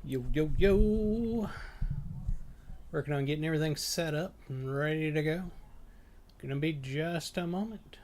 Yo, yo, yo. Working on getting everything set up and ready to go. Gonna be just a moment.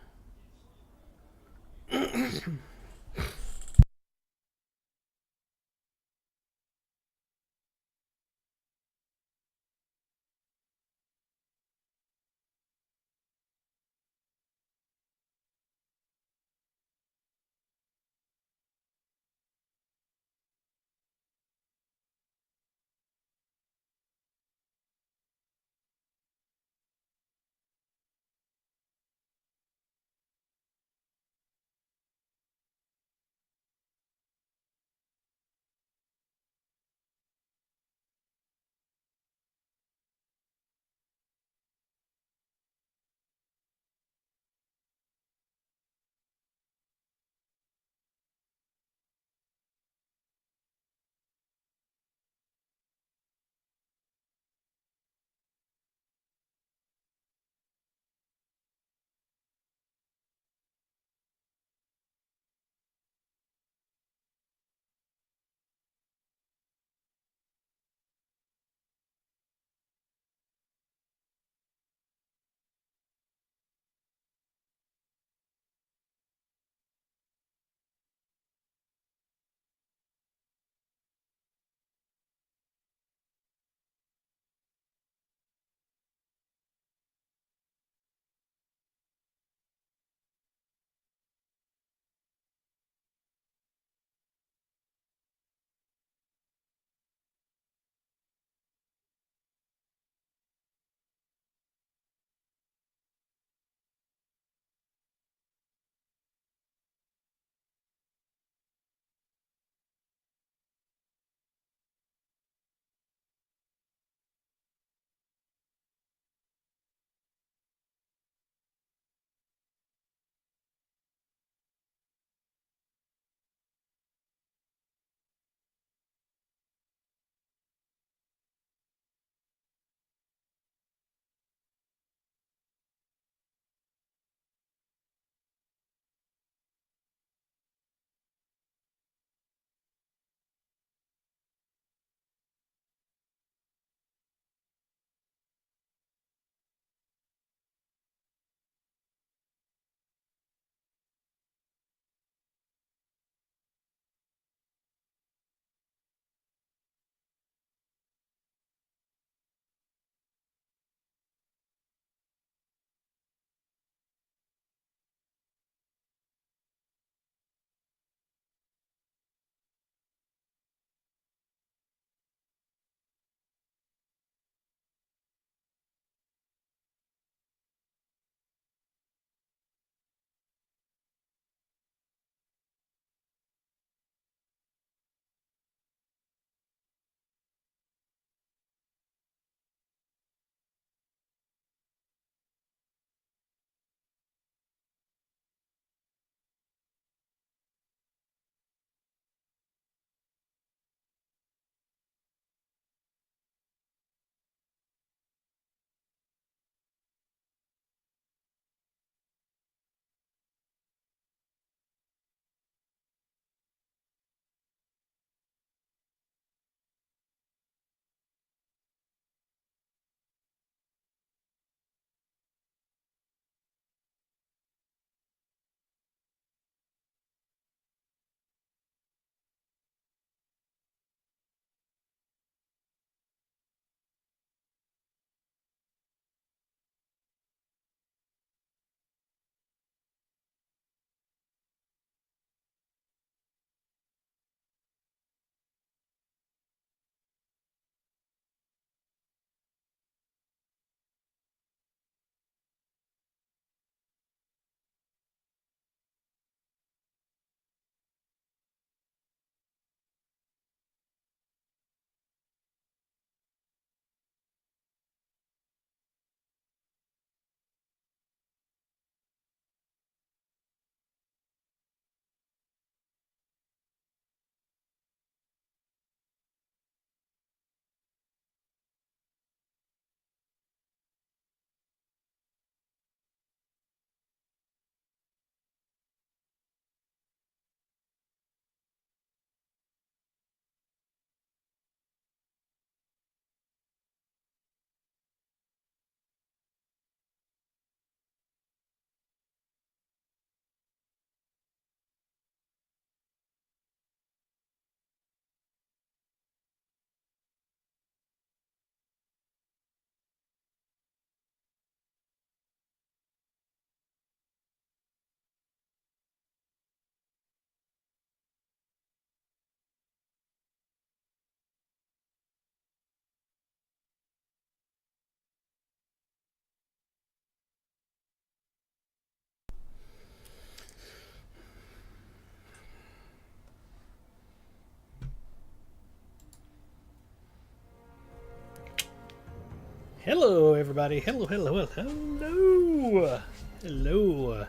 Hello, everybody. Hello, hello, hello. Hello.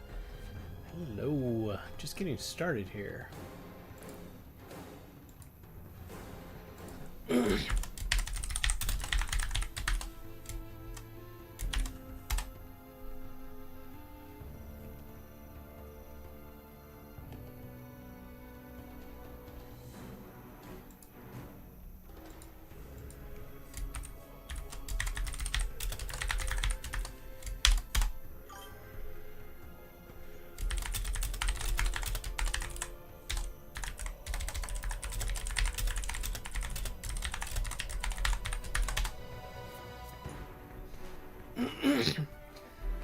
Hello. Just getting started here.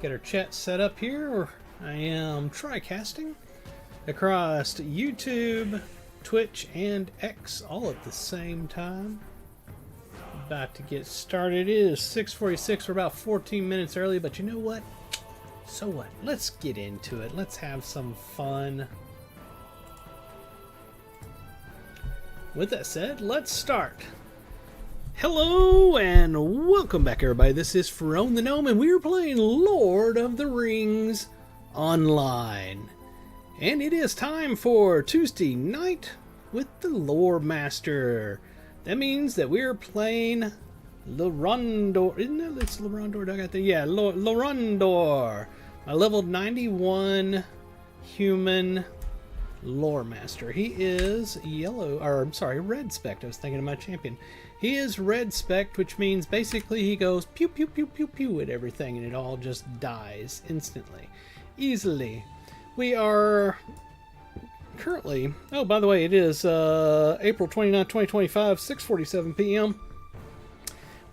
Get our chat set up here. I am TriCasting across YouTube, Twitch, and X all at the same time. About to get started. It is 6:46. We're about 14 minutes early, but you know what? So what? Let's get into it. Let's have some fun. With that said, let's start. Hello and welcome back, everybody. This is Pharaoh the Gnome, and we are playing Lord of the Rings Online. And it is time for Tuesday night with the Lore Master. That means that we're playing Lorondor. Isn't it? It's Lorondor I got there. Yeah, Lorondor. My level 91 human Lore Master. He is red spec. I was thinking of my champion. He is red spec, which means basically he goes pew pew pew pew pew at everything, and it all just dies instantly, easily. We are currently, oh, by the way, it is April 29, 2025, 6:47 p.m.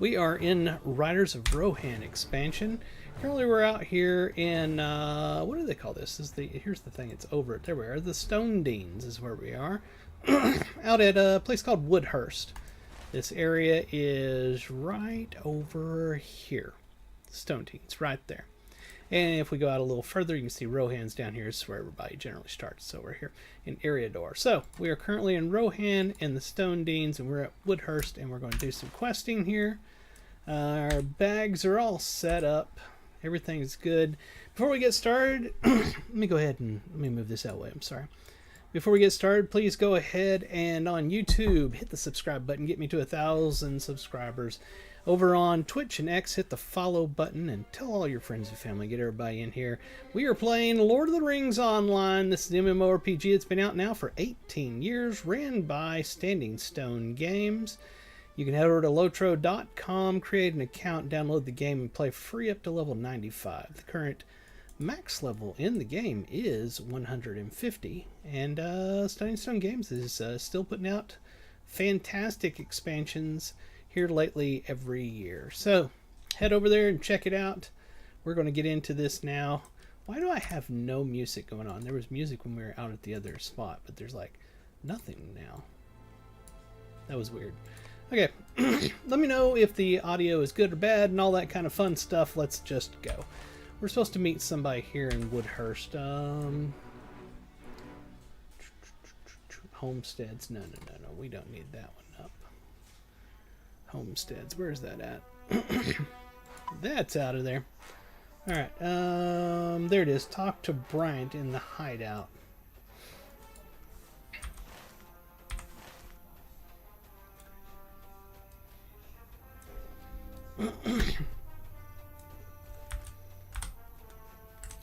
We are in Riders of Rohan expansion. Currently, we're out here in what do they call this? Here's the thing. It's over it. There we are. The Stone Deans is where we are. Out at a place called Woodhurst. This area is right over here. Stone Deans, right there. And if we go out a little further, you can see Rohan's down here. This is where everybody generally starts. So we're here in Eriador. So we are currently in Rohan and the Stone Deans, and we're at Woodhurst, and we're going to do some questing here. Our bags are all set up. Everything's good. Before we get started, let me go ahead and let me move this that way. I'm sorry. Before we get started, please go ahead and on YouTube, hit the subscribe button. Get me to 1,000 subscribers. Over on Twitch and X, hit the follow button and tell all your friends and family. Get everybody in here. We are playing Lord of the Rings Online. This is the MMORPG. It's been out now for 18 years, ran by Standing Stone Games. You can head over to lotro.com, create an account, download the game, and play free up to level 95. The current max level in the game is 150, and Standing Stone Games is still putting out fantastic expansions here lately every year. So head over there and check it out. We're going to get into this now. Why do I have no music going on? There was music when we were out at the other spot, but there's like nothing now. That was weird. Okay, let me know if the audio is good or bad and all that kind of fun stuff. Let's just go. We're supposed to meet somebody here in Woodhurst. Homesteads. No. We don't need that one up. Homesteads. Where's that at? That's out of there. Alright. There it is. Talk to Bryant in the hideout.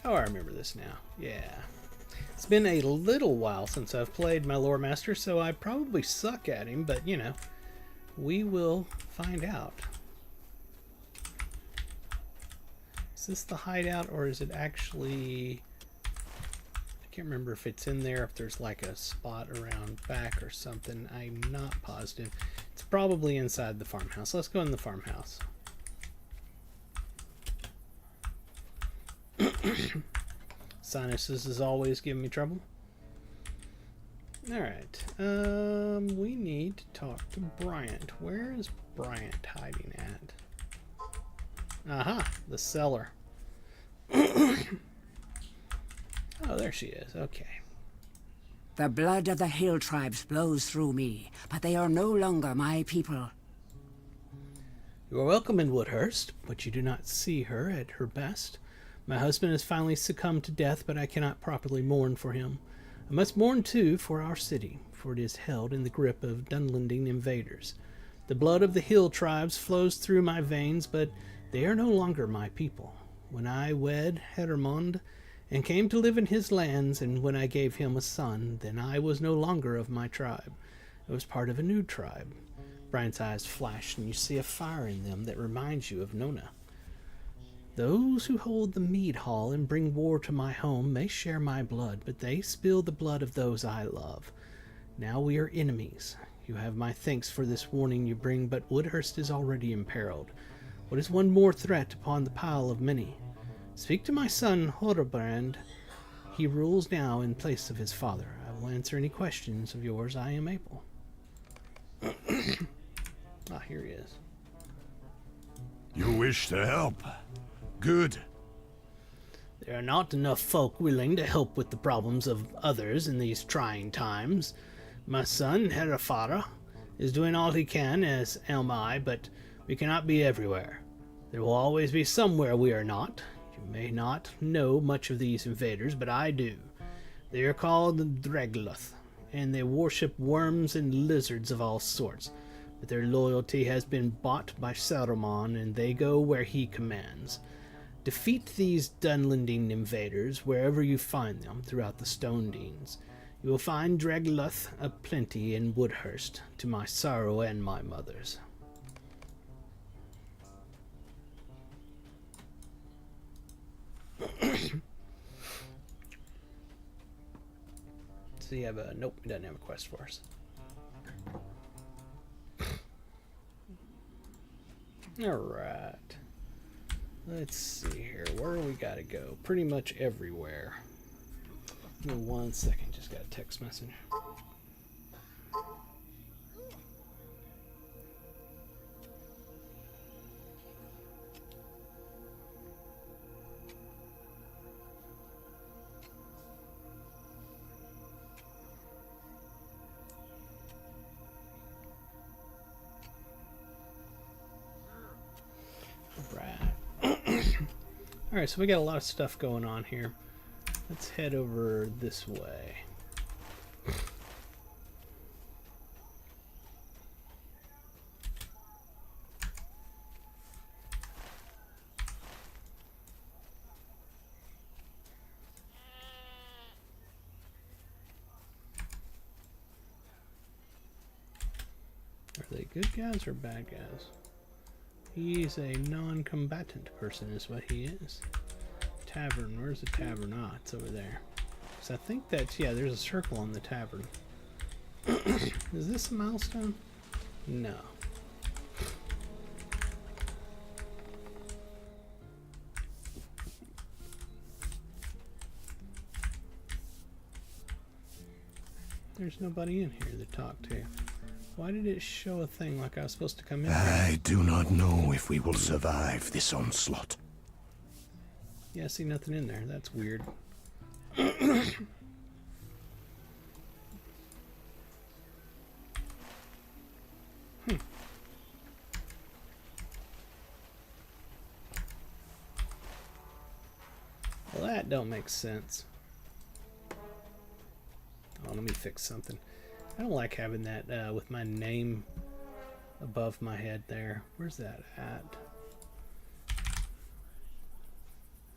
Oh, I remember this now. Yeah. It's been a little while since I've played my Lore Master, so I probably suck at him, but, you know, we will find out. Is this the hideout, or is it actually... I can't remember if it's in there, if there's like a spot around back or something. I'm not positive. It's probably inside the farmhouse. Let's go in the farmhouse. Sinuses is always giving me trouble. Alright. We need to talk to Bryant. Where is Bryant hiding at? Aha! The cellar. Oh, there she is. Okay. The blood of the hill tribes flows through me, but they are no longer my people. You are welcome in Woodhurst, but you do not see her at her best. My husband has finally succumbed to death, but I cannot properly mourn for him. I must mourn, too, for our city, for it is held in the grip of Dunlending invaders. The blood of the hill tribes flows through my veins, but they are no longer my people. When I wed Hermond and came to live in his lands, and when I gave him a son, then I was no longer of my tribe. I was part of a new tribe. Brian's eyes flash, and you see a fire in them that reminds you of Nona. Those who hold the mead hall and bring war to my home may share my blood, but they spill the blood of those I love. Now we are enemies. You have my thanks for this warning you bring, but Woodhurst is already imperiled. What is one more threat upon the pile of many? Speak to my son, Hordebrand. He rules now in place of his father. I will answer any questions of yours I am able. Here he is. You wish to help? Good. There are not enough folk willing to help with the problems of others in these trying times. My son, Herefara, is doing all he can, as am I, but we cannot be everywhere. There will always be somewhere we are not. You may not know much of these invaders, but I do. They are called Dragloth, and they worship worms and lizards of all sorts. But their loyalty has been bought by Saruman, and they go where he commands. Defeat these Dunlending invaders wherever you find them throughout the Stone Deans. You will find Dragloth aplenty in Woodhurst, to my sorrow and my mother's. So you have a... Nope, he doesn't have a quest for us. Alright. Let's see here. Where do we gotta go? Pretty much everywhere. Give me 1 second. Just got a text message. Alright, so we got a lot of stuff going on here. Let's head over this way. Are they good guys or bad guys? He's a non-combatant person is what he is. Tavern, where's the tavern? Ah, it's over there. So I think that's, yeah, there's a circle on the tavern. Is this a milestone? No. There's nobody in here to talk to. Why did it show a thing like I was supposed to come in here? I do not know if we will survive this onslaught. Yeah, I see nothing in there. That's weird. Well, that don't make sense. Oh, let me fix something. I don't like having that with my name above my head there. Where's that at?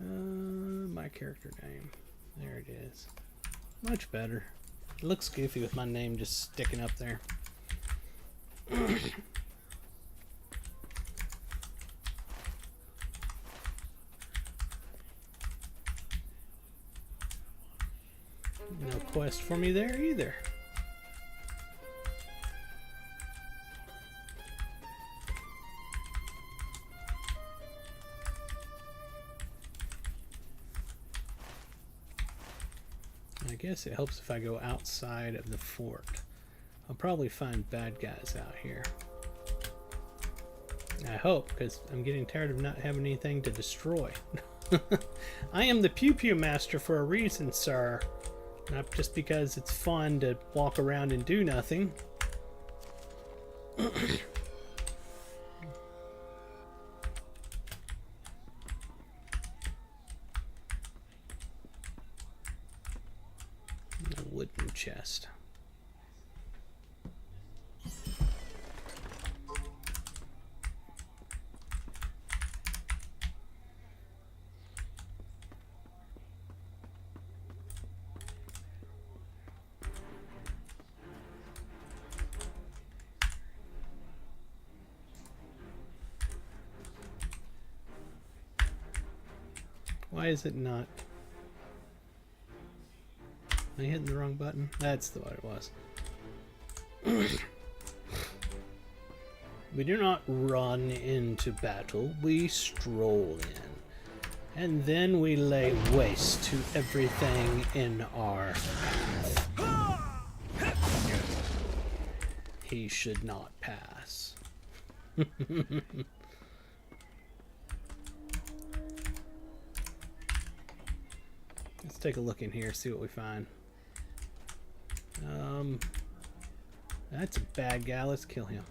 My character name. There it is. Much better. It looks goofy with my name just sticking up there. No quest for me there either. I guess it helps if I go outside of the fort. I'll probably find bad guys out here. I hope, because I'm getting tired of not having anything to destroy. I am the Pew Pew Master for a reason, sir. Not just because it's fun to walk around and do nothing. Why is it not? Am I hitting the wrong button? That's what it was. We do not run into battle, we stroll in. And then we lay waste to everything in our path. He should not pass. Let's take a look in here, see what we find. That's a bad guy. Let's kill him.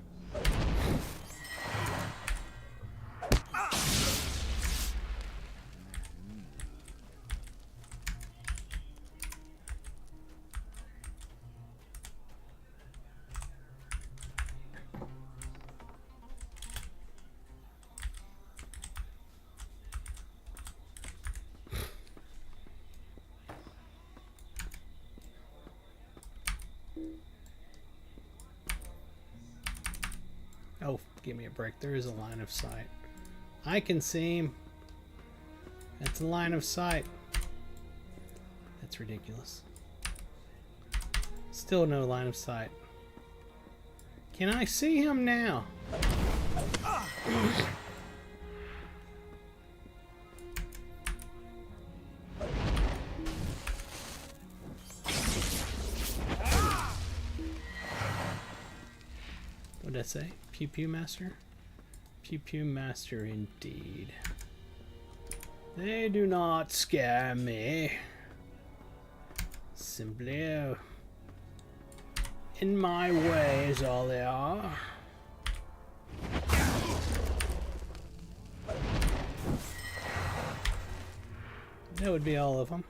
Oh, give me a break. There is a line of sight. I can see him. That's a line of sight. That's ridiculous. Still no line of sight. Can I see him now? What did I say? Pew Pew Master? Pew Pew Master indeed. They do not scare me. Simply in my way is all they are. That would be all of them.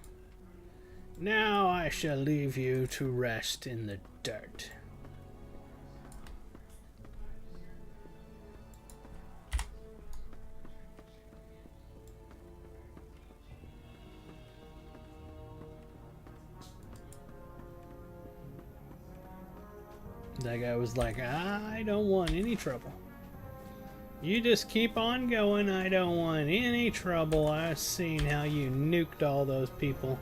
Now I shall leave you to rest in the dirt. That guy was like, I don't want any trouble. You just keep on going. I don't want any trouble. I've seen how you nuked all those people.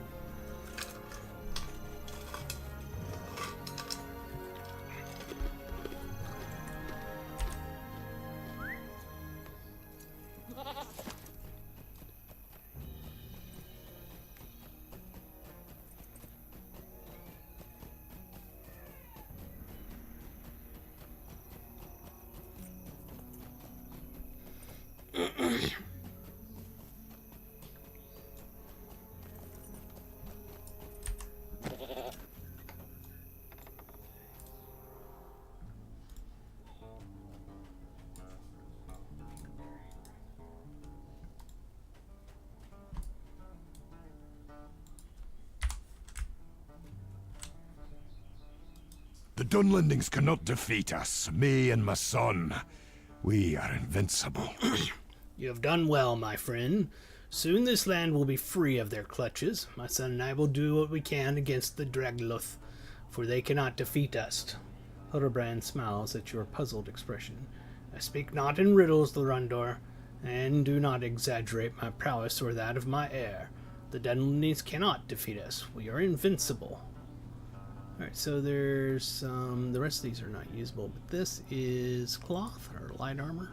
The Dunlendings cannot defeat us, me and my son. We are invincible. You have done well, my friend. Soon this land will be free of their clutches. My son and I will do what we can against the Dragloth, for they cannot defeat us. Hildebrand smiles at your puzzled expression. I speak not in riddles, Lorandor, and do not exaggerate my prowess or that of my heir. The Dunlendings cannot defeat us. We are invincible. Alright, so there's the rest of these are not usable, but this is cloth or light armor.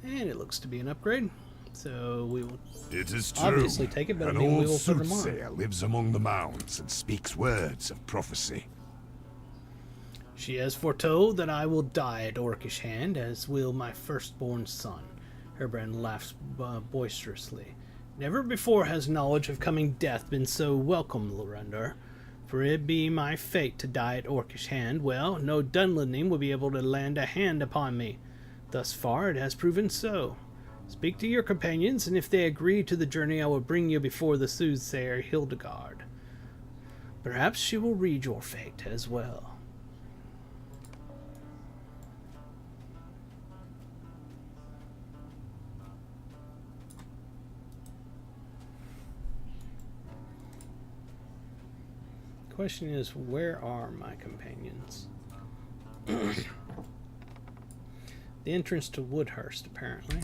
And it looks to be an upgrade. So we will It is true. obviously take it, but An I mean we old will put them on. soothsayer lives among the mounds and speaks words of prophecy. She has foretold that I will die at Orcish hand, as will my firstborn son. Herbrand laughs boisterously. Never before has knowledge of coming death been so welcome, Lorandor. For it be my fate to die at Orcish hand, well, no Dunlending will be able to land a hand upon me. Thus far it has proven so. Speak to your companions, and if they agree to the journey, I will bring you before the soothsayer Hildegard. Perhaps she will read your fate as well. Question is, where are my companions? The The entrance to Woodhurst, apparently.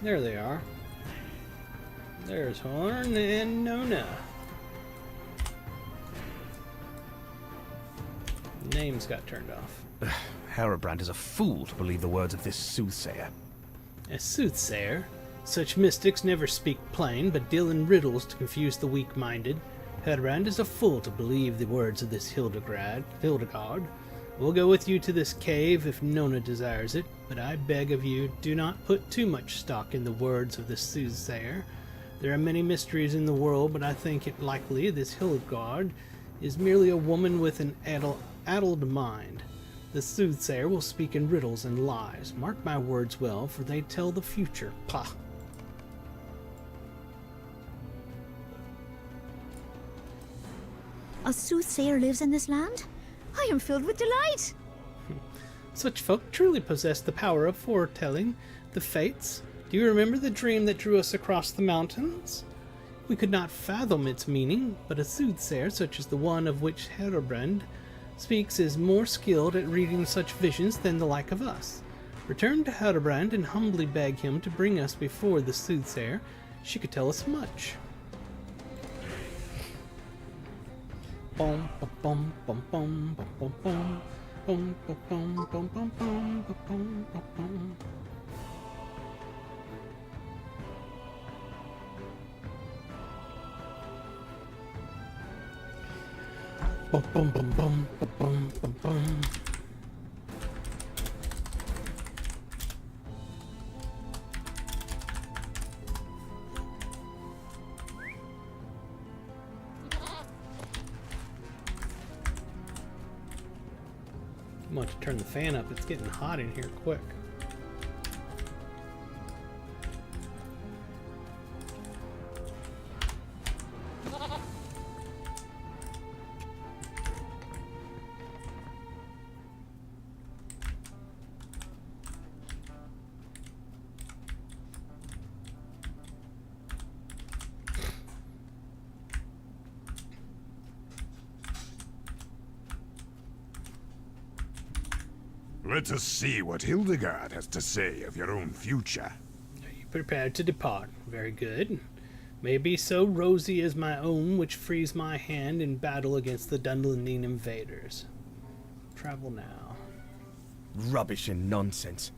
There they are. There's Horn and Nona. Names got turned off. Herobrand is a fool to believe the words of this soothsayer. A soothsayer? Such mystics never speak plain, but deal in riddles to confuse the weak-minded. Herobrand is a fool to believe the words of this Hildegard. We'll go with you to this cave if Nona desires it, but I beg of you, do not put too much stock in the words of this soothsayer. There are many mysteries in the world, but I think it likely this Hildegard is merely a woman with an addled mind. The soothsayer will speak in riddles and lies. Mark my words well, for they tell the future. Pah! A soothsayer lives in this land? I am filled with delight. Such folk truly possess the power of foretelling the fates. Do you remember the dream that drew us across the mountains? We could not fathom its meaning, but a soothsayer such as the one of which Herobrand speaks is more skilled at reading such visions than the like of us. Return to Herobrand and humbly beg him to bring us before the soothsayer. She could tell us much. Bum bum bum bum bum bum bum bum bum bum bum bum bum bum bum bum. Bum bum bum bum bum bum bum. I'm going to turn the fan up. It's getting hot in here quick. Let us see what Hildegard has to say of your own future. Are you prepared to depart? Very good. May be so rosy as my own, which frees my hand in battle against the Dunlending invaders. Travel now. Rubbish and nonsense.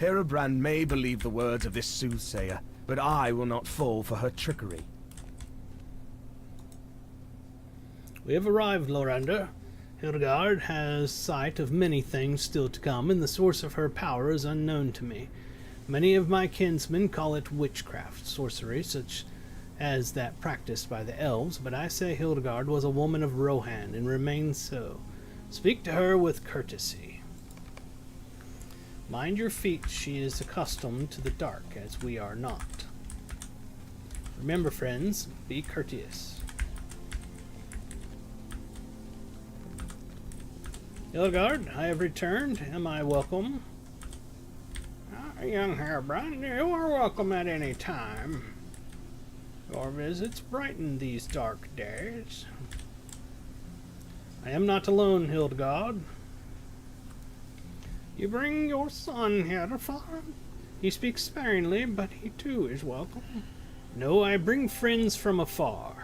Herobrand may believe the words of this soothsayer, but I will not fall for her trickery. We have arrived, Lorander. Hildegard has sight of many things still to come, and the source of her power is unknown to me. Many of my kinsmen call it witchcraft, sorcery, such as that practiced by the elves, but I say Hildegard was a woman of Rohan, and remains so. Speak to her with courtesy. Mind your feet, she is accustomed to the dark, as we are not. Remember, friends, be courteous. Hildegard, I have returned. Am I welcome? Young Herobrand, you are welcome at any time. Your visits brighten these dark days. I am not alone, Hildegard. You bring your son here to farm? He speaks sparingly, but he too is welcome. No, I bring friends from afar.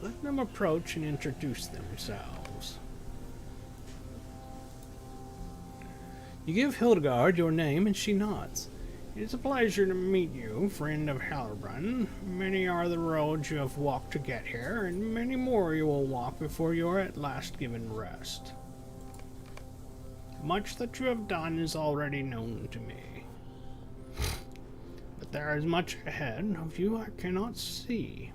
Let them approach and introduce themselves. You give Hildegard your name, and she nods. It is a pleasure to meet you, friend of Herobrand. Many are the roads you have walked to get here, and many more you will walk before you are at last given rest. Much that you have done is already known to me. But there is much ahead of you I cannot see.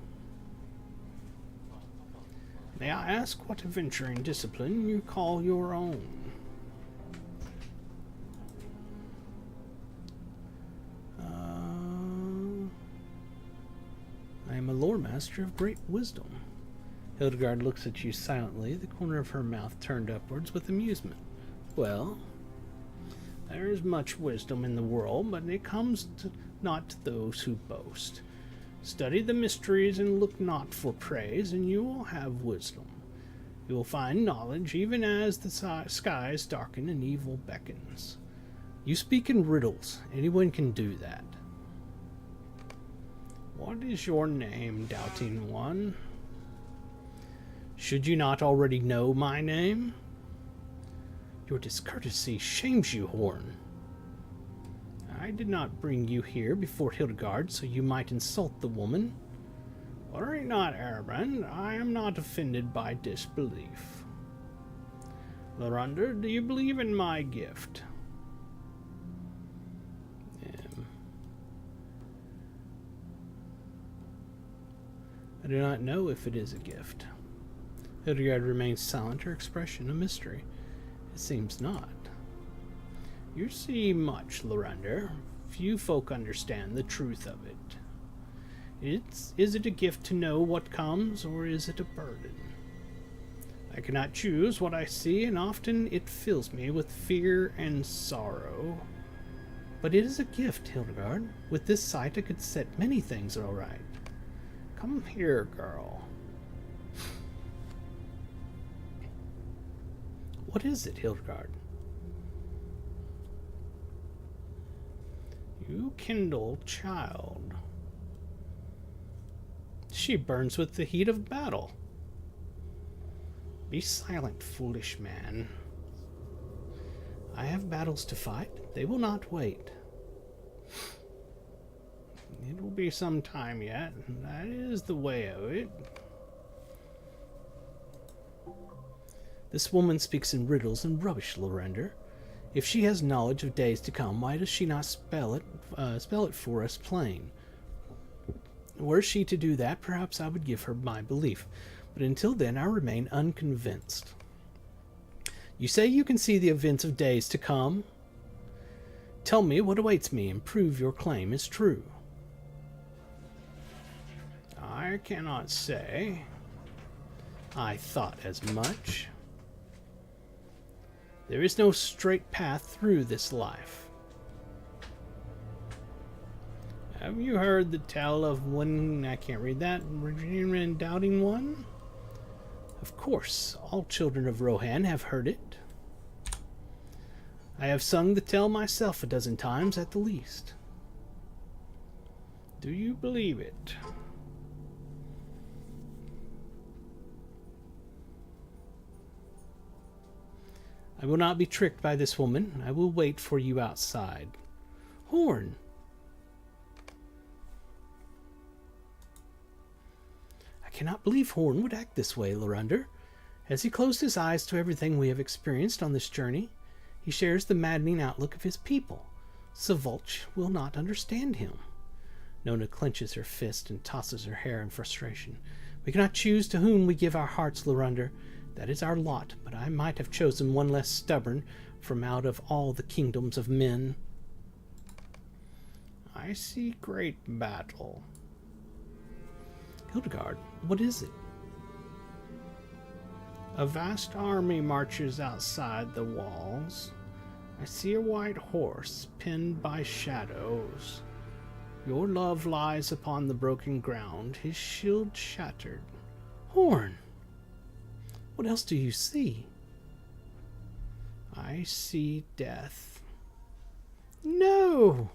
May I ask what adventuring discipline you call your own? I am a lore master of great wisdom. Hildegard looks at you silently, the corner of her mouth turned upwards with amusement. Well, there is much wisdom in the world, but it comes not to those who boast. Study the mysteries and look not for praise, and you will have wisdom. You will find knowledge even as the skies darken and evil beckons. You speak in riddles. Anyone can do that. What is your name, doubting one? Should you not already know my name? Your discourtesy shames you, Horn. I did not bring you here before Hildegard so you might insult the woman. Worry not, Erebrand. I am not offended by disbelief. Lorander, do you believe in my gift? I do not know if it is a gift. Hildegard remains silent, her expression a mystery. It seems not. You see much, Lorander. Few folk understand the truth of it. Is it a gift to know what comes, or is it a burden? I cannot choose what I see, and often it fills me with fear and sorrow. But it is a gift, Hildegard. With this sight I could set many things all right. Come here, girl. What is it, Hildegard? You kindle child. She burns with the heat of battle. Be silent, foolish man. I have battles to fight. They will not wait. It will be some time yet. That is the way of it. This woman speaks in riddles and rubbish, Lorander. If she has knowledge of days to come, why does she not spell it for us plain? Were she to do that, perhaps I would give her my belief. But until then, I remain unconvinced. You say you can see the events of days to come? Tell me what awaits me and prove your claim is true. I cannot say. I thought as much. There is no straight path through this life. Have you heard the tale of one, I can't read that, and doubting one? Of course, all children of Rohan have heard it. I have sung the tale myself a dozen times at the least. Do you believe it? I will not be tricked by this woman. I will wait for you outside. Horn! I cannot believe Horn would act this way, Lorander. Has he closed his eyes to everything we have experienced on this journey? He shares the maddening outlook of his people. Savolch will not understand him. Nona clenches her fist and tosses her hair in frustration. We cannot choose to whom we give our hearts, Lorander. That is our lot, but I might have chosen one less stubborn from out of all the kingdoms of men. I see great battle. Hildegard, what is it? A vast army marches outside the walls. I see a white horse pinned by shadows. Your love lies upon the broken ground, his shield shattered. Horn! What else do you see? I see death. No!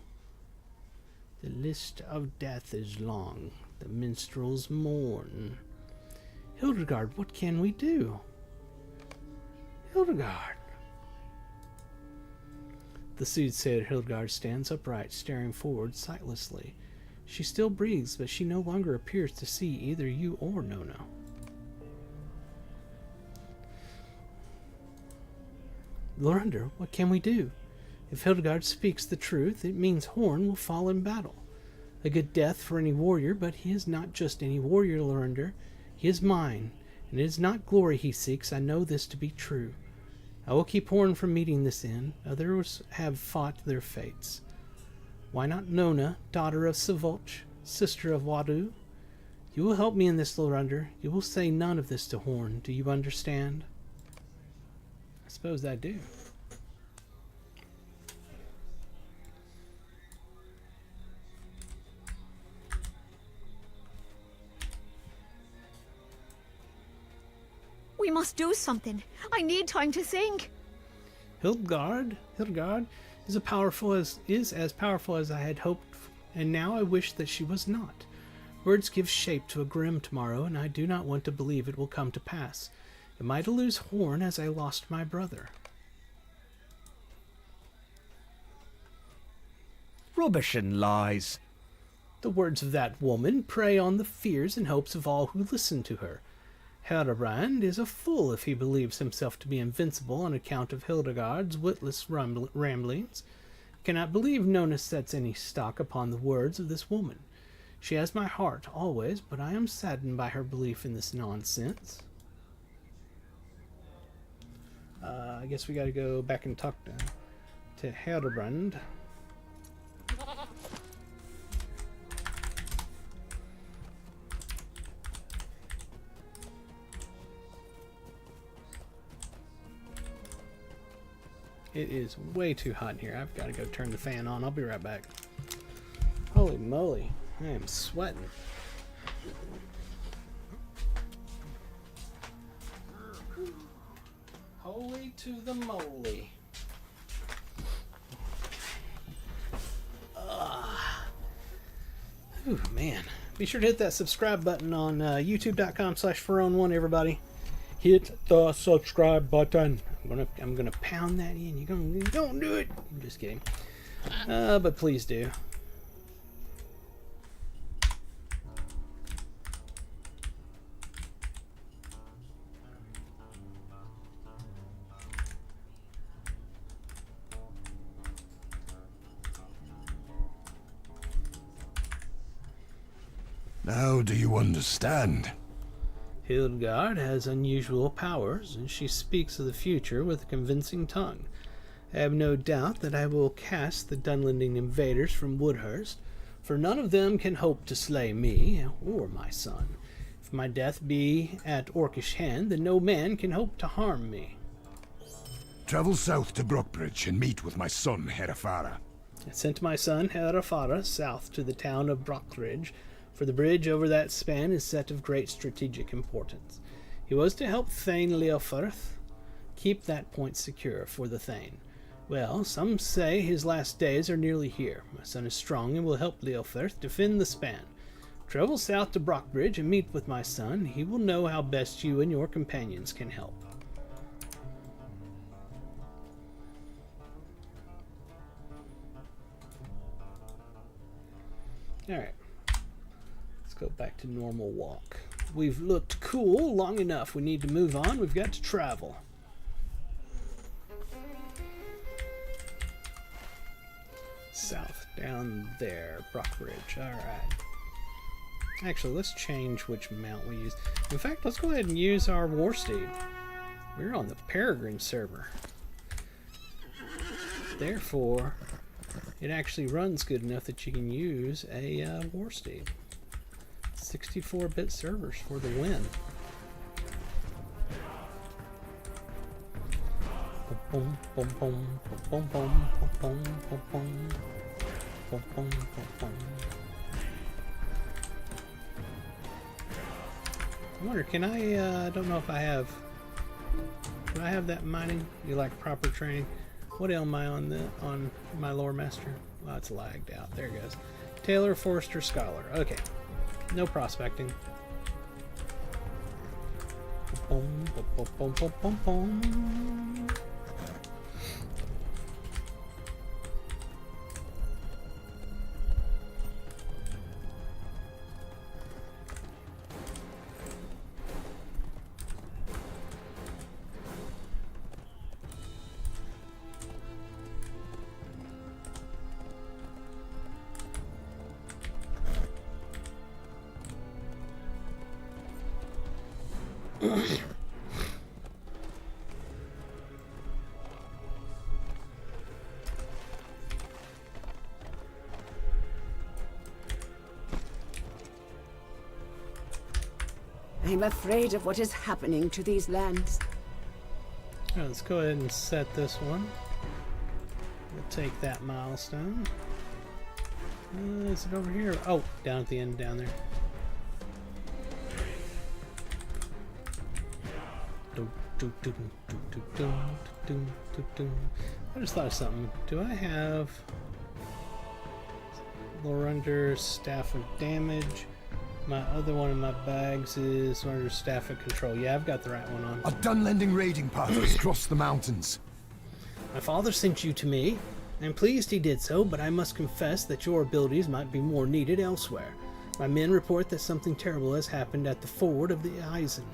The list of death is long. The minstrels mourn. Hildegard, what can we do? Hildegard! The soothsayer Hildegard stands upright, staring forward sightlessly. She still breathes, but she no longer appears to see either you or Nona. Lorander, what can we do? If Hildegard speaks the truth, it means Horn will fall in battle. A good death for any warrior, but he is not just any warrior, Lorander. He is mine, and it is not glory he seeks. I know this to be true. I will keep Horn from meeting this end. Others have fought their fates. Why not Nona, daughter of Savolch, sister of Wadu? You will help me in this, Lorander. You will say none of this to Horn. Do you understand? I suppose I do. We must do something. I need time to think. Hildegard is as powerful as I had hoped, and now I wish that she was not. Words give shape to a grim tomorrow, and I do not want to believe it will come to pass. Am I to lose Horn as I lost my brother? Rubbish and lies. The words of that woman prey on the fears and hopes of all who listen to her. Hildebrand is a fool if he believes himself to be invincible on account of Hildegard's witless ramblings. I cannot believe Nona sets any stock upon the words of this woman. She has my heart always, but I am saddened by her belief in this nonsense. I guess we gotta go back and talk to Hildebrand. It is way too hot in here. I've got to go turn the fan on. I'll be right back. Holy moly. I am sweating. Holy to the moly. Ooh, man. Be sure to hit that subscribe button on youtube.com/Pharaon1, everybody. Hit the subscribe button. I'm gonna pound that in. You don't do it. I'm just kidding. But please do. Now do you understand? Hildegard has unusual powers, and she speaks of the future with a convincing tongue. I have no doubt that I will cast the Dunlending invaders from Woodhurst, for none of them can hope to slay me or my son. If my death be at Orcish hand, then no man can hope to harm me. Travel south to Brockbridge and meet with my son, Herefara. I sent my son Herefara south to the town of Brockbridge, for the bridge over that span is set of great strategic importance. He was to help Thane Leofrith keep that point secure for the Thane. Well, some say his last days are nearly here. My son is strong and will help Leofrith defend the span. Travel south to Brockbridge and meet with my son. He will know how best you and your companions can help. Alright. Go back to normal walk. We've looked cool long enough. We need to move on. We've got to travel. South, down there, Brockbridge. Alright. Actually, let's change which mount we use. In fact, let's go ahead and use our war steed. We're on the Peregrine server. Therefore, it actually runs good enough that you can use a war steed. 64-bit servers for the win. I wonder, can I don't know if I have. Do I have that mining? You like proper training? What am I on my lore master? Oh, it's lagged out. There it goes. Tailor, Forester, Scholar. Okay. No prospecting. Boom, boom, boom, boom, boom, boom. I'm afraid of what is happening to these lands. Right, let's go ahead and set this one. We'll take that milestone. Is it over here? Oh, down at the end, down there. Dum, I just thought of something. Do I have Lorander Staff of Damage? My other one in my bags is Lorander Staff of Control. Yeah, I've got the right one on. A Dunlending raiding party has crossed the mountains. My father sent you to me. I'm pleased he did so, but I must confess that your abilities might be more needed elsewhere. My men report that something terrible has happened at the ford of the Eisen,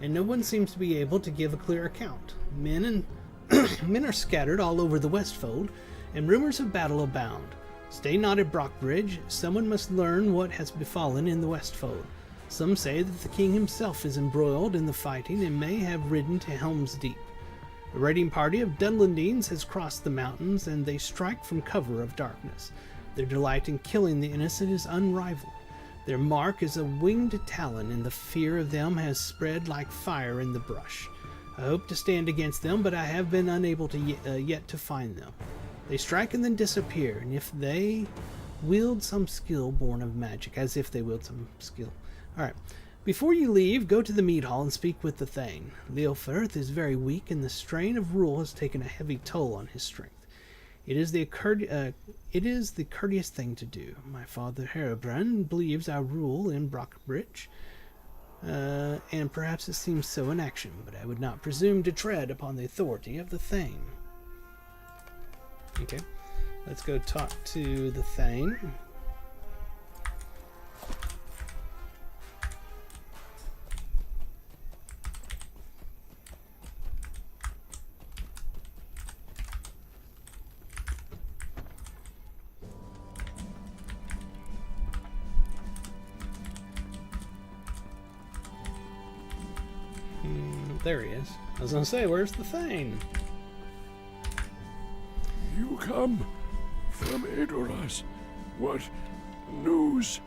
and no one seems to be able to give a clear account. Men are scattered all over the Westfold, and rumors of battle abound. Stay not at Brockbridge. Someone must learn what has befallen in the Westfold. Some say that the king himself is embroiled in the fighting and may have ridden to Helm's Deep. A raiding party of Dunlendings has crossed the mountains, and they strike from cover of darkness. Their delight in killing the innocent is unrivaled. Their mark is a winged talon, and the fear of them has spread like fire in the brush. I hope to stand against them, but I have been unable to yet to find them. They strike and then disappear, and if they wield some skill born of magic, as if they wield some skill. Alright, before you leave, go to the mead hall and speak with the Thane. Leofrith is very weak, and the strain of rule has taken a heavy toll on his strength. It is the courteous thing to do. My father Herobrand believes I rule in Brockbridge, and perhaps it seems so in action, but I would not presume to tread upon the authority of the Thane. Okay, let's go talk to the Thane. There he is. I was gonna say, where's the Thane? You come from Edoras. What news?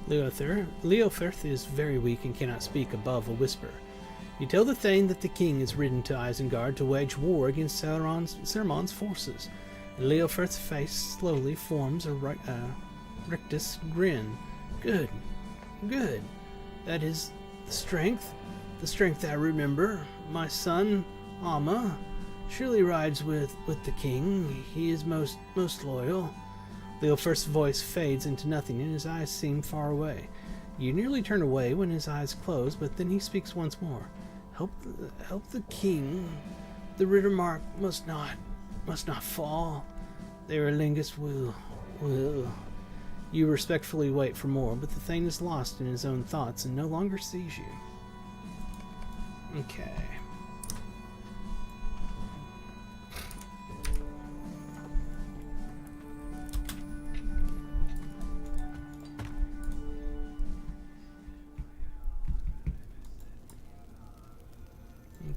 Leofrith is very weak and cannot speak above a whisper. You tell the Thane that the king is ridden to Isengard to wage war against Saruman's forces. And Leofrith's face slowly forms a rictus grin. Good. That is the strength I remember. My son, Amma, surely rides with the king. He is most loyal. Leofrith's voice fades into nothing, and his eyes seem far away. You nearly turn away when his eyes close, but then he speaks once more. Help the king. The Riddermark must not fall. The Erlingus will. You respectfully wait for more, but the Thane is lost in his own thoughts and no longer sees you. Okay.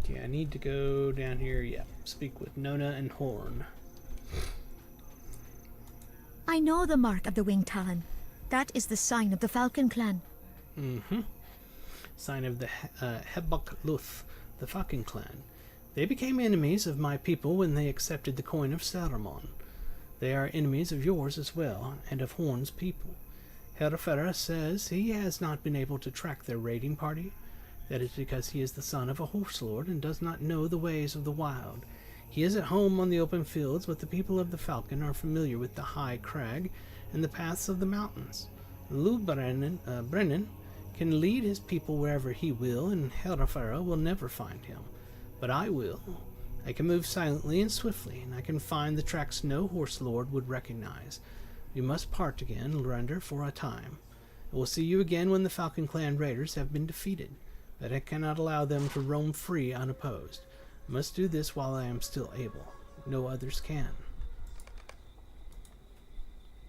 Okay, I need to go down here. Yeah, speak with Nona and Horn. I know the mark of the winged talon. That is the sign of the Falcon clan. Mm-hmm. Sign of the Hebok Luth, the Falcon clan. They became enemies of my people when they accepted the coin of Saruman. They are enemies of yours as well, and of Horn's people. Herefera says he has not been able to track their raiding party. That is because he is the son of a horse lord and does not know the ways of the wild. He is at home on the open fields, but the people of the Falcon are familiar with the high crag and the paths of the mountains. Brennan can lead his people wherever he will, and Herefera will never find him. But I will. I can move silently and swiftly, and I can find the tracks no horse lord would recognize. We must part again, Lorander, for a time. I will see you again when the Falcon clan raiders have been defeated, but I cannot allow them to roam free unopposed. I must do this while I am still able. No others can.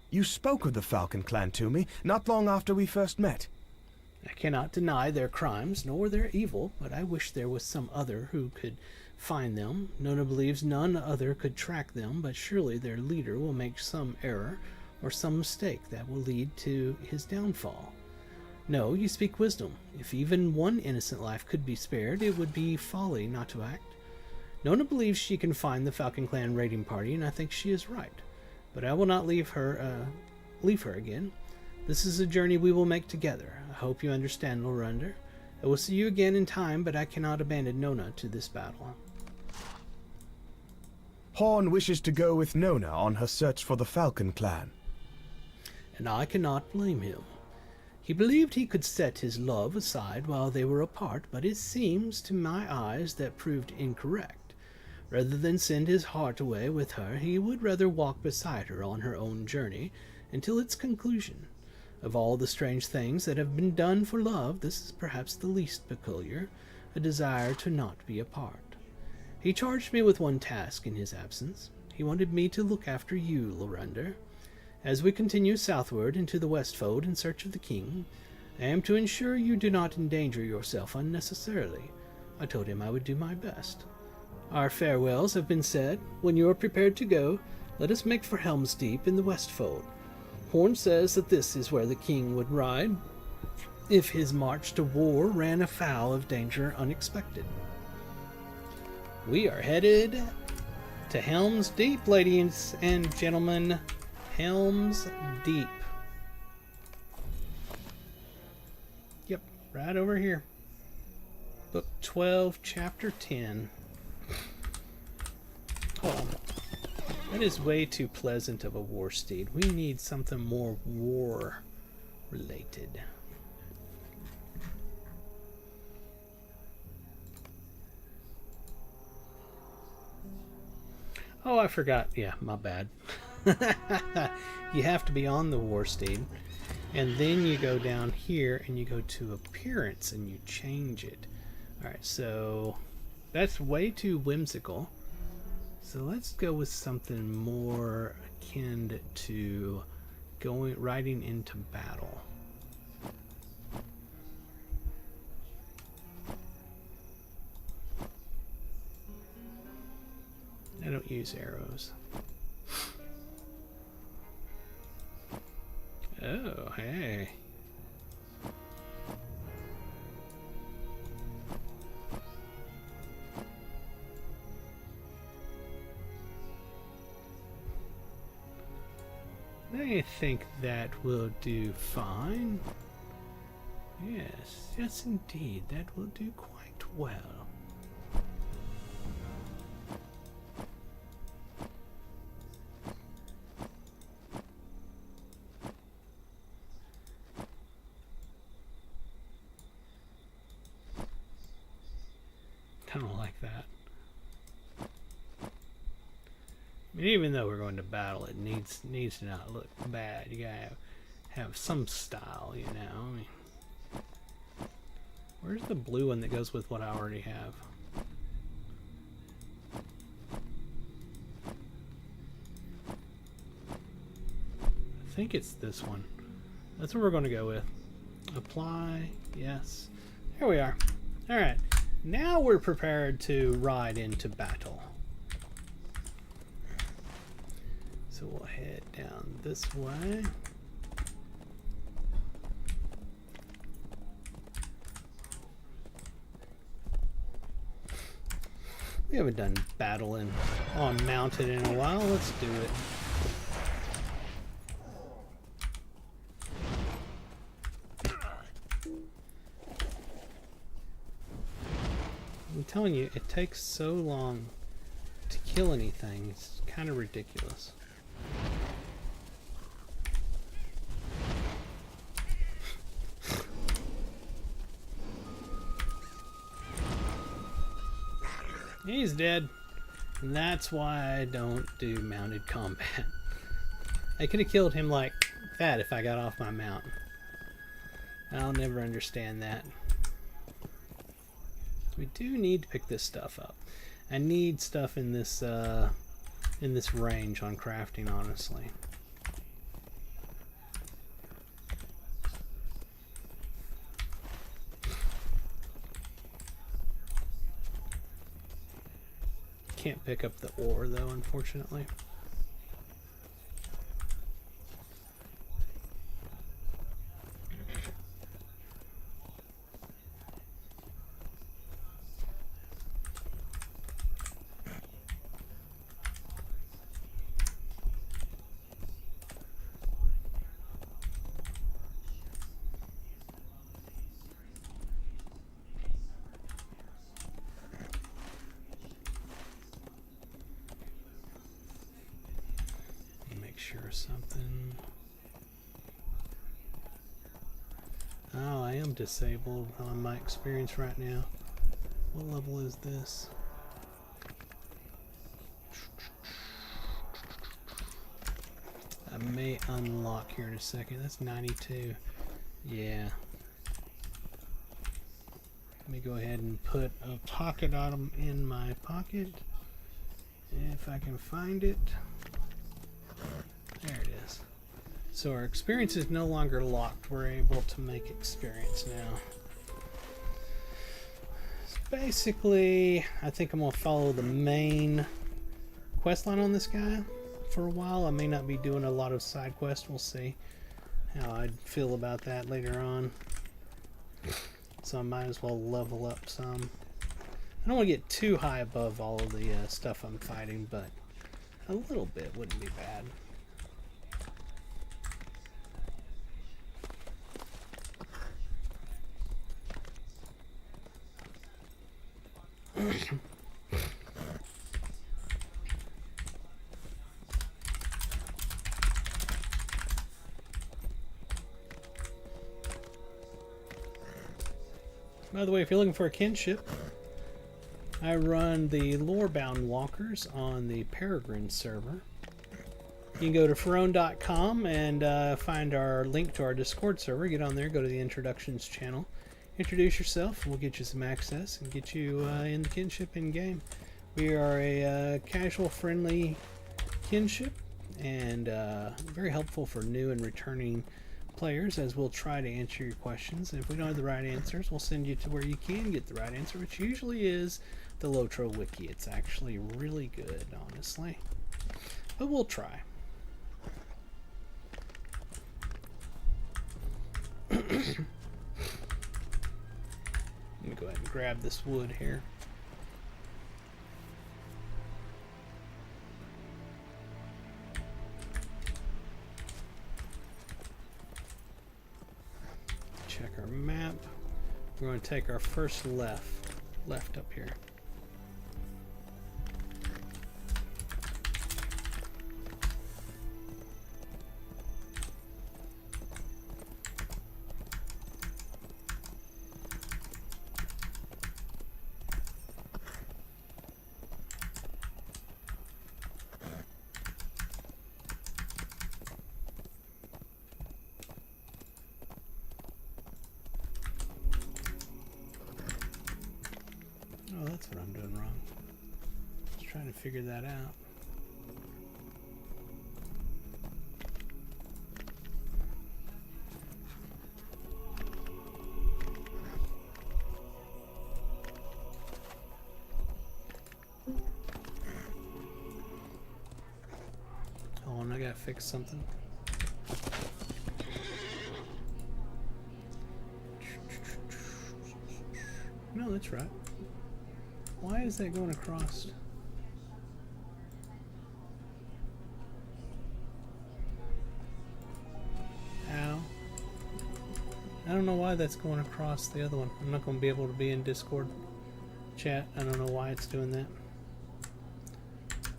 You spoke of the Falcon clan to me not long after we first met. I cannot deny their crimes nor their evil, but I wish there was some other who could find them. Nona believes none other could track them, but surely their leader will make some error or some mistake that will lead to his downfall. No, you speak wisdom. If even one innocent life could be spared, it would be folly not to act. Nona believes she can find the Falcon clan raiding party, and I think she is right. But I will not leave her again. This is a journey we will make together. I hope you understand, Lorander. I will see you again in time, but I cannot abandon Nona to this battle. Horn wishes to go with Nona on her search for the Falcon clan. And I cannot blame him. He believed he could set his love aside while they were apart, but it seems to my eyes that proved incorrect. Rather than send his heart away with her, he would rather walk beside her on her own journey until its conclusion. Of all the strange things that have been done for love, this is perhaps the least peculiar, a desire to not be apart. He charged me with one task in his absence. He wanted me to look after you, Lorander. As we continue southward into the Westfold in search of the king, I am to ensure you do not endanger yourself unnecessarily. I told him I would do my best. Our farewells have been said. When you are prepared to go, let us make for Helm's Deep in the Westfold. Horn says that this is where the king would ride if his march to war ran afoul of danger unexpected. We are headed to Helm's Deep, ladies and gentlemen. Helm's Deep. Yep, right over here. Book 12, Chapter 10. Hold on. That is way too pleasant of a war steed. We need something more war-related. Oh, I forgot. Yeah, my bad. You have to be on the war steed, and then you go down here and you go to appearance and you change it. Alright, so that's way too whimsical. So let's go with something more akin to riding into battle. I don't use arrows. Oh, hey. I think that will do fine. Yes, indeed, that will do quite well. Kind of like that. I mean, even though we're going to battle, it needs to not look bad. You gotta have some style, you know. I mean, where's the blue one that goes with what I already have? I think it's this one. That's what we're going to go with. Apply, yes. Here we are. All right. Now we're prepared to ride into battle. So we'll head down this way. We haven't done battling on mounted in a while. Let's do it. I'm telling you, it takes so long to kill anything. It's kind of ridiculous. He's dead. And that's why I don't do mounted combat. I could have killed him like that if I got off my mount. I'll never understand that. We do need to pick this stuff up. I need stuff in this range on crafting, honestly. Can't pick up the ore though, unfortunately. sure of something. Oh, I am disabled on my experience right now. What level is this? I may unlock here in a second. That's 92. Yeah. Let me go ahead and put a pocket item in my pocket. If I can find it. There it is. So our experience is no longer locked. We're able to make experience now. So basically, I think I'm going to follow the main quest line on this guy for a while. I may not be doing a lot of side quests. We'll see how I feel about that later on. So I might as well level up some. I don't want to get too high above all of the stuff I'm fighting, but a little bit wouldn't be bad. By the way, if you're looking for a kinship, I run the Lorebound Walkers on the Peregrine server. You can go to Ferone.com and find our link to our Discord server. Get on there, go to the Introductions channel. Introduce yourself, and we'll get you some access and get you in the kinship in-game. We are a casual, friendly kinship, and very helpful for new and returning players, as we'll try to answer your questions. And if we don't have the right answers, we'll send you to where you can get the right answer, which usually is the Lotro Wiki. It's actually really good, honestly. But we'll try. Let me go ahead and grab this wood here. Check our map. We're going to take our first left up here. Oh, that's what I'm doing wrong. Just trying to figure that out. Hold on, I gotta fix something. No, that's right. Why is that going across? Ow. I don't know why that's going across the other one. I'm not going to be able to be in Discord chat. I don't know why it's doing that.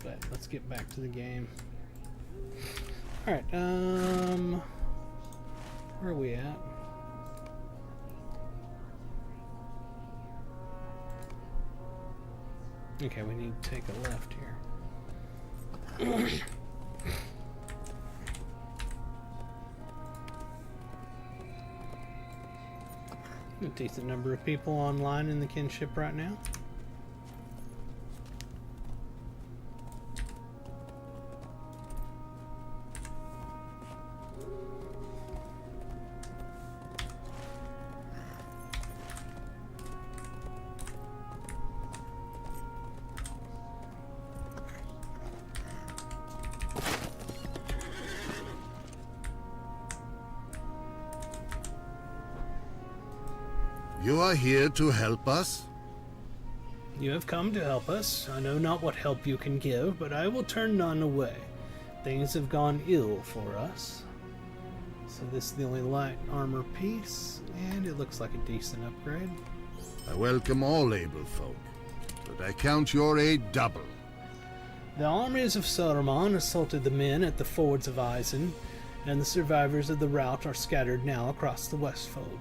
But let's get back to the game. Alright, where are we at? Okay, we need to take a left here. A decent number of people online in the kinship right now. You are here to help us? You have come to help us. I know not what help you can give, but I will turn none away. Things have gone ill for us. So this is the only light armor piece, and it looks like a decent upgrade. I welcome all able folk, but I count your aid double. The armies of Saruman assaulted the men at the fords of Isen, and the survivors of the rout are scattered now across the Westfold.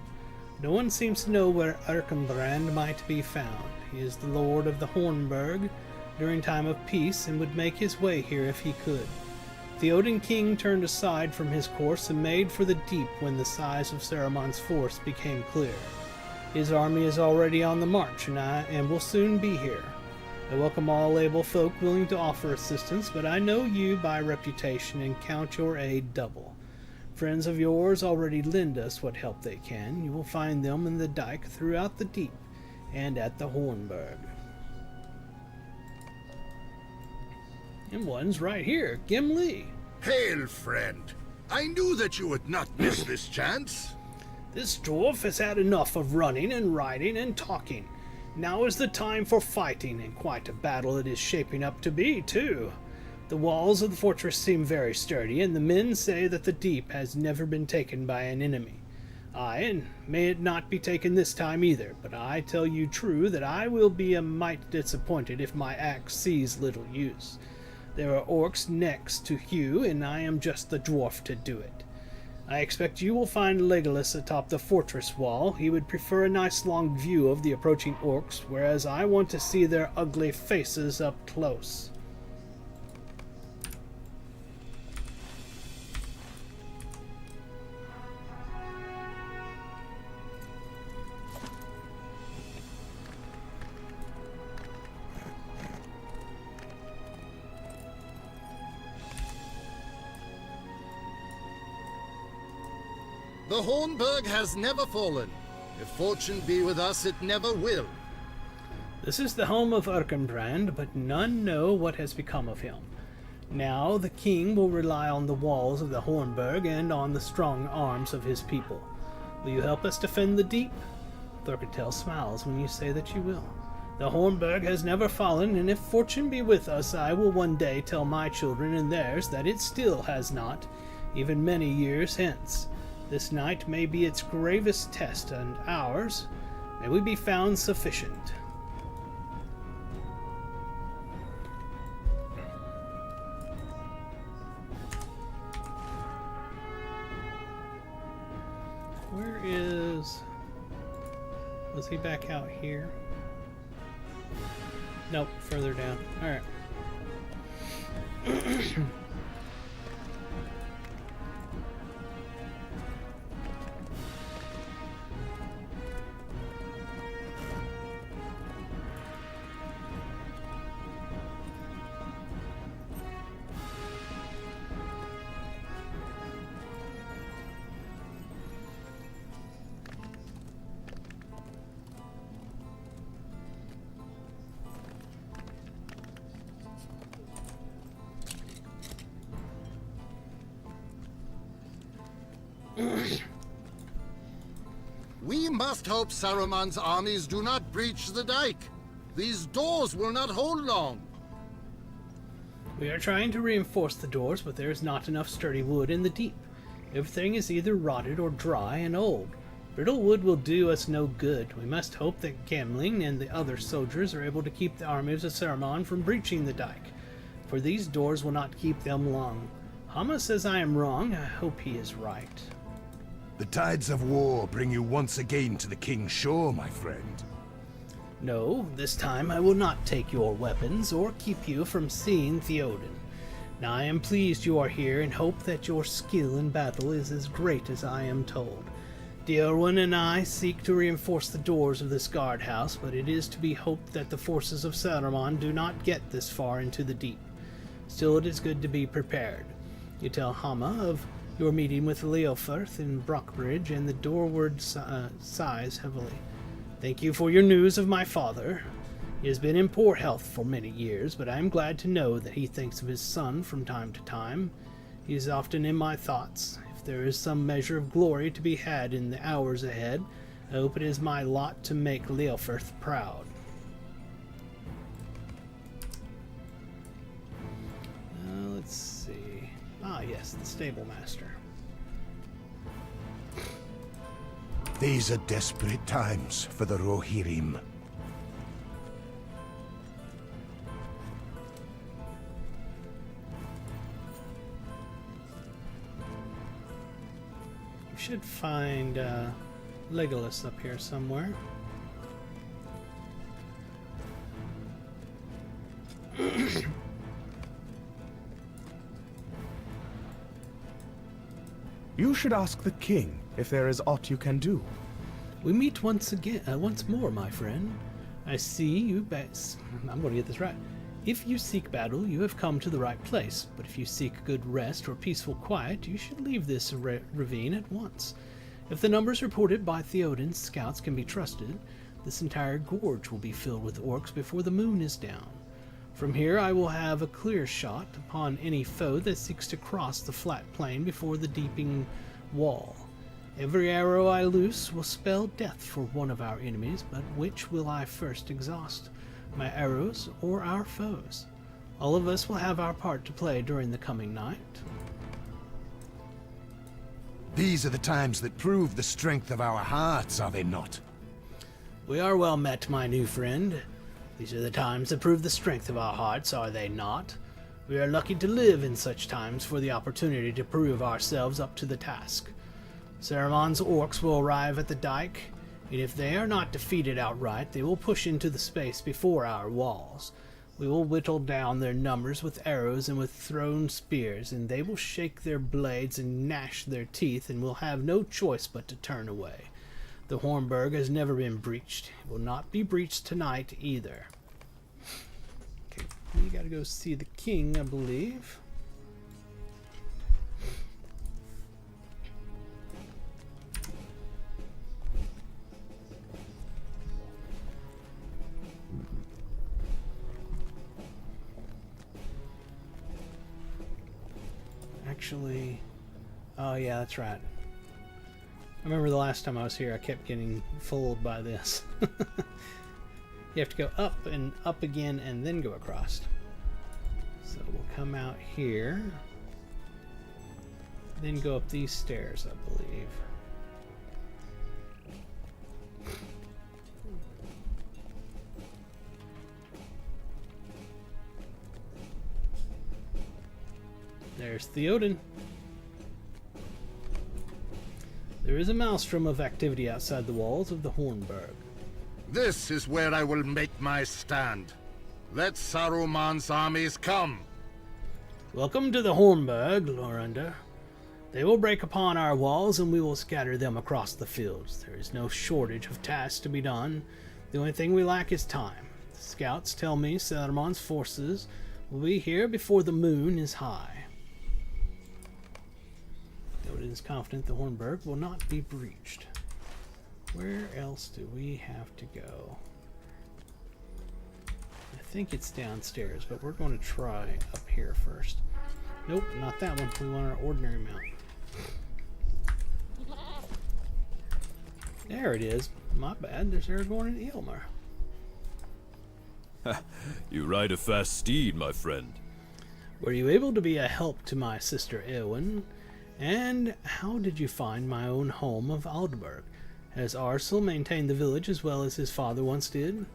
No one seems to know where Erkenbrand might be found. He is the lord of the Hornburg during time of peace, and would make his way here if he could. The Odin king turned aside from his course and made for the deep when the size of Saruman's force became clear. His army is already on the march, and will soon be here. I welcome all able folk willing to offer assistance, but I know you by reputation and count your aid double. Friends of yours already lend us what help they can. You will find them in the dike throughout the deep and at the Hornburg. And one's right here, Gimli. Hail, friend. I knew that you would not miss this chance. This dwarf has had enough of running and riding and talking. Now is the time for fighting, and quite a battle it is shaping up to be, too. The walls of the fortress seem very sturdy, and the men say that the deep has never been taken by an enemy. Aye, and may it not be taken this time either, but I tell you true that I will be a mite disappointed if my axe sees little use. There are orcs next to Hugh, and I am just the dwarf to do it. I expect you will find Legolas atop the fortress wall. He would prefer a nice long view of the approaching orcs, whereas I want to see their ugly faces up close. The Hornburg has never fallen. If fortune be with us, it never will. This is the home of Erkenbrand, but none know what has become of him. Now the king will rely on the walls of the Hornburg and on the strong arms of his people. Will you help us defend the deep? Thorkentel smiles when you say that you will. The Hornburg has never fallen, and if fortune be with us, I will one day tell my children and theirs that it still has not, even many years hence. This night may be its gravest test, and ours may we be found sufficient. Where is... Was he back out here? Nope, further down. Alright. We must hope Saruman's armies do not breach the dike. These doors will not hold long. We are trying to reinforce the doors, but there is not enough sturdy wood in the deep. Everything is either rotted or dry and old. Brittle wood will do us no good. We must hope that Gamling and the other soldiers are able to keep the armies of Saruman from breaching the dike, for these doors will not keep them long. Hama says I am wrong. I hope he is right. The tides of war bring you once again to the king's shore, my friend. No, this time I will not take your weapons or keep you from seeing Theoden. Now I am pleased you are here and hope that your skill in battle is as great as I am told. Diorwin and I seek to reinforce the doors of this guardhouse, but it is to be hoped that the forces of Saruman do not get this far into the deep. Still, it is good to be prepared. You tell Hama of your meeting with Leofirth in Brockbridge, and the doorward sighs heavily. Thank you for your news of my father. He has been in poor health for many years, but I am glad to know that he thinks of his son from time to time. He is often in my thoughts. If there is some measure of glory to be had in the hours ahead, I hope it is my lot to make Leofirth proud. Let's see. Ah, yes, the stable master. These are desperate times for the Rohirrim. should find Legolas up here somewhere. You should ask the king if there is aught you can do. We meet once more, my friend. I see you I'm going to get this right. If you seek battle, you have come to the right place. But if you seek good rest or peaceful quiet, you should leave this ravine at once. If the numbers reported by Theoden's scouts can be trusted, this entire gorge will be filled with orcs before the moon is down. From here I will have a clear shot upon any foe that seeks to cross the flat plain before the deepening wall. Every arrow I loose will spell death for one of our enemies, but which will I first exhaust, my arrows or our foes? All of us will have our part to play during the coming night. These are the times that prove the strength of our hearts, are they not? We are well met, my new friend. These are the times that prove the strength of our hearts, are they not? We are lucky to live in such times for the opportunity to prove ourselves up to the task. Saruman's orcs will arrive at the dike, and if they are not defeated outright, they will push into the space before our walls. We will whittle down their numbers with arrows and with thrown spears, and they will shake their blades and gnash their teeth, and will have no choice but to turn away. The Hornburg has never been breached. It will not be breached tonight either. Okay, we gotta go see the king, I believe. Actually, oh yeah, that's right. I remember the last time I was here, I kept getting fooled by this. You have to go up and up again and then go across. So we'll come out here, then go up these stairs, I believe. There's Theoden. There is a maelstrom of activity outside the walls of the Hornburg. This is where I will make my stand. Let Saruman's armies come. Welcome to the Hornburg, Lorander. They will break upon our walls and we will scatter them across the fields. There is no shortage of tasks to be done. The only thing we lack is time. The scouts tell me Saruman's forces will be here before the moon is high. Theoden is confident the Hornburg will not be breached. Where else do we have to go? I think it's downstairs, but we're going to try up here first. Nope, not that one. We want our ordinary mount. There it is. My bad. There's Aragorn and Eomer. You ride a fast steed, my friend. Were you able to be a help to my sister Eowyn? And how did you find my own home of Aldburg? Has Arsel maintained the village as well as his father once did?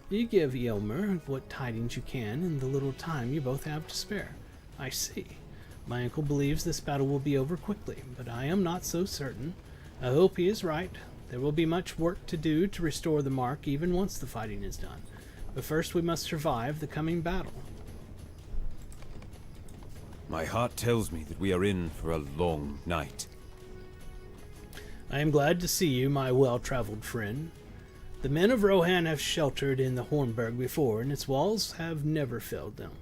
You give Eomer what tidings you can in the little time you both have to spare. I see. My uncle believes this battle will be over quickly, but I am not so certain. I hope he is right. There will be much work to do to restore the Mark even once the fighting is done. But first we must survive the coming battle. My heart tells me that we are in for a long night. I am glad to see you, my well-traveled friend. The men of Rohan have sheltered in the Hornburg before, and its walls have never failed them.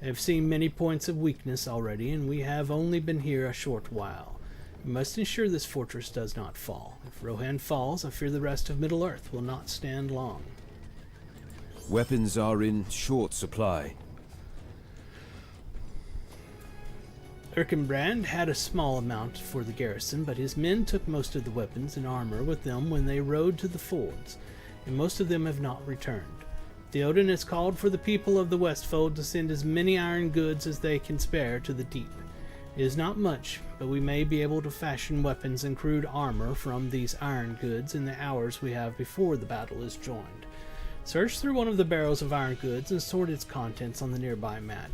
I have seen many points of weakness already, and we have only been here a short while. We must ensure this fortress does not fall. If Rohan falls, I fear the rest of Middle-earth will not stand long. Weapons are in short supply. Erkenbrand had a small amount for the garrison, but his men took most of the weapons and armor with them when they rode to the fords, and most of them have not returned. Theoden has called for the people of the Westfold to send as many iron goods as they can spare to the deep. It is not much, but we may be able to fashion weapons and crude armor from these iron goods in the hours we have before the battle is joined. Search through one of the barrels of iron goods and sort its contents on the nearby mat.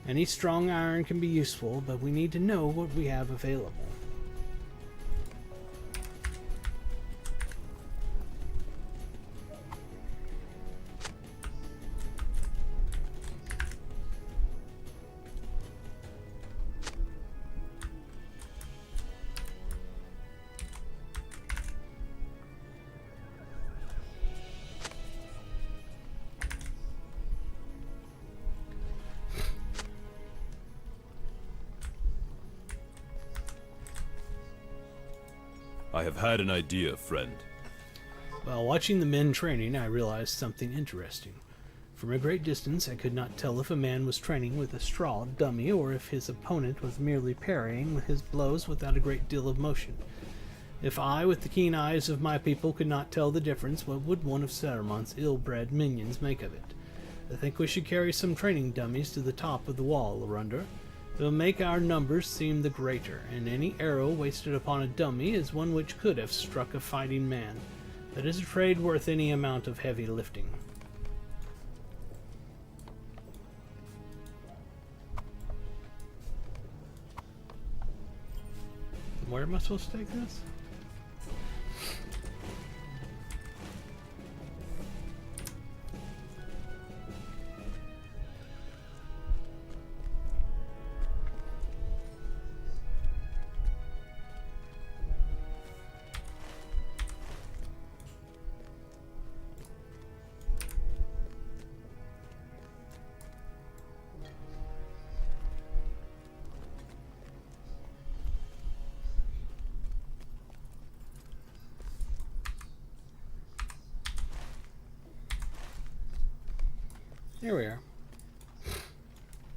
Any strong iron can be useful, but we need to know what we have available. I have had an idea, friend. While watching the men training, I realized something interesting. From a great distance, I could not tell if a man was training with a straw dummy or if his opponent was merely parrying his blows without a great deal of motion. If I, with the keen eyes of my people, could not tell the difference, what would one of Saruman's ill-bred minions make of it? I think we should carry some training dummies to the top of the wall, Lorunda. It will make our numbers seem the greater, and any arrow wasted upon a dummy is one which could have struck a fighting man. That is a trade worth any amount of heavy lifting. Where am I supposed to take this? Here we are.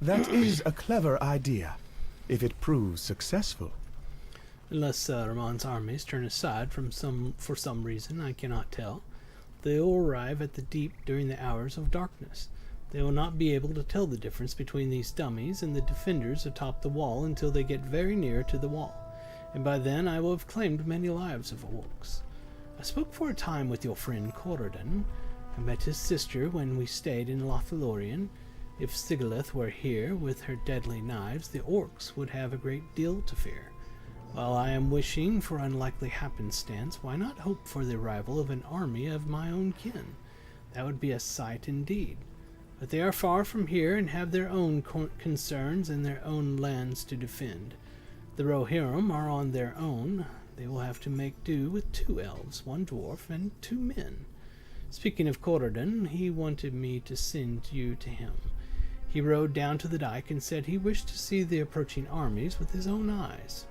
That is a clever idea, if it proves successful. Unless Ramon's armies turn aside for some reason I cannot tell, they will arrive at the deep during the hours of darkness. They will not be able to tell the difference between these dummies and the defenders atop the wall until they get very near to the wall, and by then I will have claimed many lives of orcs. I spoke for a time with your friend Corridon. I met his sister when we stayed in Lothlorien. If Sigilith were here with her deadly knives, the orcs would have a great deal to fear. While I am wishing for unlikely happenstance, why not hope for the arrival of an army of my own kin? That would be a sight indeed. But they are far from here and have their own concerns and their own lands to defend. The Rohirrim are on their own. They will have to make do with 2 elves, 1 dwarf, and 2 men. Speaking of Corridon, he wanted me to send you to him. He rode down to the dike and said he wished to see the approaching armies with his own eyes.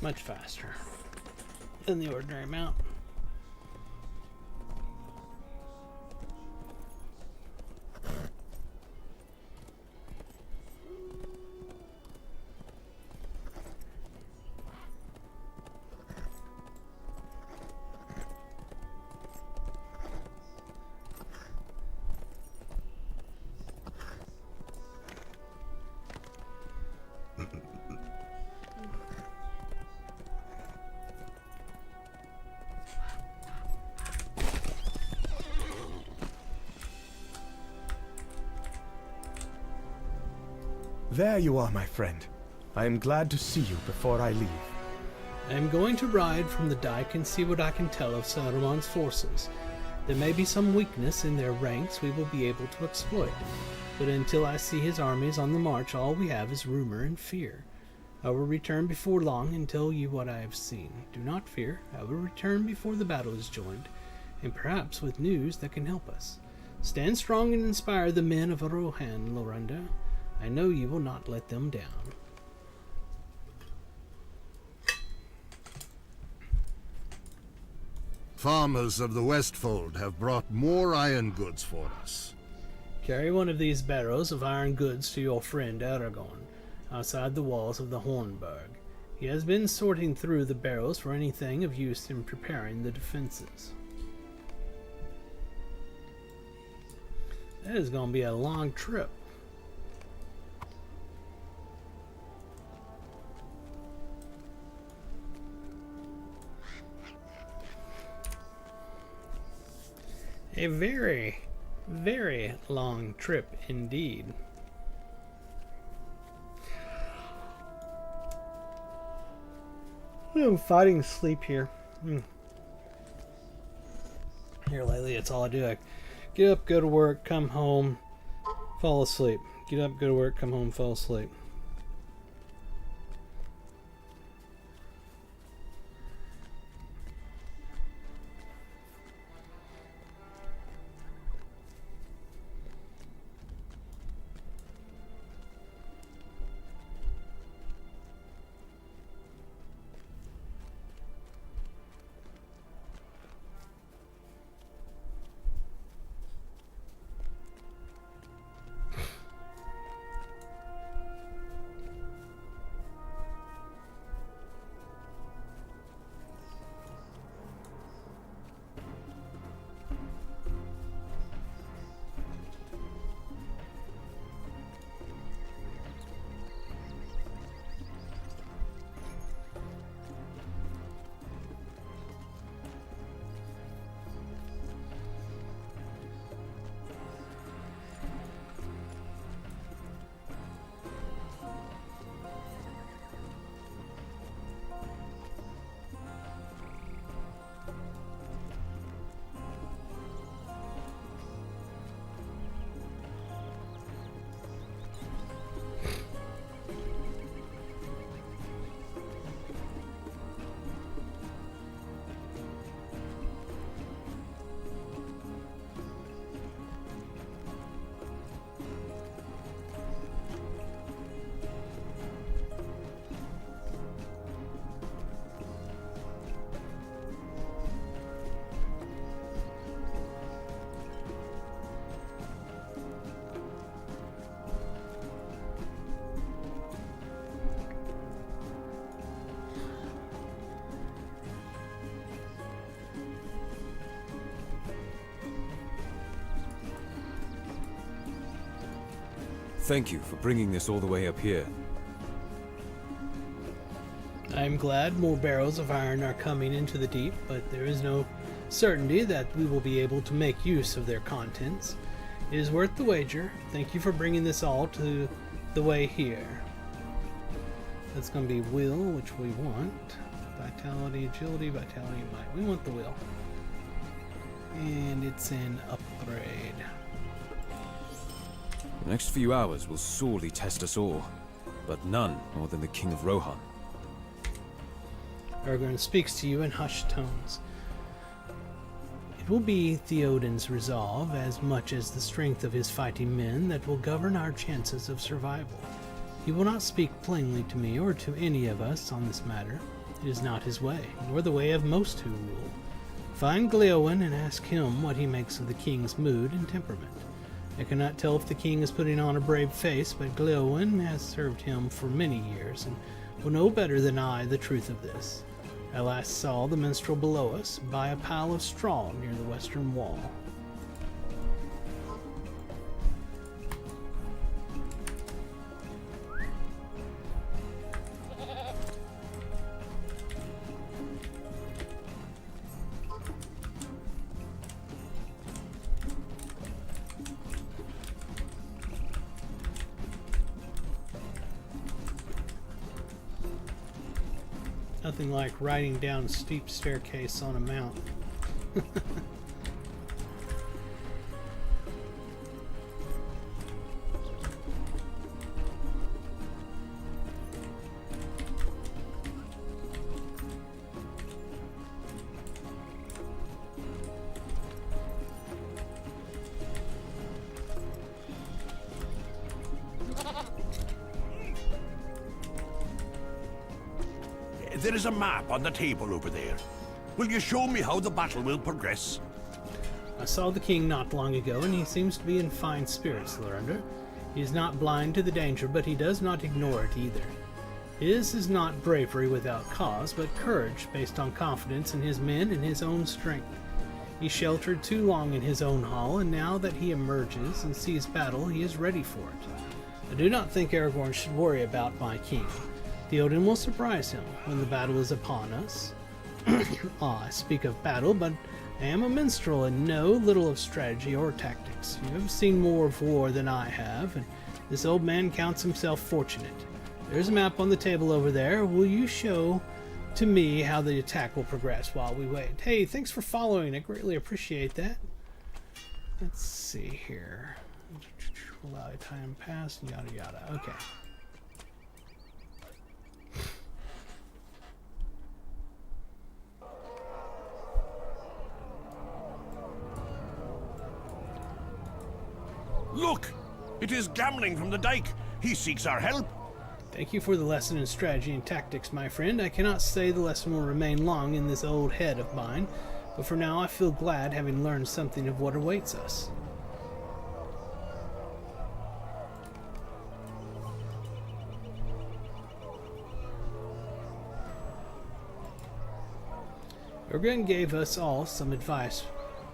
Much faster than the ordinary mount. There you are, my friend. I am glad to see you before I leave. I am going to ride from the dike and see what I can tell of Saruman's forces. There may be some weakness in their ranks we will be able to exploit, but until I see his armies on the march, all we have is rumor and fear. I will return before long and tell you what I have seen. Do not fear. I will return before the battle is joined, and perhaps with news that can help us. Stand strong and inspire the men of Rohan, Lorunda. I know you will not let them down. Farmers of the Westfold have brought more iron goods for us. Carry one of these barrows of iron goods to your friend Aragorn, outside the walls of the Hornburg. He has been sorting through the barrels for anything of use in preparing the defenses. That is going to be a long trip. A very Very long trip indeed. I'm fighting sleep here. Here lately, it's all I do. I get up, go to work, come home, fall asleep. Get up, go to work, come home, fall asleep. Thank you for bringing this all the way up here. I'm glad more barrels of iron are coming into the deep, but there is no certainty that we will be able to make use of their contents. It is worth the wager. Thank you for bringing this all to the way here. That's going to be will, which we want. Vitality, agility, vitality, might. We want the will. And it's an upgrade. The next few hours will sorely test us all, but none more than the King of Rohan. Aragorn speaks to you in hushed tones. It will be Theoden's resolve, as much as the strength of his fighting men, that will govern our chances of survival. He will not speak plainly to me or to any of us on this matter. It is not his way, nor the way of most who rule. Find Gleowen and ask him what he makes of the king's mood and temperament. I cannot tell if the king is putting on a brave face, but Gleowen has served him for many years, and will know better than I the truth of this. I last saw the minstrel below us by a pile of straw near the western wall. Nothing like riding down a steep staircase on a mount. There is a map on the table over there. Will you show me how the battle will progress? I saw the king not long ago, and he seems to be in fine spirits, Lorander. He is not blind to the danger, but he does not ignore it either. His is not bravery without cause, but courage based on confidence in his men and his own strength. He sheltered too long in his own hall, and now that he emerges and sees battle, he is ready for it. I do not think Aragorn should worry about my king. Theoden will surprise him when the battle is upon us. I speak of battle, but I am a minstrel and know little of strategy or tactics. You have seen more of war than I have, and this old man counts himself fortunate. There's a map on the table over there. Will you show to me how the attack will progress while we wait? Hey, thanks for following. I greatly appreciate that. Let's see here. Allow time pass, yada yada. Okay. Look! It is Gamling from the dike. He seeks our help. Thank you for the lesson in strategy and tactics, my friend. I cannot say the lesson will remain long in this old head of mine, but for now I feel glad having learned something of what awaits us. Urgen gave us all some advice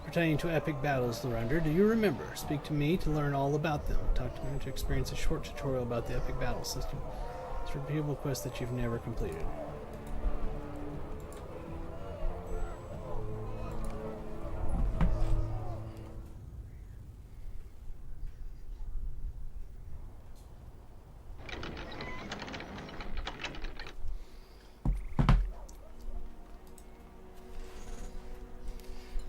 pertaining to epic battles, Lorander. Do you remember? Speak to me to learn all about them. Talk to me to experience a short tutorial about the epic battle system. It's a repeatable quest that you've never completed.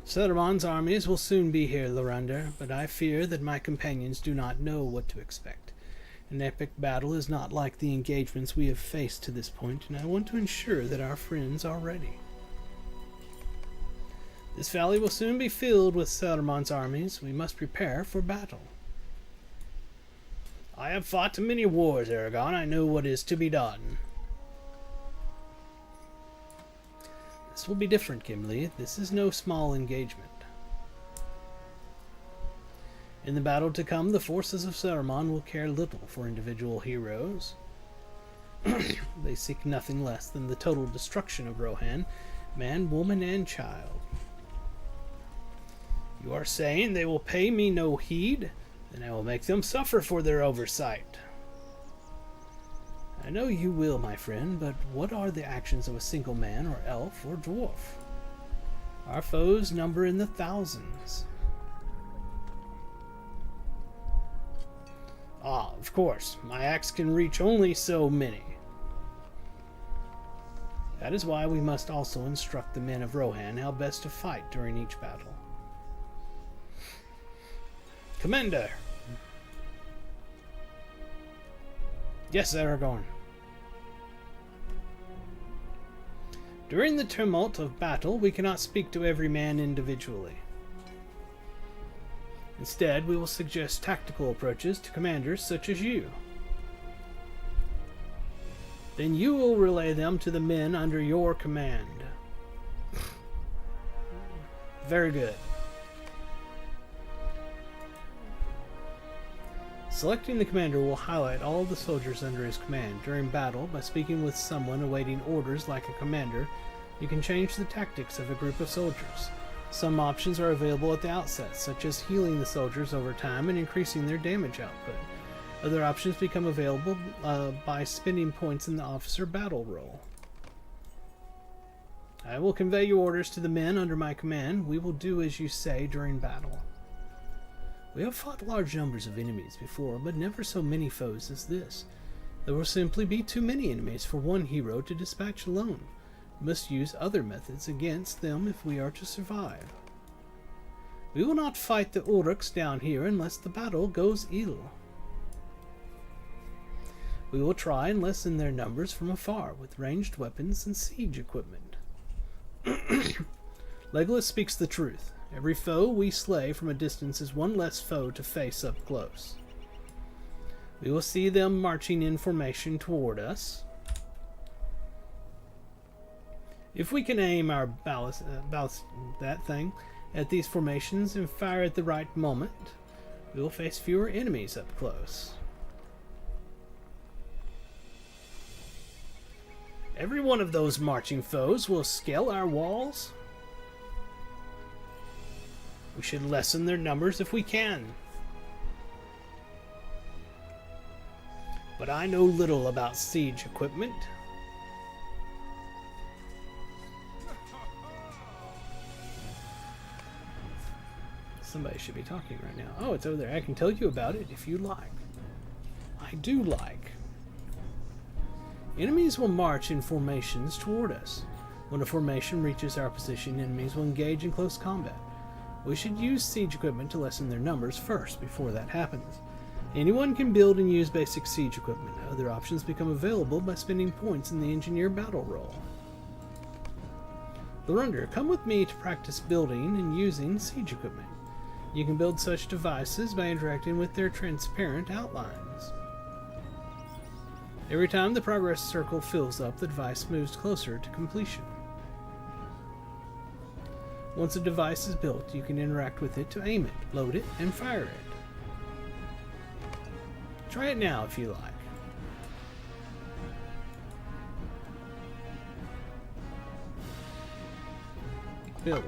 Saruman's armies will soon be here, Lorander, but I fear that my companions do not know what to expect. An epic battle is not like the engagements we have faced to this point, and I want to ensure that our friends are ready. This valley will soon be filled with Saruman's armies. We must prepare for battle. I have fought many wars, Aragon. I know what is to be done. This will be different, Gimli. This is no small engagement. In the battle to come, the forces of Saruman will care little for individual heroes. They seek nothing less than the total destruction of Rohan, man, woman, and child. You are saying they will pay me no heed? Then I will make them suffer for their oversight. I know you will, my friend, but what are the actions of a single man, or elf, or dwarf? Our foes number in the thousands. Ah, of course, my axe can reach only so many. That is why we must also instruct the men of Rohan how best to fight during each battle. Commander! Yes, Aragorn. During the tumult of battle, we cannot speak to every man individually. Instead, we will suggest tactical approaches to commanders such as you. Then you will relay them to the men under your command. Very good. Selecting the commander will highlight all of the soldiers under his command. During battle, by speaking with someone awaiting orders like a commander, you can change the tactics of a group of soldiers. Some options are available at the outset, such as healing the soldiers over time and increasing their damage output. Other options become available by spending points in the officer battle roll. I will convey your orders to the men under my command. We will do as you say during battle. We have fought large numbers of enemies before, but never so many foes as this. There will simply be too many enemies for one hero to dispatch alone. We must use other methods against them if we are to survive. We will not fight the Uruks down here unless the battle goes ill. We will try and lessen their numbers from afar with ranged weapons and siege equipment. Legolas speaks the truth. Every foe we slay from a distance is one less foe to face up close. We will see them marching in formation toward us. If we can aim our ballast at these formations and fire at the right moment, we will face fewer enemies up close. Every one of those marching foes will scale our walls. We should lessen their numbers if we can. But I know little about siege equipment. Somebody should be talking right now. Oh, it's over there. I can tell you about it if you like. I do like. Enemies will march in formations toward us. When a formation reaches our position, enemies will engage in close combat. We should use siege equipment to lessen their numbers first before that happens. Anyone can build and use basic siege equipment. Other options become available by spending points in the engineer battle roll. Lorunder, come with me to practice building and using siege equipment. You can build such devices by interacting with their transparent outlines. Every time the progress circle fills up, the device moves closer to completion. Once a device is built, you can interact with it to aim it, load it, and fire it. Try it now if you like. Build.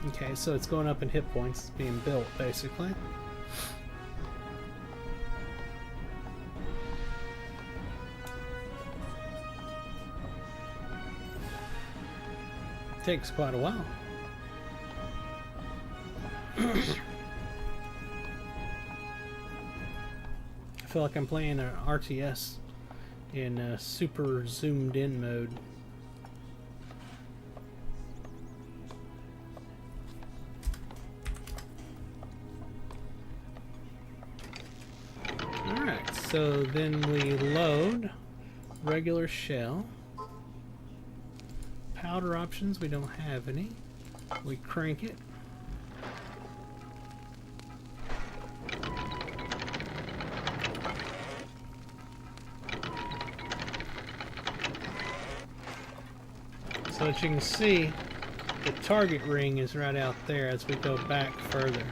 Okay, so it's going up in hit points. It's being built, basically. Takes quite a while. I feel like I'm playing an RTS in super zoomed in mode. Alright, so then we load regular shell. Powder options, we don't have any. We crank it. So as you can see, the target ring is right out there as we go back further.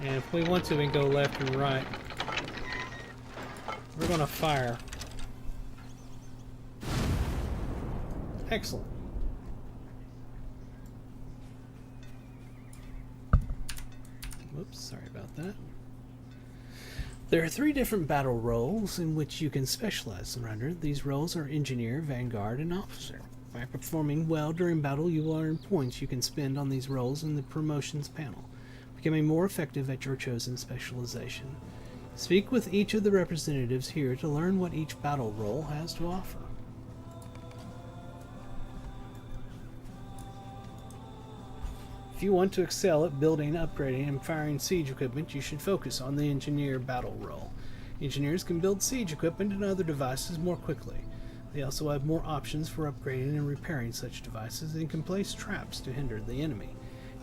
And if we want to, we can go left and right. We're going to fire. Excellent. Whoops, sorry about that. There are 3 different battle roles in which you can specialize, Lorunder. These roles are Engineer, Vanguard, and Officer. By performing well during battle, you will earn points you can spend on these roles in the Promotions panel, becoming more effective at your chosen specialization. Speak with each of the representatives here to learn what each battle role has to offer. If you want to excel at building, upgrading, and firing siege equipment, you should focus on the Engineer battle role. Engineers can build siege equipment and other devices more quickly. They also have more options for upgrading and repairing such devices and can place traps to hinder the enemy.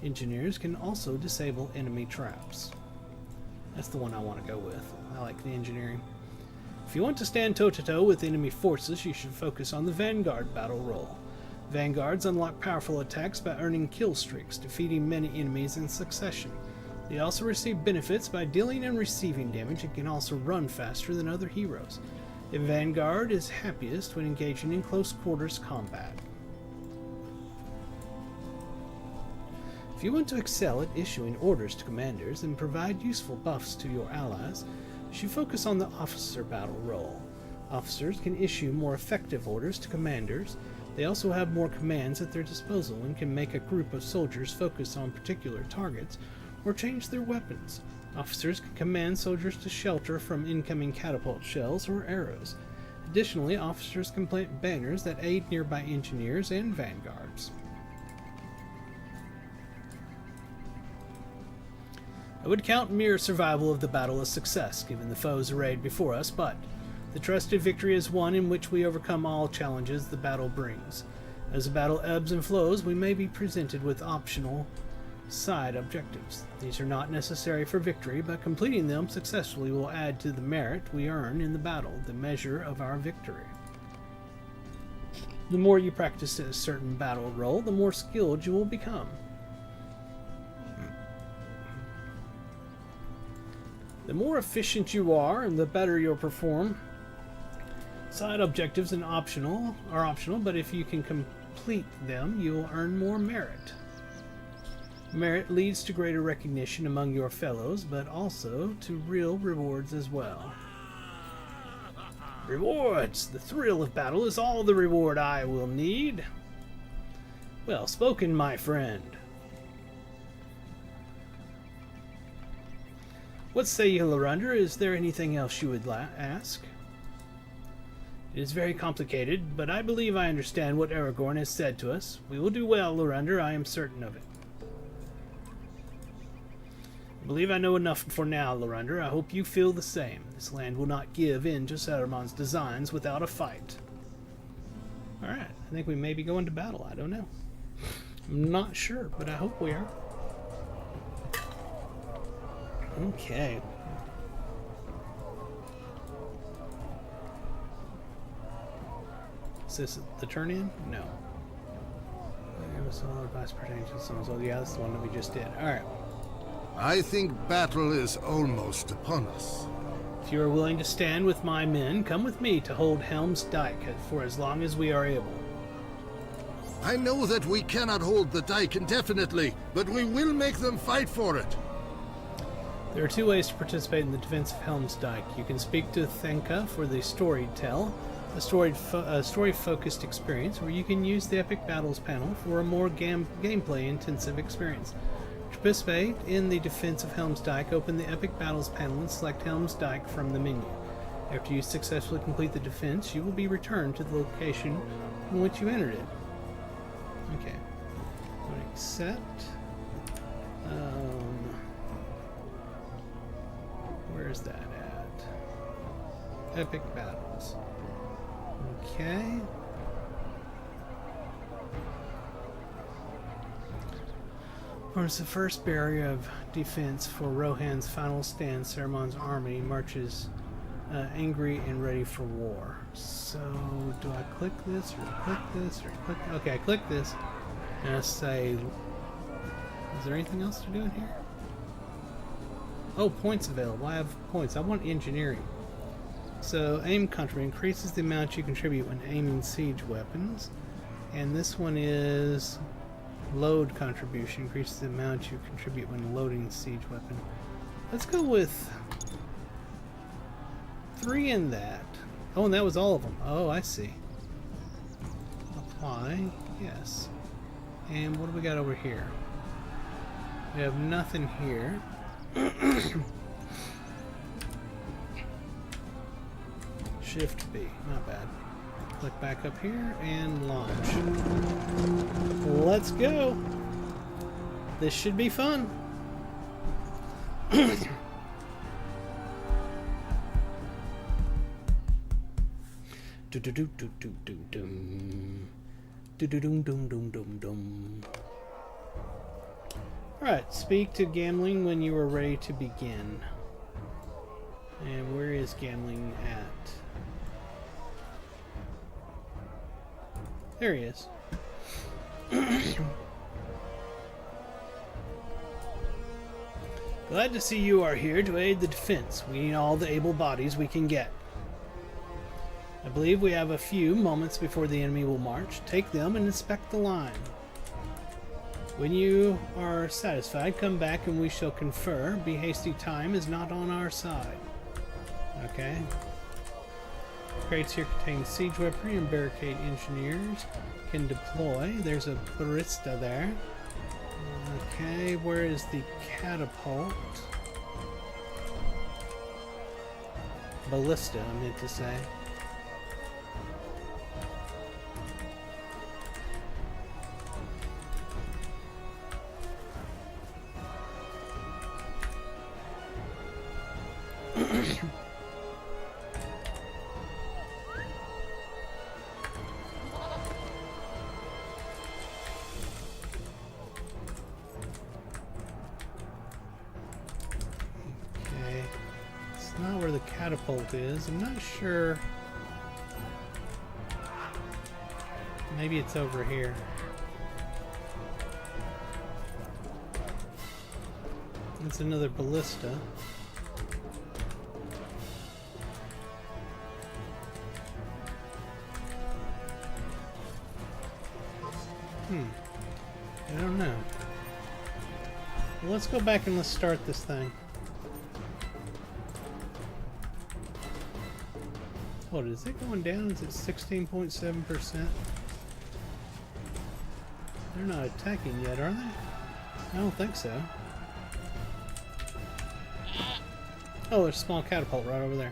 Engineers can also disable enemy traps. That's the one I want to go with. I like the engineering. If you want to stand toe-to-toe with enemy forces, you should focus on the Vanguard battle role. Vanguards unlock powerful attacks by earning kill streaks, defeating many enemies in succession. They also receive benefits by dealing and receiving damage and can also run faster than other heroes. A Vanguard is happiest when engaging in close quarters combat. If you want to excel at issuing orders to commanders and provide useful buffs to your allies, you should focus on the Officer battle role. Officers can issue more effective orders to commanders. They also have more commands at their disposal and can make a group of soldiers focus on particular targets or change their weapons. Officers can command soldiers to shelter from incoming catapult shells or arrows. Additionally, officers can plant banners that aid nearby engineers and vanguards. I would count mere survival of the battle a success, given the foes arrayed before us, but the trusted victory is one in which we overcome all challenges the battle brings. As the battle ebbs and flows, we may be presented with optional side objectives. These are not necessary for victory, but completing them successfully will add to the merit we earn in the battle, the measure of our victory. The more you practice a certain battle role, the more skilled you will become. The more efficient you are, and the better you'll perform. Side objectives are optional, but if you can complete them, you will earn more merit. Merit leads to greater recognition among your fellows, but also to real rewards as well. Rewards! The thrill of battle is all the reward I will need. Well spoken, my friend. What say you, Lorundra? Is there anything else you would ask? It is very complicated, but I believe I understand what Aragorn has said to us. We will do well, Lorundra, I am certain of it. I believe I know enough for now, Lorundra. I hope you feel the same. This land will not give in to Saruman's designs without a fight. Alright, I think we may be going to battle. I don't know. I'm not sure, but I hope we are. Okay. Is this the turn in? No. It was all advice pertaining to someone's. Oh, yeah, that's the one that we just did. Alright. I think battle is almost upon us. If you are willing to stand with my men, come with me to hold Helm's Dyke for as long as we are able. I know that we cannot hold the dike indefinitely, but we will make them fight for it. There are two ways to participate in the defense of Helm's Dyke. You can speak to Thenka for the Storytell, a story-focused experience, or you can use the Epic Battles panel for a more gameplay-intensive experience. To participate in the defense of Helm's Dyke, open the Epic Battles panel and select Helm's Dyke from the menu. After you successfully complete the defense, you will be returned to the location in which you entered it. Okay. Accept. Where's that at? Epic Battles. Okay. Forms the first barrier of defense for Rohan's final stand. Saruman's army marches angry and ready for war. So, do I click this or click this or click? Okay, I click this and I say, is there anything else to do in here? Oh, points available. I have points. I want engineering. So, aim country increases the amount you contribute when aiming siege weapons. And this one is load contribution, increases the amount you contribute when loading siege weapon. Let's go with 3 in that. Oh, and that was all of them. Oh, I see. Apply. Yes. And what do we got over here? We have nothing here. Shift B. Not bad. Click back up here and launch. Let's go. This should be fun. Alright, speak to Gamling when you are ready to begin. And where is Gamling at? There he is. Glad to see you are here to aid the defense. We need all the able bodies we can get. I believe we have a few moments before the enemy will march. Take them and inspect the line. When you are satisfied, come back and we shall confer. Be hasty, time is not on our side. Okay. Crates here contain siege weaponry and barricade engineers can deploy. There's a barista there. Okay, where is the catapult? Ballista, I meant to say. Not where the catapult is. I'm not sure. Maybe it's over here. It's another ballista. I don't know. Well, let's go back and let's start this thing. Hold it, is it going down? Is it 16.7%? They're not attacking yet, are they? I don't think so. Oh, there's a small catapult right over there.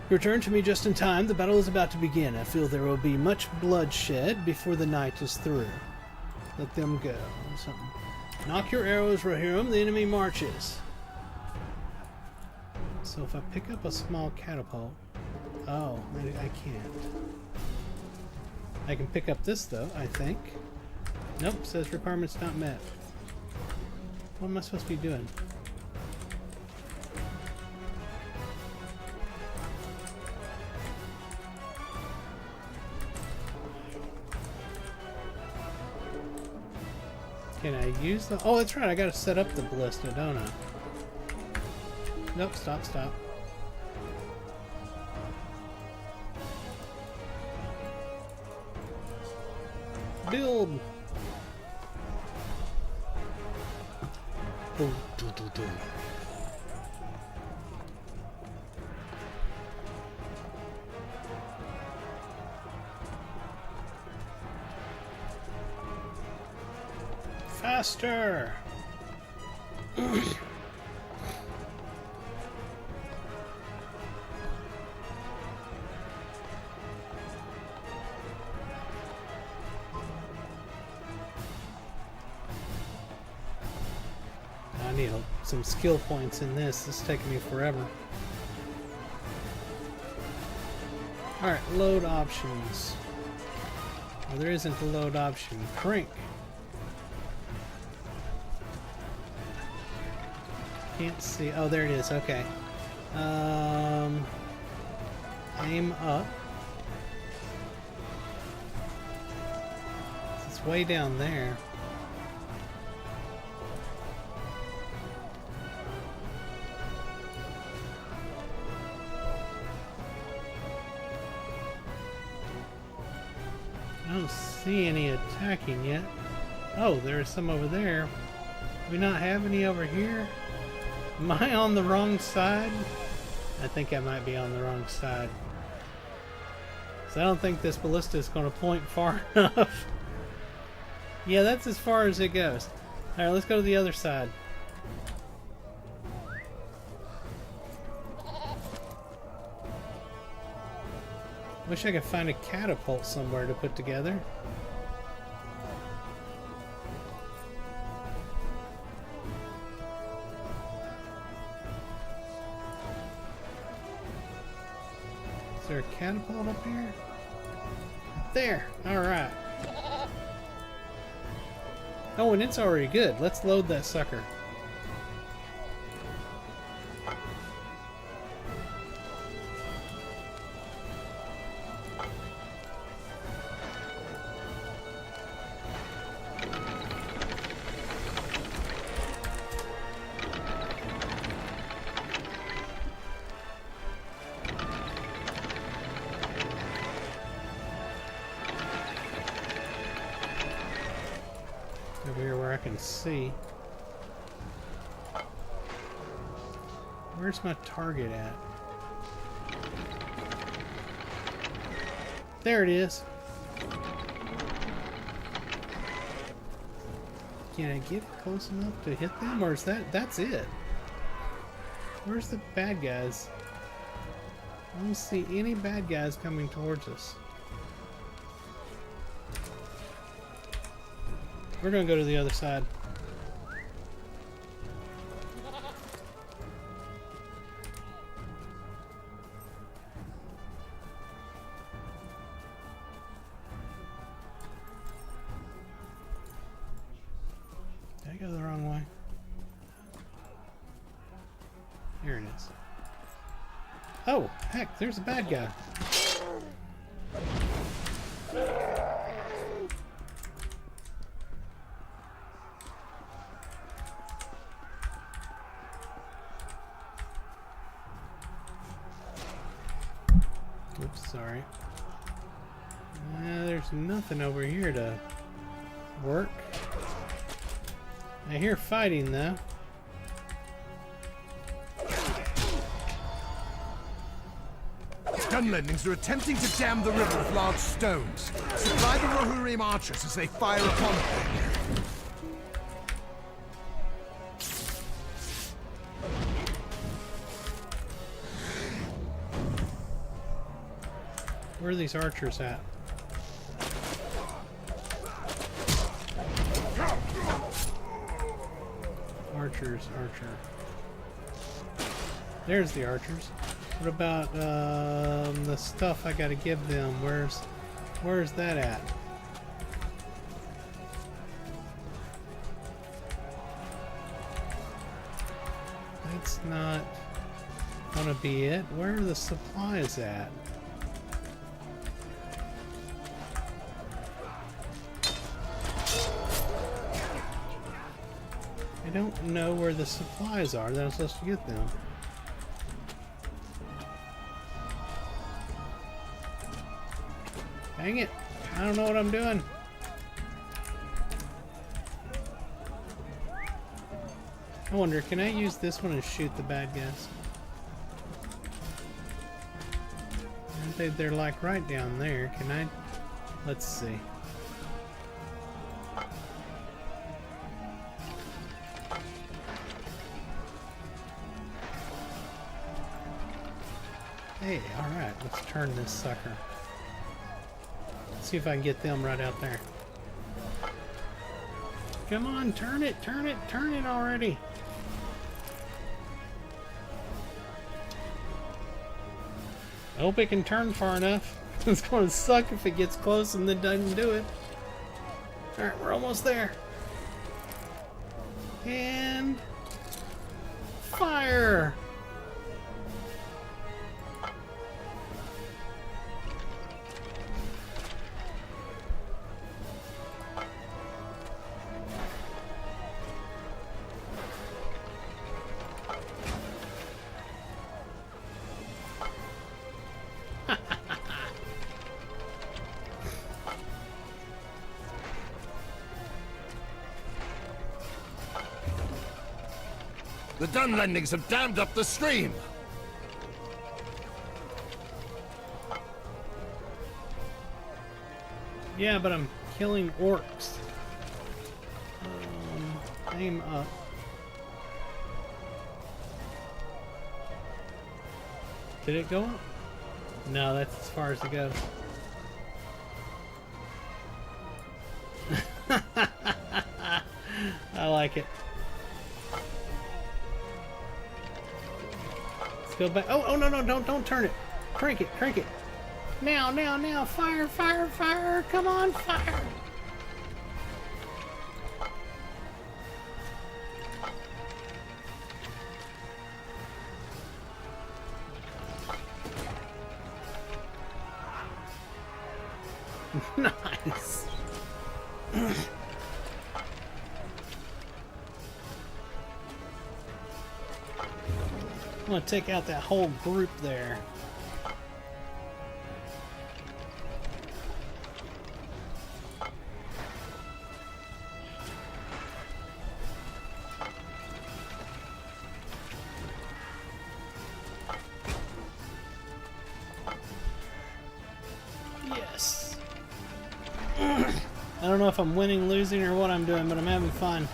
You return to me just in time. The battle is about to begin. I feel there will be much bloodshed before the night is through. Let them go. Something. Knock your arrows, Rohirrim. The enemy marches. So if I pick up a small catapult... Oh, I can't. I can pick up this, though, I think. Nope, says requirements not met. What am I supposed to be doing? Can I use the... Oh, that's right, I gotta set up the ballista, don't I? Nope, stop. Build! Oh, do. Faster! I need some skill points in this. This is taking me forever. Alright, load options. Well, there isn't a load option. Crank. Can't see. Oh, there it is. Okay. Aim up. It's way down there. I don't see any attacking yet. Oh, there's some over there. Do we not have any over here? Am I on the wrong side? I think I might be on the wrong side. So I don't think this ballista is going to point far enough. Yeah, that's as far as it goes. Alright, let's go to the other side. Wish I could find a catapult somewhere to put together. Is there a catapult up here? There! Alright. Oh, and it's already good. Let's load that sucker. Over here where I can see. Where's my target at? There it is. Can I get close enough to hit them, or is that's it? Where's the bad guys? I don't see any bad guys coming towards us. We're gonna go to the other side. Did I go the wrong way? Here it is. Oh, heck, there's a bad guy. Oops, sorry. There's nothing over here to work. I hear fighting though. Dunlendings are attempting to dam the river with large stones. Supply the Rohirrim archers as they fire upon them. Where are these archers at? Archers, archer. There's the archers. What about the stuff I gotta give them? Where's that at? That's not gonna be it. Where are the supplies at? I don't know where the supplies are that I'm supposed to get them. Dang it. I don't know what I'm doing. I wonder, can I use this one and shoot the bad guys? They're like right down there. Can I? Let's see. Hey, alright, let's turn this sucker. Let's see if I can get them right out there. Come on, turn it already. I hope it can turn far enough. It's going to suck if it gets close and then doesn't do it. Alright, we're almost there. And... fire! The Dunlendings have dammed up the stream. Yeah, but I'm killing orcs. Aim up. Did it go up? No, that's as far as it goes. I like it. Let's go back. Oh, no, don't turn it. Crank it. Now, fire, come on, fire. Nice. I'm gonna take out that whole group there. Yes. I don't know if I'm winning, losing, or what I'm doing, but I'm having fun.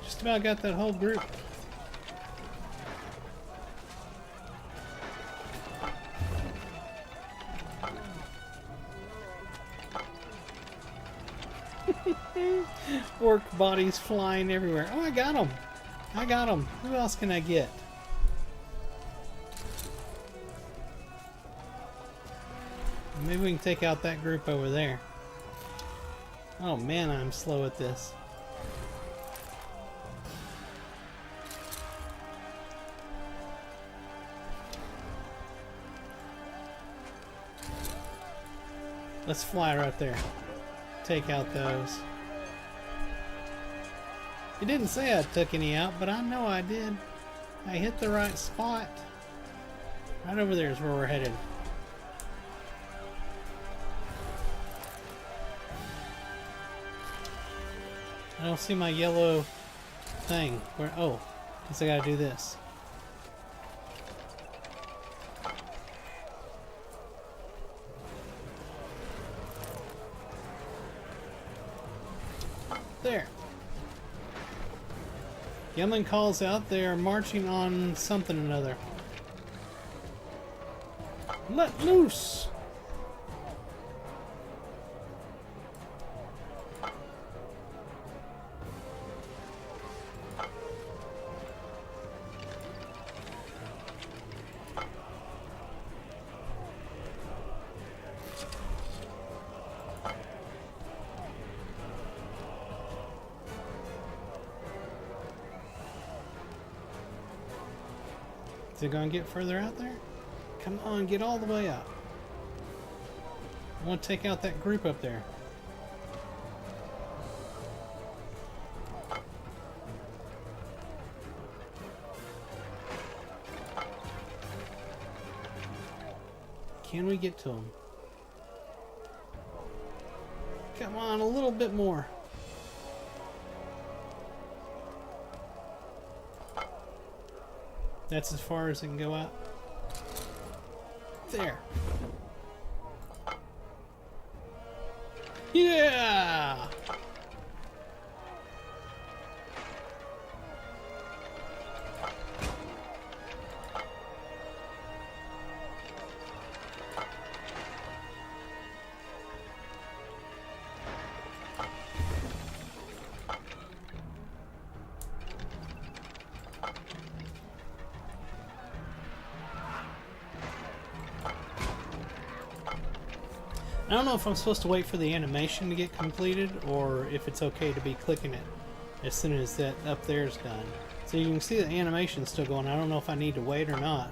Just about got that whole group. Orc bodies flying everywhere. Oh, I got them. I got them. Who else can I get? Maybe we can take out that group over there. Oh man, I'm slow at this. Let's fly right there. Take out those. It didn't say I took any out, but I know I did. I hit the right spot. Right over there is where we're headed. I don't see my yellow thing. Where? Oh, guess I gotta do this. There. Yemen calls out they are marching on something or another. Let loose! Is it going to get further out there? Come on, get all the way up. I want to take out that group up there. Can we get to them? Come on, a little bit more. That's as far as it can go out. There. Yeah! I don't know if I'm supposed to wait for the animation to get completed or if it's okay to be clicking it as soon as that up there is done. So you can see the animation still going. I don't know if I need to wait or not.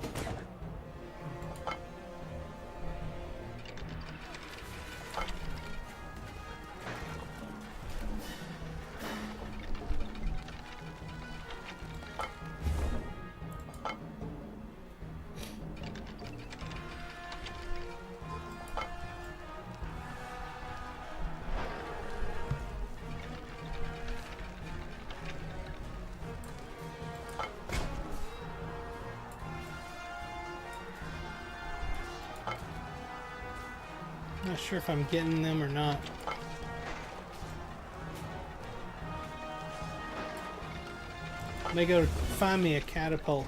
Not sure if I'm getting them or not. May go find me a catapult.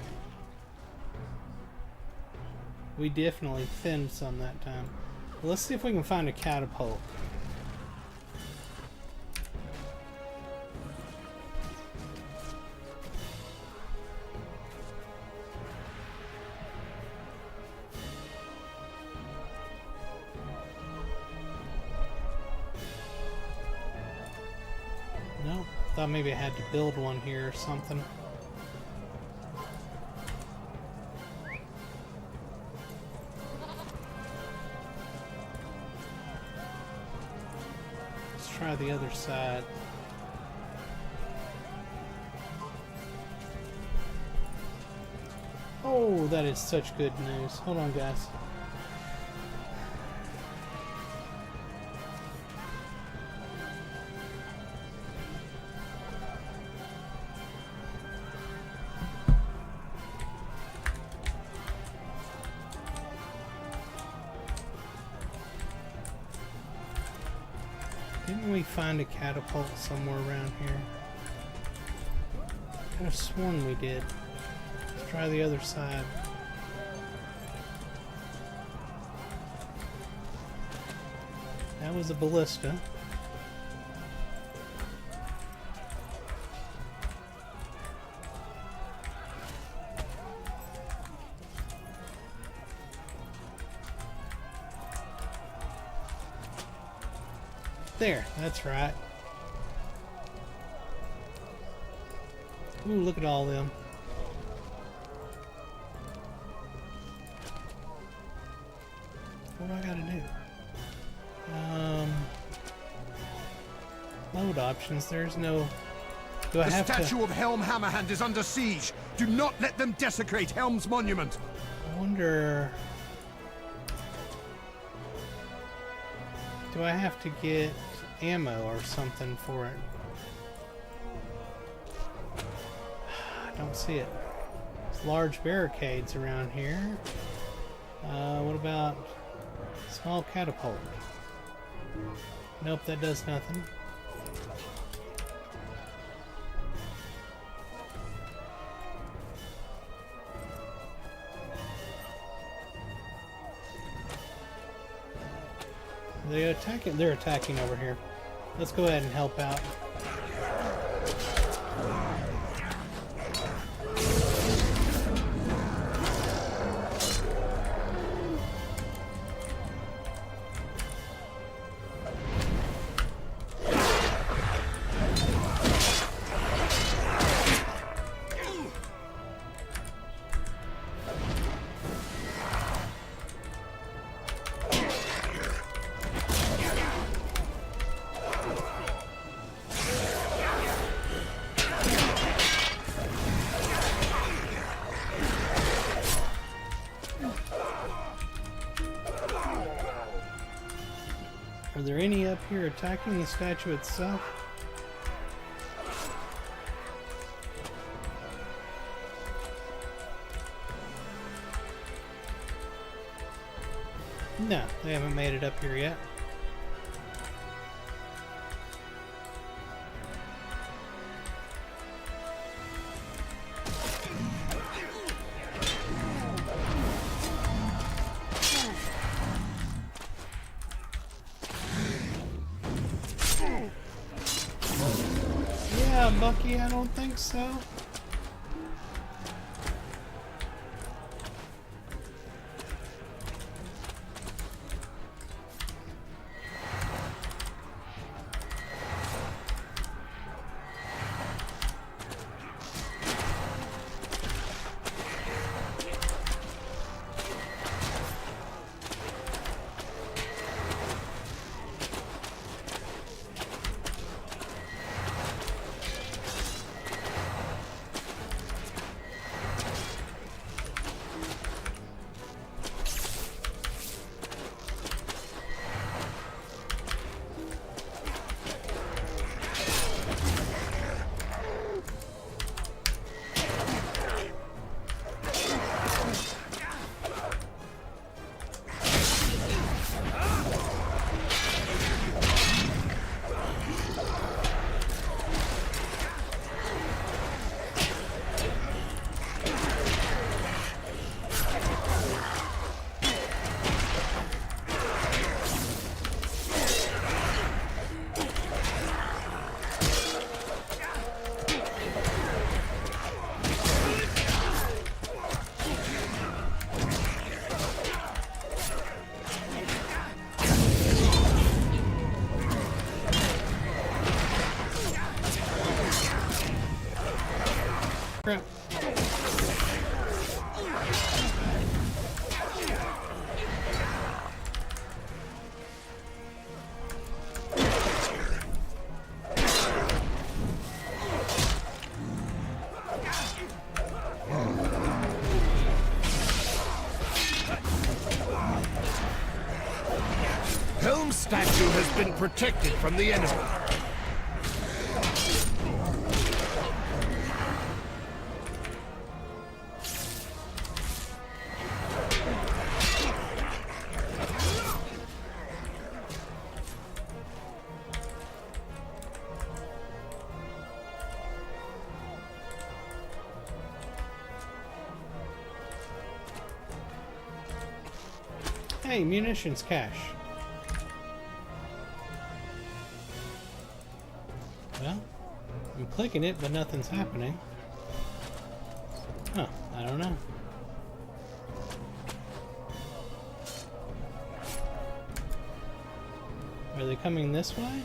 We definitely thinned some that time. Let's see if we can find a catapult. No, thought maybe I had to build one here or something. Let's try the other side. Oh, that is such good news. Hold on, guys. Didn't we find a catapult somewhere around here? I could have sworn we did. Let's try the other side. That was a ballista. there. That's right. Ooh, look at all them. What do I gotta do? Load options. There's no... Do I The have statue to... of Helm Hammerhand is under siege. Do not let them desecrate Helm's monument. I wonder... Do I have to get ammo or something for it? I don't see it. There's large barricades around here. What about small catapult? Nope, that does nothing. They're attacking over here. Let's go ahead and help out. Are there any up here attacking the statue itself? No, they haven't made it up here yet. Yeah, Bucky, I don't think so. Crap. Helm's statue has been protected from the enemy. Hey, munitions cache. Well, I'm clicking it, but nothing's happening. Huh, I don't know. Are they coming this way?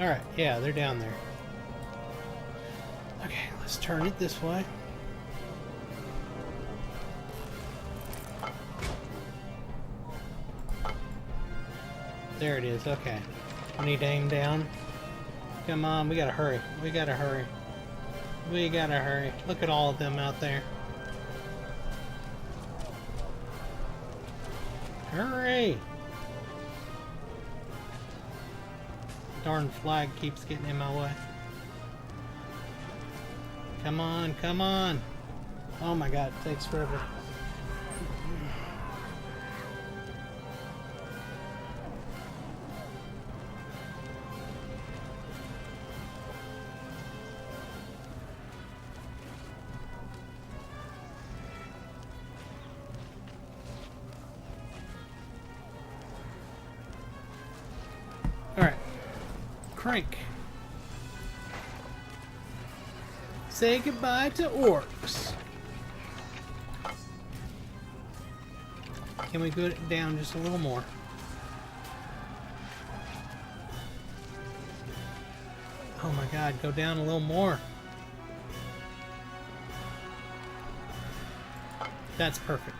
Alright, yeah, they're down there. Okay, let's turn it this way. There it is, okay. I need to aim down. Come on, we gotta hurry. We gotta hurry. We gotta hurry. Look at all of them out there. Hurry! Darn flag keeps getting in my way. Come on, come on. Oh my god, it takes forever. Alright. Crank. Say goodbye to orcs. Can we go down just a little more? Oh my god, go down a little more. That's perfect.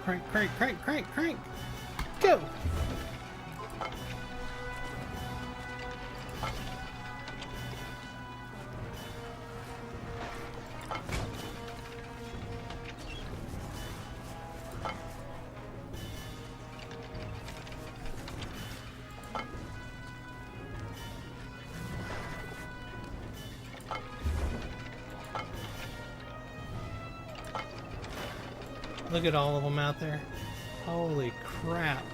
Crank, crank, crank, crank, crank. Go! Look at all of them out there. Holy crap.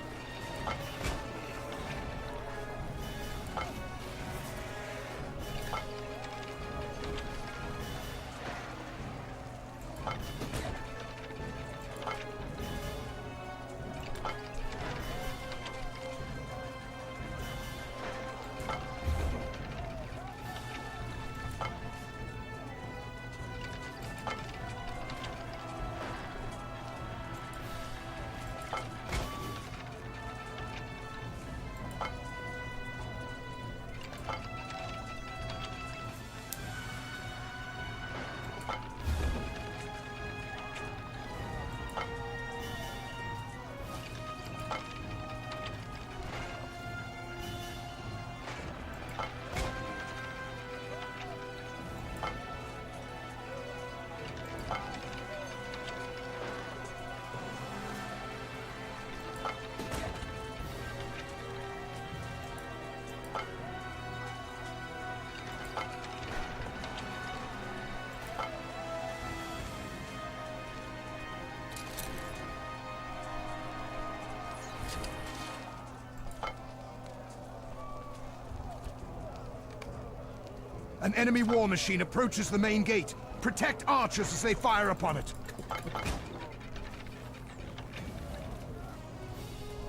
An enemy war machine approaches the main gate. Protect archers as they fire upon it.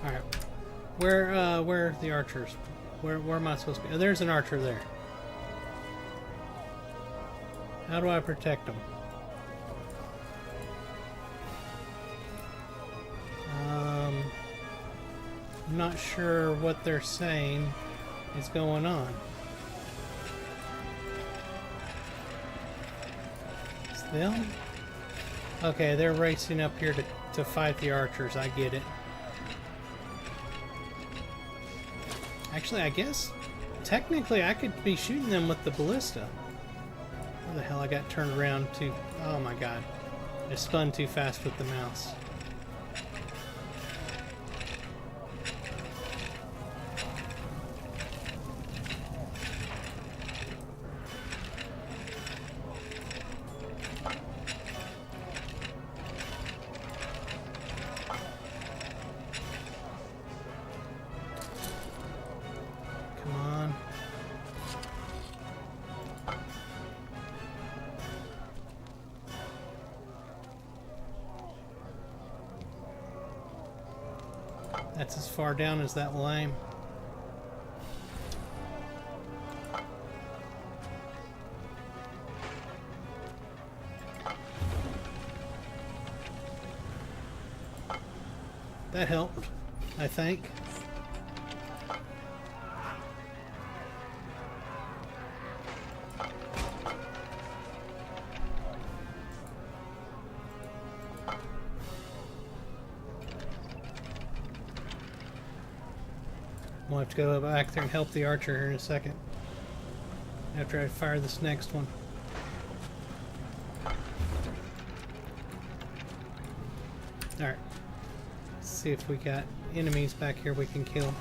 Alright. Where are the archers? Where am I supposed to be? Oh, there's an archer there. How do I protect them? I'm not sure what they're saying is going on. It's them? Okay, they're racing up here to fight the archers. I get it. Actually, I guess technically I could be shooting them with the ballista. Where the hell I got turned around to? Oh my god. I spun too fast with the mouse. Come on. That's as far down as that will aim. That helped, I think. We'll have to go back there and help the archer here in a second. After I fire this next one. Alright. Let's see if we got enemies back here we can kill.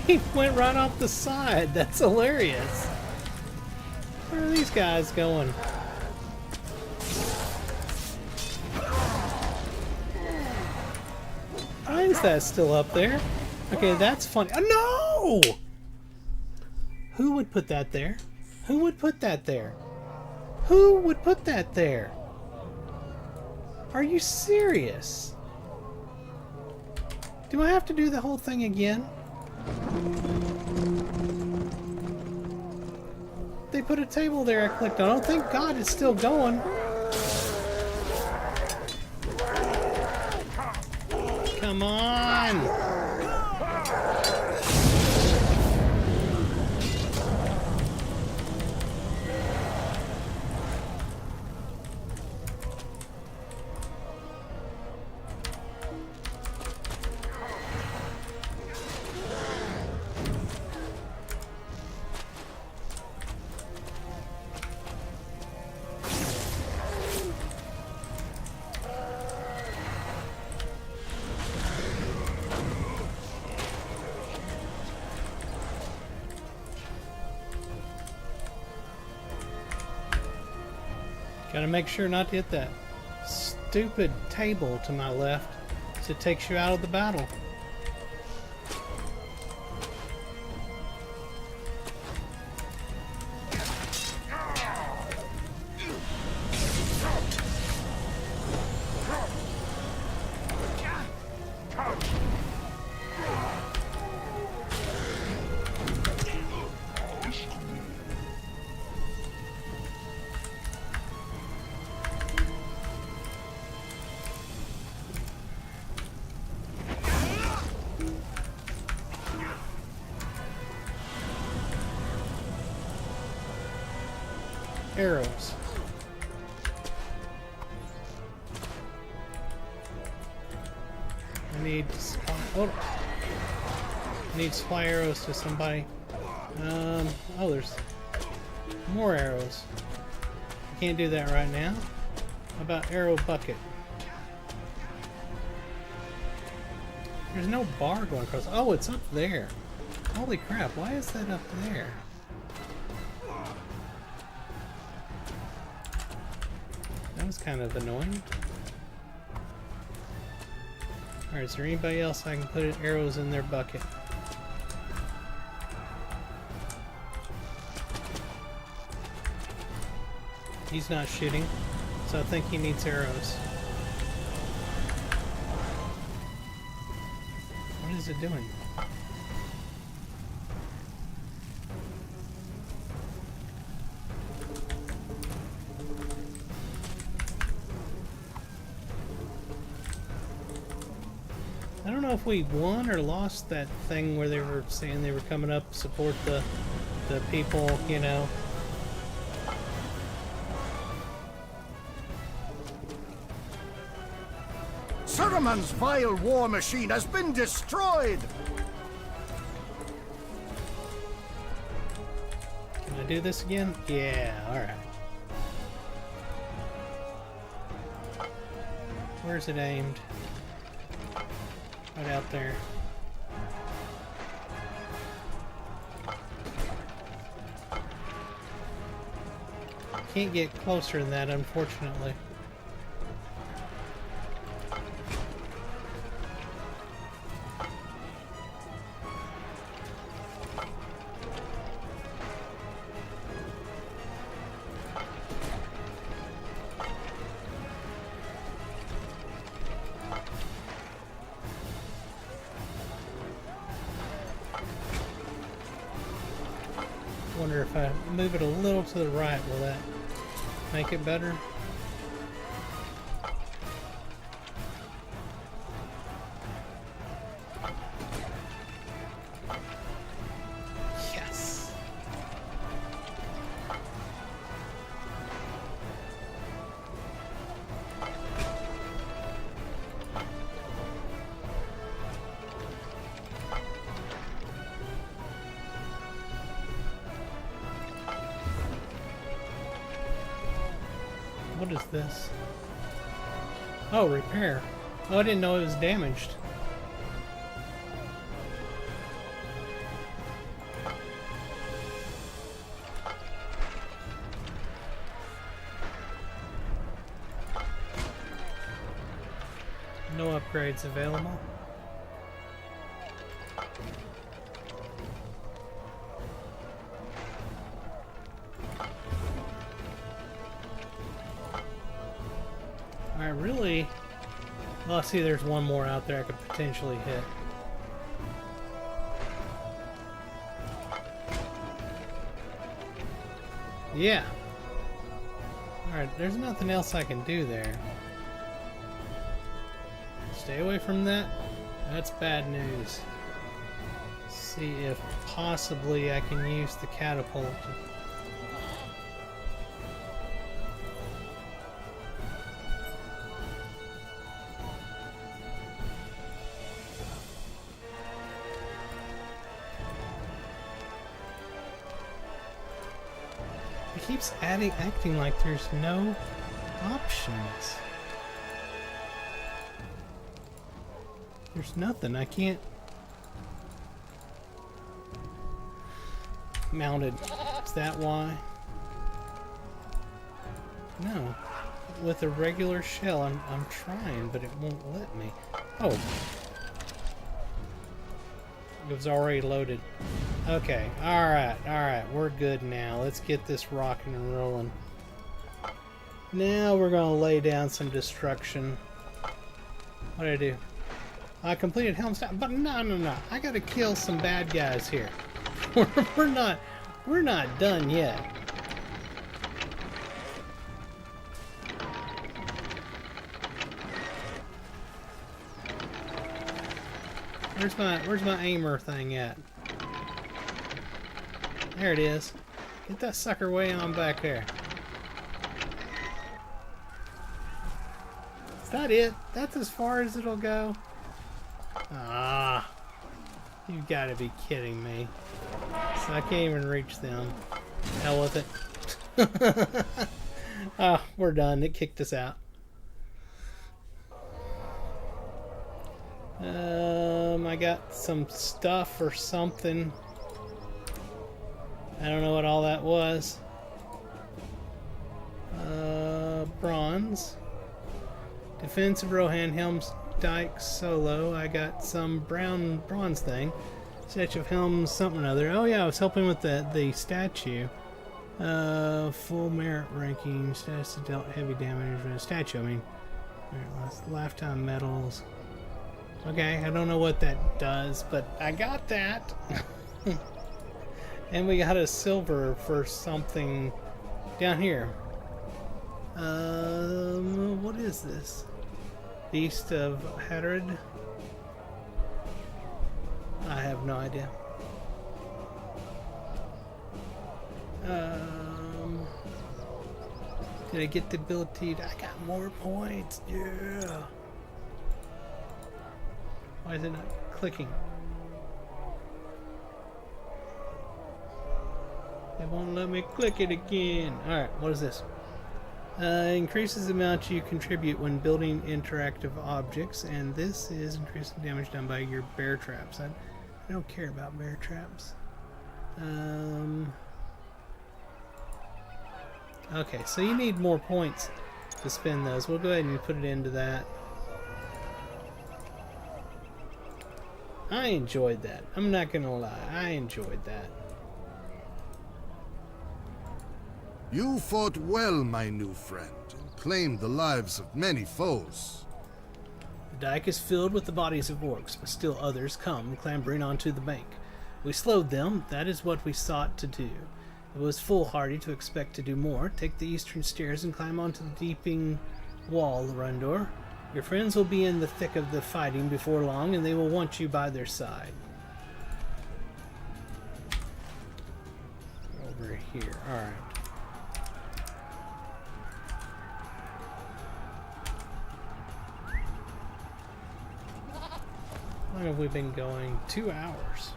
He went right off the side. That's hilarious. Where are these guys going? Why is that still up there? Okay, that's funny. Oh, no! Who would put that there? Who would put that there? Who would put that there? Are you serious? Do I have to do the whole thing again? They put a table there I clicked on. Oh, thank God it's still going. Come on! Gotta make sure not to hit that stupid table to my left, so it takes you out of the battle. Arrows. I need supply. Oh, I need supply arrows to somebody. Oh, there's more arrows. I can't do that right now. How about arrow bucket? There's no bar going across. Oh, it's up there. Holy crap! Why is that up there? That was kind of annoying. Alright, is there anybody else I can put arrows in their bucket? He's not shooting, so I think he needs arrows. What is it doing? I don't know if we won or lost that thing where they were saying they were coming up to support the people, you know. Saruman's vile war machine has been destroyed! do this again? Yeah, alright. Where's it aimed? Right out there. Can't get closer than that, unfortunately. Wonder if I move it a little to the right, will that make it better? Yes. What is this? Oh, repair. Oh, I didn't know it was damaged. No upgrades available. I really... Well, I see there's one more out there I could potentially hit. Yeah. Alright, there's nothing else I can do there. Stay away from that. That's bad news. See if possibly I can use the catapult. It keeps acting like there's no options. There's nothing. I can't... Mounted. Is that why? No. With a regular shell, I'm trying, but it won't let me. Oh. It was already loaded. Okay. Alright. We're good now. Let's get this rocking and rolling. Now we're going to lay down some destruction. What did I do? I completed Helm's Deep, but no. I gotta kill some bad guys here. We're not done yet. Where's my aimer thing at? There it is. Get that sucker way on back there. Is that it? That's as far as it'll go? Ah, you've got to be kidding me. So I can't even reach them. Hell with it. Ah, we're done. It kicked us out. I got some stuff or something. I don't know what all that was. Bronze. Defensive Rohan Helm's Dyke solo. I got some bronze thing. Statue of Helm something or other. Oh yeah, I was helping with the statue. Full merit ranking. Status dealt heavy damage. Statue, I mean. Lifetime medals. Okay, I don't know what that does, but I got that. And we got a silver for something down here. What is this? Beast of Hadrid? I have no idea. Did I get the ability I got more points, yeah. Why is it not clicking? It won't let me click it again. Alright, what is this? Increases the amount you contribute when building interactive objects, and this is increasing damage done by your bear traps. I don't care about bear traps. Okay, so you need more points to spend those. We'll go ahead and put it into that. I enjoyed that. I'm not gonna lie. I enjoyed that. You fought well, my new friend, and claimed the lives of many foes. The dike is filled with the bodies of orcs, but still others come clambering onto the bank. We slowed them. That is what we sought to do. It was foolhardy to expect to do more. Take the eastern stairs and climb onto the deepening wall, Rundor. Your friends will be in the thick of the fighting before long, and they will want you by their side. Over here. Alright. How long have we been going? 2 hours.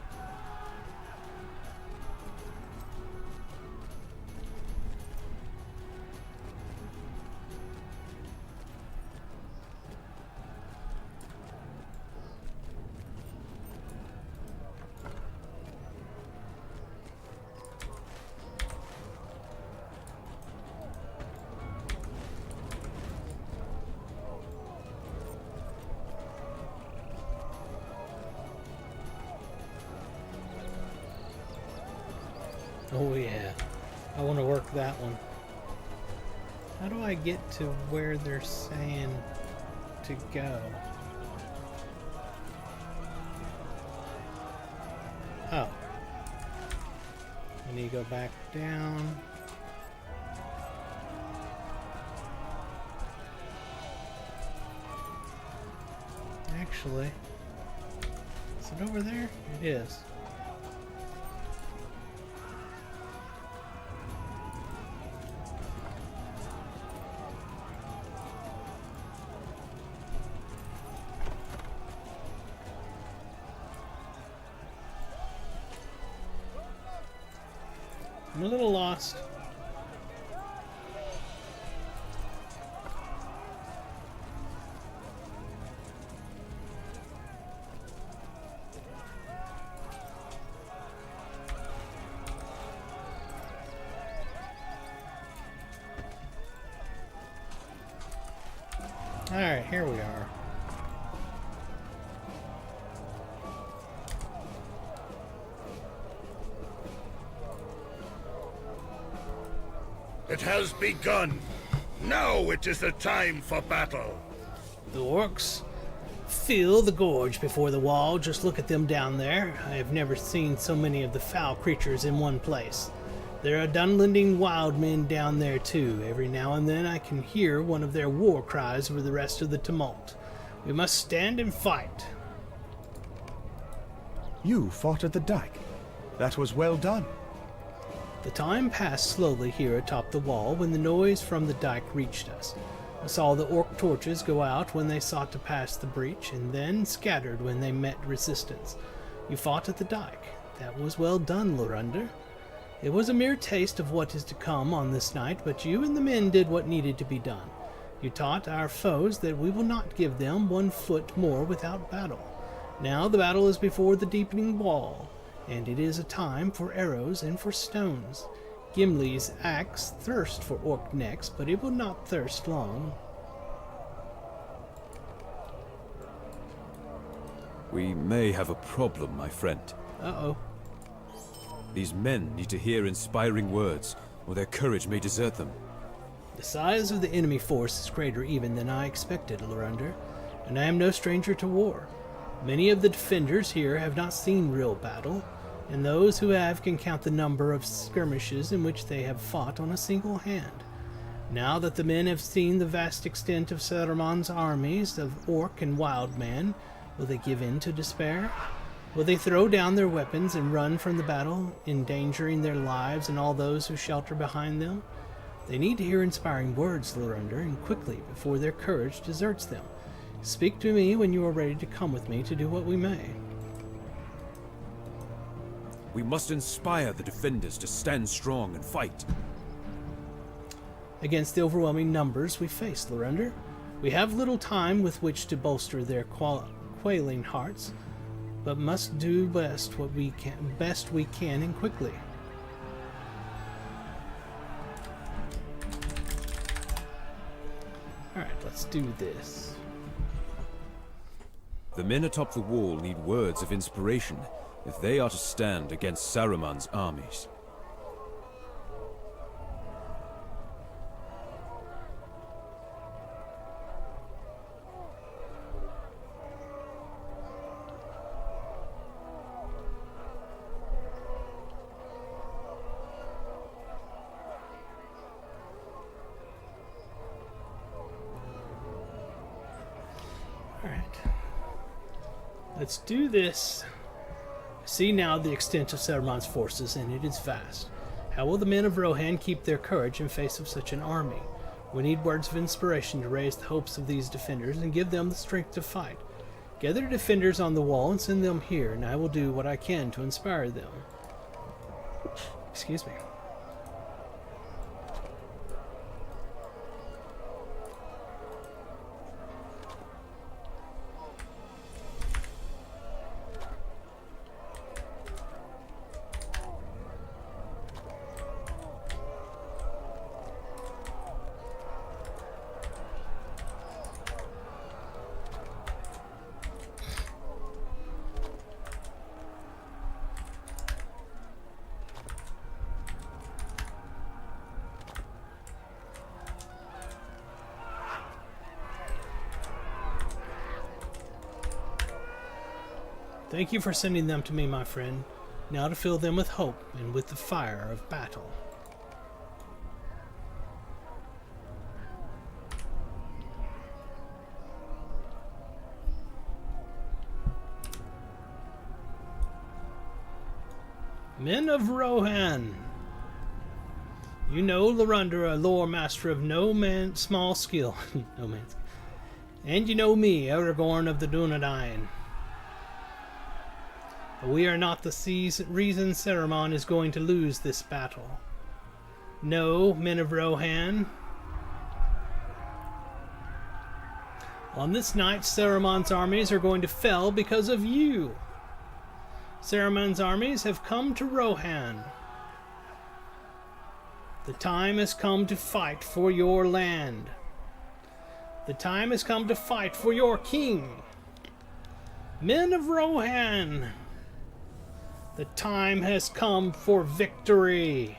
Oh yeah, I want to work that one. How do I get to where they're saying to go? Oh. I need to go back down. Actually, is it over there? It is. I'm a little lost. Alright, here we are. It has begun. Now it is the time for battle. The orcs fill the gorge before the wall. Just look at them down there. I have never seen so many of the foul creatures in one place. There are Dunlending wild men down there too. Every now and then I can hear one of their war cries over the rest of the tumult. We must stand and fight. You fought at the dike. That was well done. The time passed slowly here atop the wall when the noise from the dike reached us. I saw the orc torches go out when they sought to pass the breach, and then scattered when they met resistance. You fought at the dike. That was well done, Lorunder. It was a mere taste of what is to come on this night, but you and the men did what needed to be done. You taught our foes that we will not give them 1 foot more without battle. Now the battle is before the deepening wall, and it is a time for arrows and for stones. Gimli's axe thirsts for orc necks, but it will not thirst long. We may have a problem, my friend. Uh-oh. These men need to hear inspiring words, or their courage may desert them. The size of the enemy force is greater even than I expected, Lorunder, and I am no stranger to war. Many of the defenders here have not seen real battle, and those who have can count the number of skirmishes in which they have fought on a single hand. Now that the men have seen the vast extent of Saruman's armies of orc and wild man, will they give in to despair? Will they throw down their weapons and run from the battle, endangering their lives and all those who shelter behind them? They need to hear inspiring words, Lorunder, and quickly, before their courage deserts them. Speak to me when you are ready to come with me to do what we may. We must inspire the defenders to stand strong and fight. Against the overwhelming numbers we face, Lorender, we have little time with which to bolster their quailing hearts, but must do best we can and quickly. Alright, let's do this. The men atop the wall need words of inspiration if they are to stand against Saruman's armies. Alright. Let's do this. See now the extent of Saruman's forces, and it is vast. How will the men of Rohan keep their courage in face of such an army? We need words of inspiration to raise the hopes of these defenders and give them the strength to fight. Gather defenders on the wall and send them here, and I will do what I can to inspire them. Excuse me. Thank you for sending them to me, my friend. Now to fill them with hope and with the fire of battle. Men of Rohan. You know Lorender, a lore master of small skill. No man's. And you know me, Aragorn of the Dunedain. But we are not the reason Saruman is going to lose this battle. No, men of Rohan. On this night, Saruman's armies are going to fail because of you. Saruman's armies have come to Rohan. The time has come to fight for your land. The time has come to fight for your king. Men of Rohan. The time has come for victory.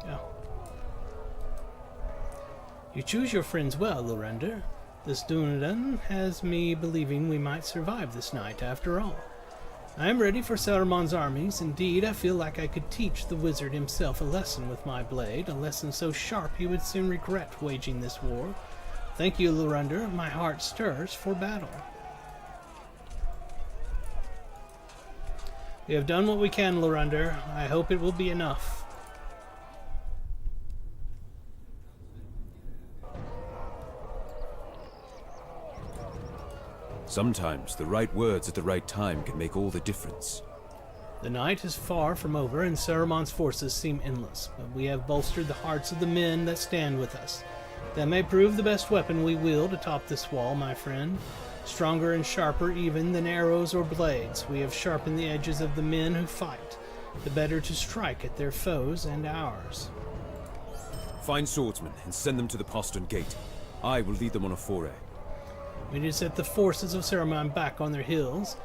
Oh. You choose your friends well, Lorender. This Dunedain has me believing we might survive this night after all. I am ready for Saruman's armies. Indeed, I feel like I could teach the wizard himself a lesson with my blade, a lesson so sharp he would soon regret waging this war. Thank you, Lorender. My heart stirs for battle. We have done what we can, Lorender. I hope it will be enough. Sometimes the right words at the right time can make all the difference. The night is far from over, and Saruman's forces seem endless, but we have bolstered the hearts of the men that stand with us. That may prove the best weapon we wield atop this wall, my friend. Stronger and sharper even than arrows or blades, we have sharpened the edges of the men who fight, the better to strike at their foes and ours. Find swordsmen and send them to the postern gate. I will lead them on a foray. We need to set the forces of Saruman back on their heels.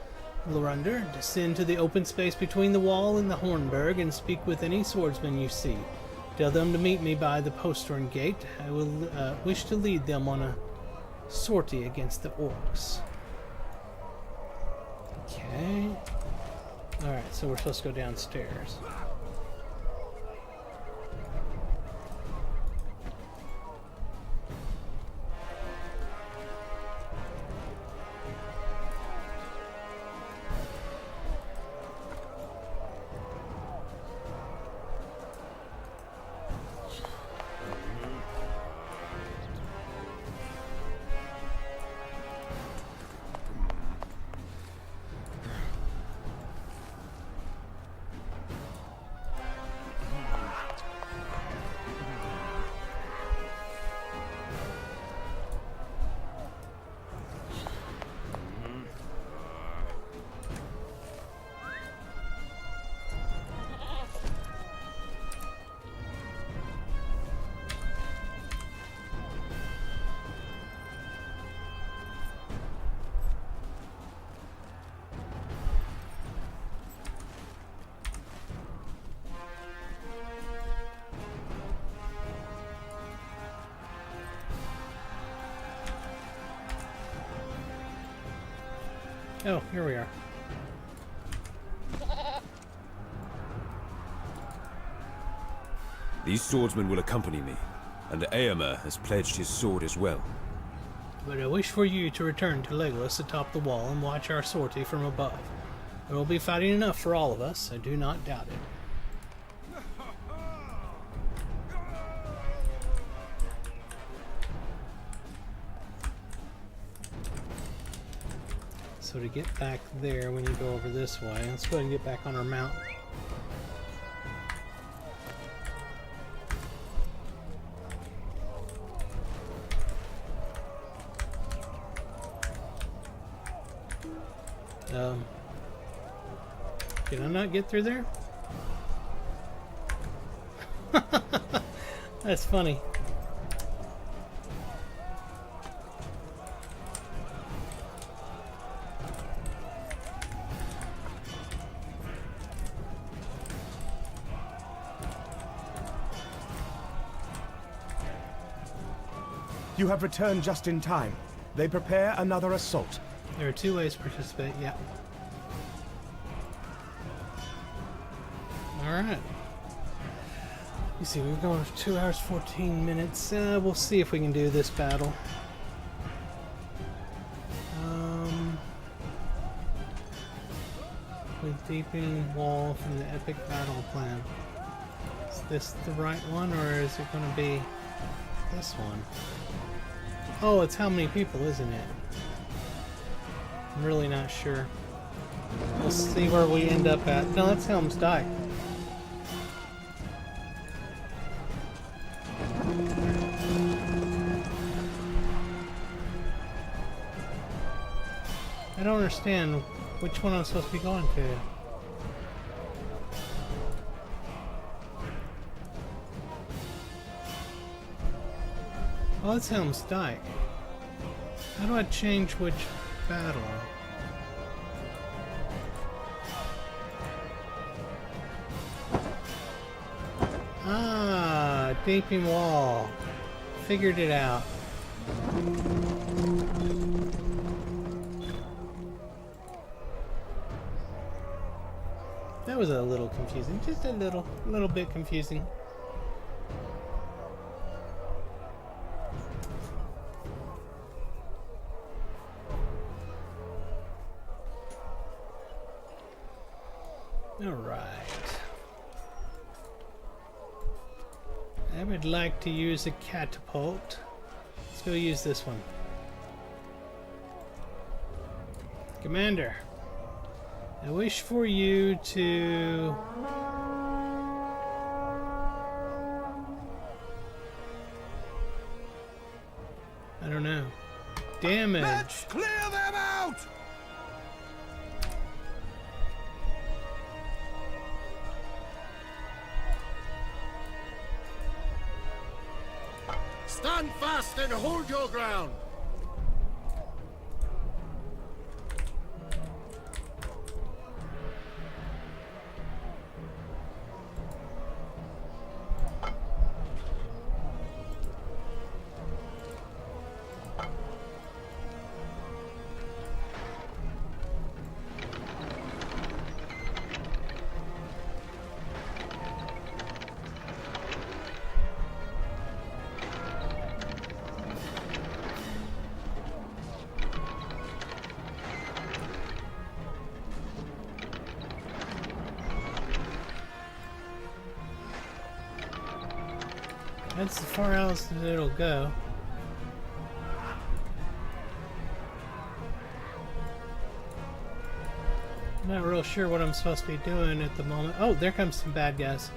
Lorender, descend to the open space between the wall and the Hornburg and speak with any swordsman you see. Tell them to meet me by the postern gate. I will wish to lead them on a sortie against the orcs. Okay. Alright, so we're supposed to go downstairs. Oh, here we are. These swordsmen will accompany me, and Éomer has pledged his sword as well. But I wish for you to return to Legolas atop the wall and watch our sortie from above. There will be fighting enough for all of us, I do not doubt it. So to get back there, we need to go over this way. Let's go ahead and get back on our mount. Can I not get through there? That's funny. You have returned just in time. They prepare another assault. There are 2 ways to participate, yeah. Alright. You see, we've gone for 2 hours, 14 minutes. We'll see if we can do this battle. With deepening wall from the epic battle plan. Is this the right one, or is it going to be this one? Oh, it's how many people, isn't it? I'm really not sure. We'll see where we end up at. No, that's Helm's Dyke. I don't understand which one I'm supposed to be going to. Oh, that's Helm's Dyke. How do I change which battle? Ah, Deeping Wall. Figured it out. That was a little confusing. Just a little bit confusing. Alright. I would like to use a catapult. Let's go use this one. Commander, I wish for you to... I don't know. Damage. Let's clear them out! Stand fast and hold your ground. That's as far out as it'll go. I'm not real sure what I'm supposed to be doing at the moment. Oh, there comes some bad guys.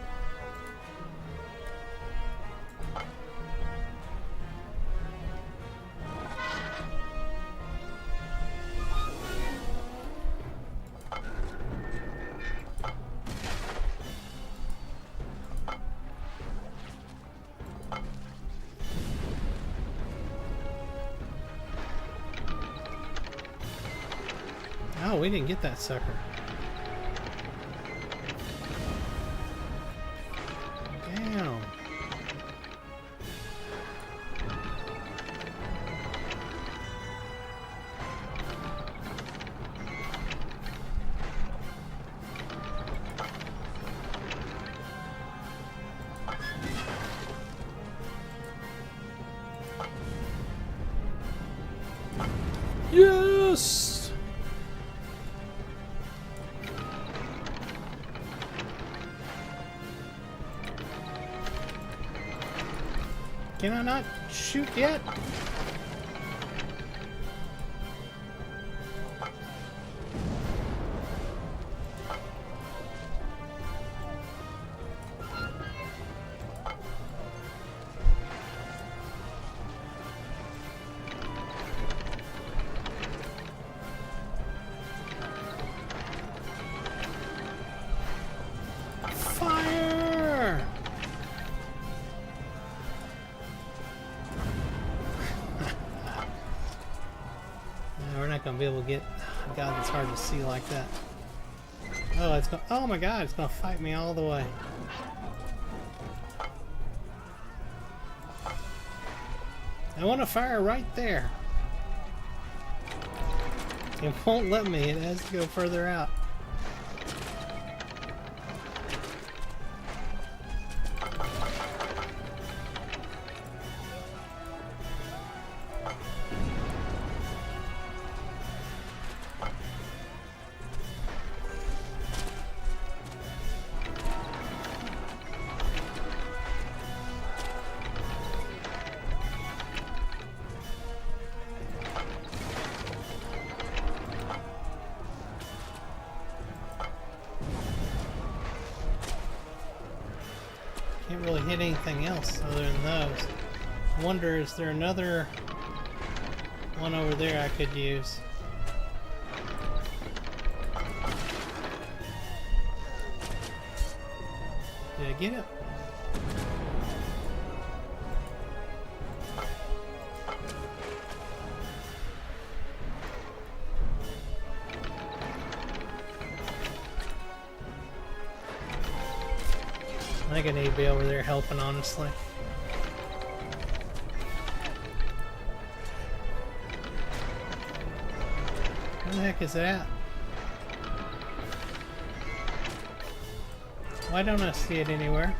Oh, we didn't get that sucker. Damn. Yes! Can I not shoot yet? Fire! No, we're not gonna be able to get. God, it's hard to see like that. Oh, it's going. Oh my God, it's gonna fight me all the way. I want to fire right there. It won't let me. It has to go further out. Can't really hit anything else other than those. I wonder, is there another one over there I could use? Did I get it? I think I need to be over there helping, honestly. Where the heck is that? Why don't I see it anywhere?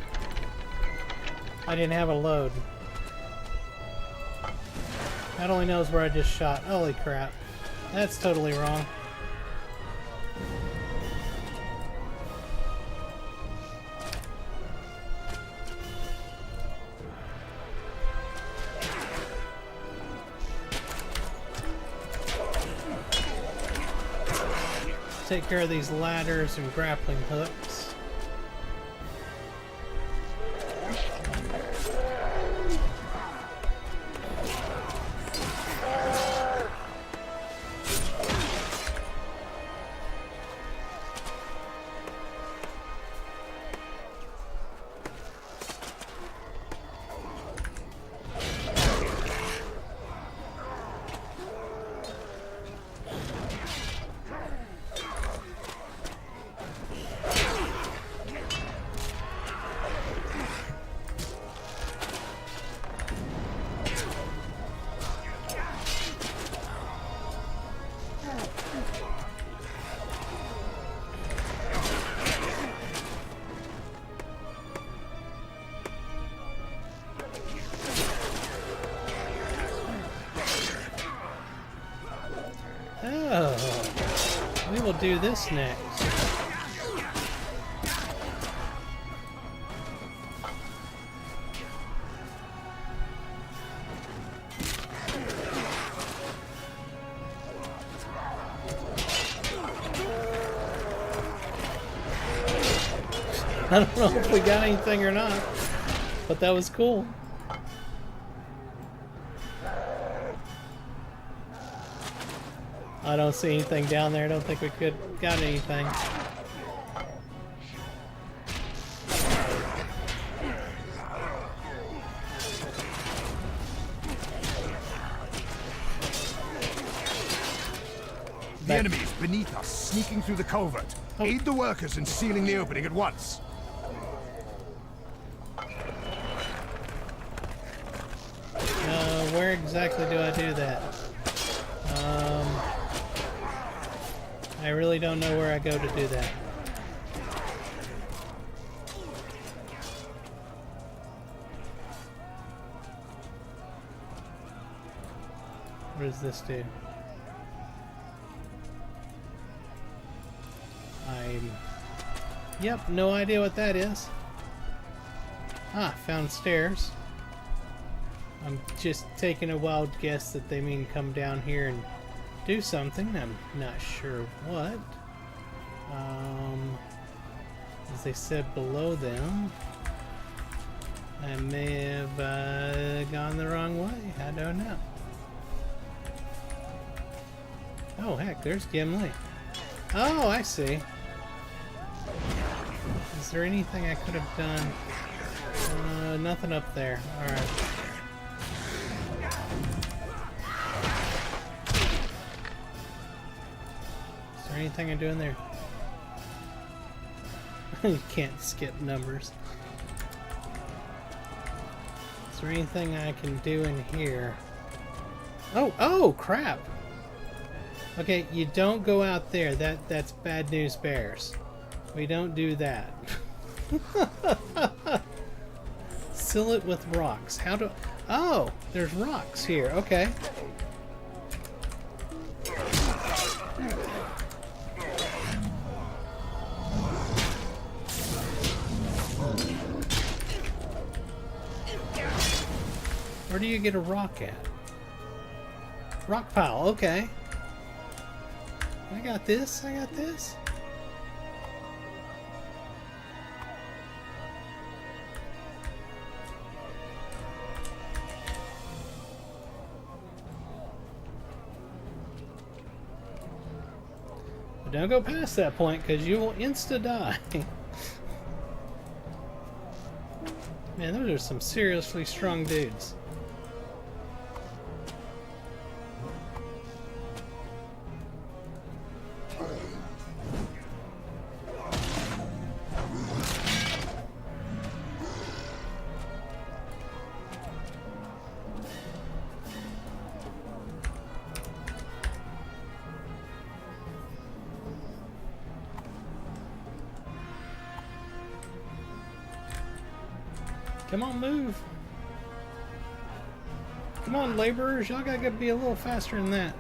I didn't have a load. That only knows where I just shot. Holy crap. That's totally wrong. Take care of these ladders and grappling hooks. Oh, we will do this next. I don't know if we got anything or not, but that was cool. I don't see anything down there. I don't think we could got anything. The enemy is beneath us, sneaking through the culvert. Aid the workers in sealing the opening at once. Where exactly do I do that? I really don't know where I go to do that. What does this do? Yep, no idea what that is. Ah, found stairs. I'm just taking a wild guess that they mean come down here and do something. I'm not sure what. As they said below them, I may have gone the wrong way. I don't know. Oh heck, there's Gimli. Oh, I see. Is there anything I could have done? Nothing up there. Alright. Is there anything I'm doing there? You can't skip numbers. Is there anything I can do in here? Oh crap! Okay, you don't go out there. That's bad news bears. We don't do that. Seal it with rocks. How do... Oh! There's rocks here. Okay. Where do you get a rock at? Rock pile. Okay. I got this. I got this. But don't go past that point because you will insta-die. Man, those are some seriously strong dudes. Come on, move. Come on, laborers. Y'all gotta be a little faster than that.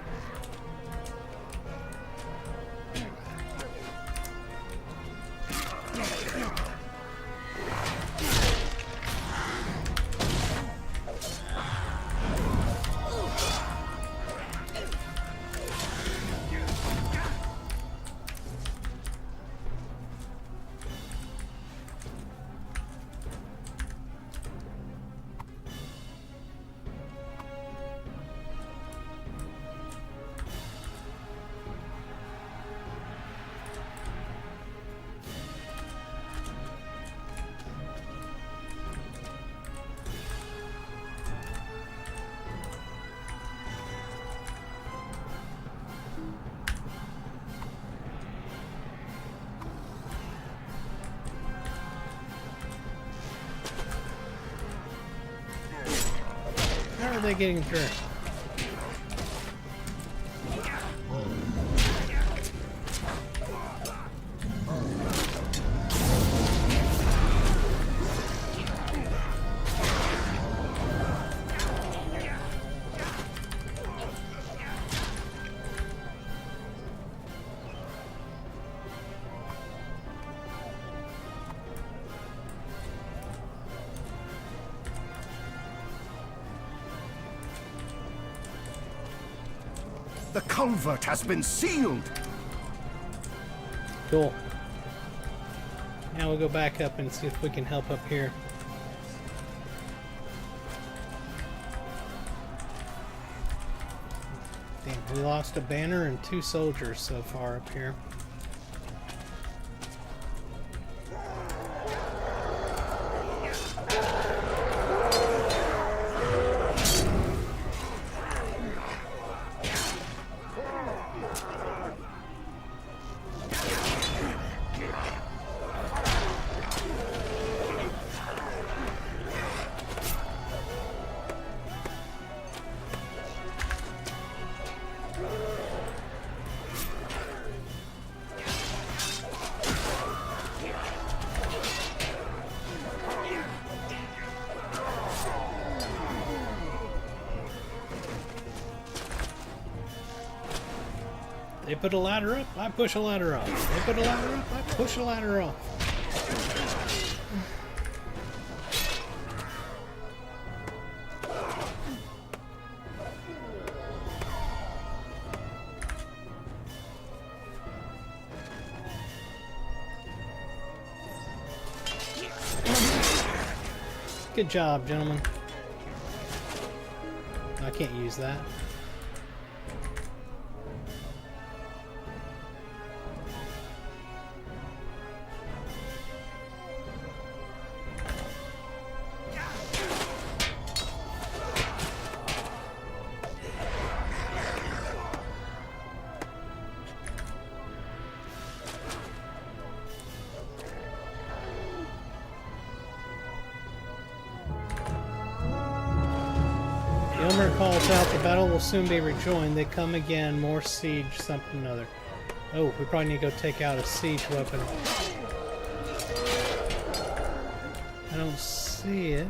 How are they getting through? The culvert has been sealed! Cool. Now we'll go back up and see if we can help up here. Damn, we lost a banner and 2 soldiers so far up here. They put a ladder up, I push a ladder off. They put a ladder up, I push a ladder off. Good job, gentlemen. I can't use that. Gilmer calls out, the battle will soon be rejoined. They come again, more siege, something or other. Oh, we probably need to go take out a siege weapon. I don't see it.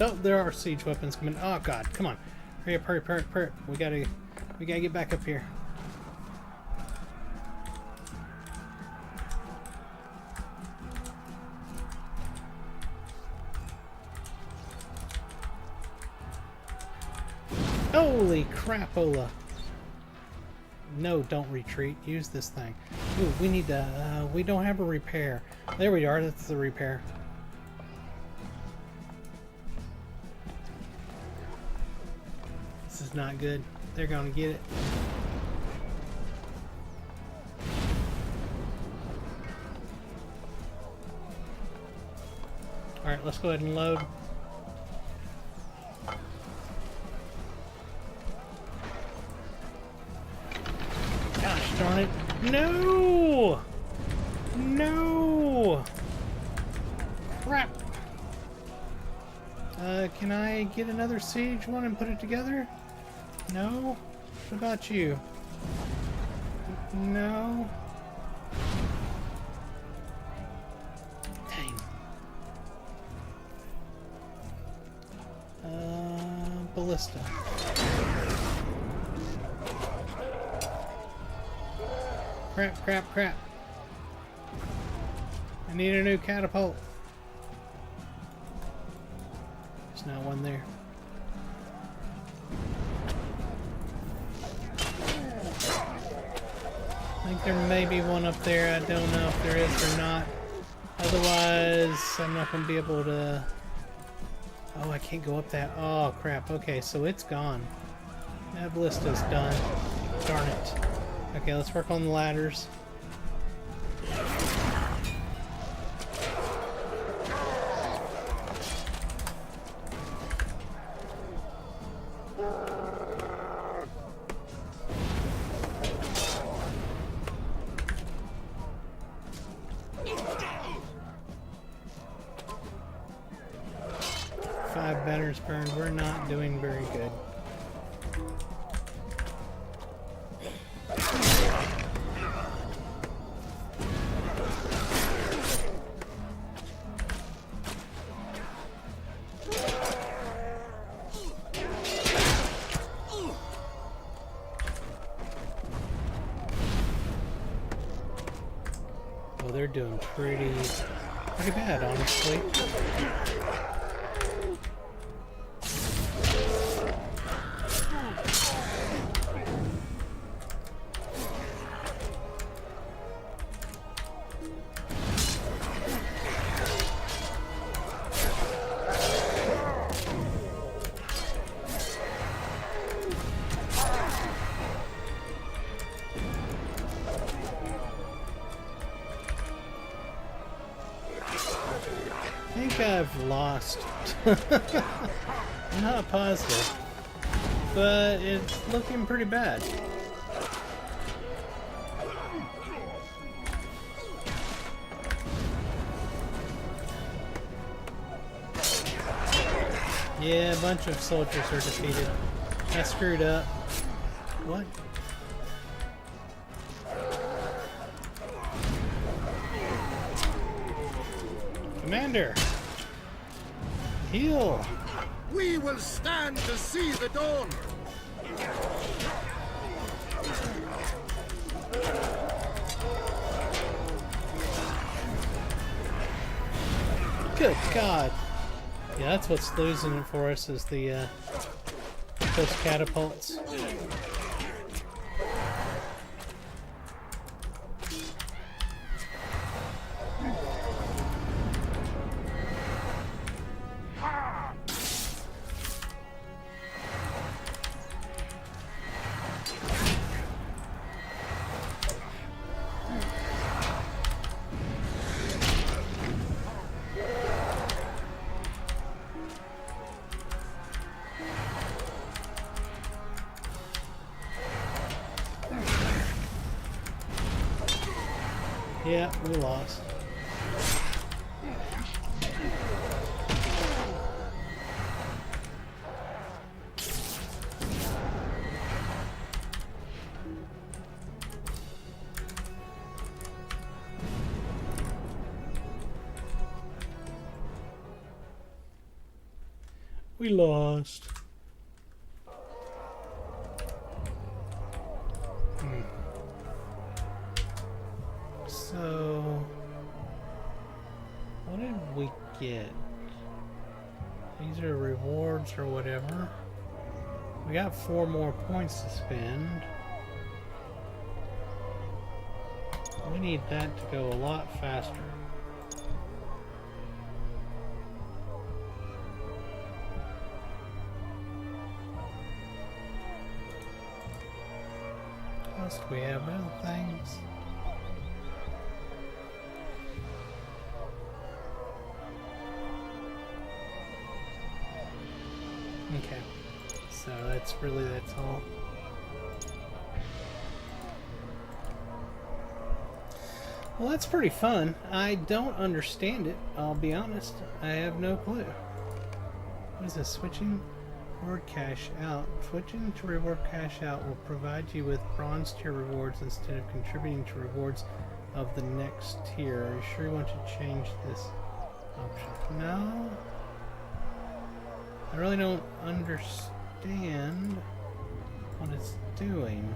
Oh, there are siege weapons coming. Oh god, come on. Hurry up, hurry up, hurry up, hurry up. We gotta get back up here. Holy crapola. No, don't retreat. Use this thing. Ooh, we need to, we don't have a repair. There we are, that's the repair. This is not good. They're gonna get it. Alright, let's go ahead and load. Gosh darn it. No! No! Crap! Can I get another siege one and put it together? No? What about you? No? Dang. Ballista. Crap, crap, crap. I need a new catapult. There's not one there. I think there may be one up there. I don't know if there is or not. Otherwise, I'm not going to be able to... Oh, I can't go up that. Oh, crap. Okay, so it's gone. That ballista's done. Darn it. Okay, let's work on the ladders. Five banners burned. We're not doing very good. Oh, they're doing pretty bad, honestly. I think I've lost. I'm not positive, but it's looking pretty bad. Yeah, a bunch of soldiers are defeated. I screwed up. What? Commander! Heal! We will stand to see the dawn. Good God! Yeah, that's what's losing it for us is the those catapults. Yeah, we lost. We lost. So, what did we get? These are rewards or whatever. We got 4 more points to spend. We need that to go a lot faster. What else do we have? Other things? Okay, so that's all. Well, that's pretty fun. I don't understand it, I'll be honest. I have no clue. What is this? Switching reward cash out. Switching to reward cash out will provide you with bronze tier rewards instead of contributing to rewards of the next tier. Are you sure you want to change this option? No. I really don't understand what it's doing.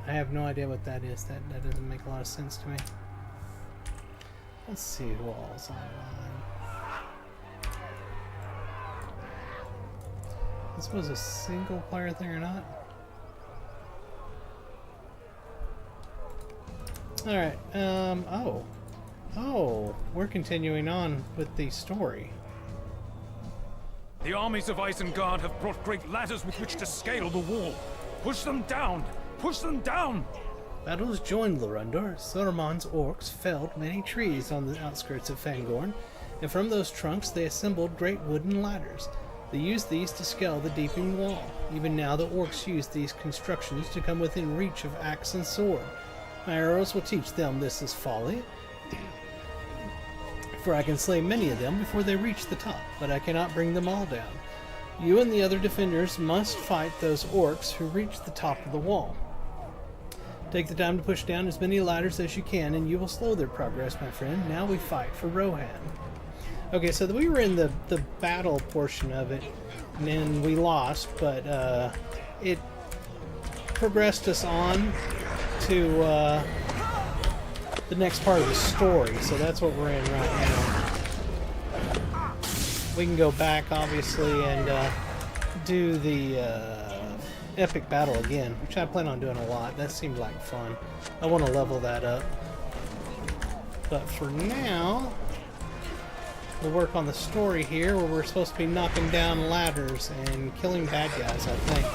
I have no idea what that is. That doesn't make a lot of sense to me. Let's see who all's online. This was a single player thing or not? Alright, Oh, we're continuing on with the story. The armies of Isengard have brought great ladders with which to scale the wall. Push them down! Push them down! Battles joined Lorundor. Saruman's orcs felled many trees on the outskirts of Fangorn, and from those trunks they assembled great wooden ladders. They used these to scale the deepening wall. Even now the orcs use these constructions to come within reach of axe and sword. My arrows will teach them this is folly, for I can slay many of them before they reach the top, but I cannot bring them all down. You and the other defenders must fight those orcs who reach the top of the wall. Take the time to push down as many ladders as you can, and you will slow their progress, my friend. Now we fight for Rohan. Okay, so we were in the battle portion of it, and then we lost, but it progressed us on to the next part of the story, so that's what we're in right now. We can go back, obviously, and do the epic battle again, which I plan on doing a lot. That seemed like fun. I want to level that up. But for now, we'll work on the story here, where we're supposed to be knocking down ladders and killing bad guys, I think.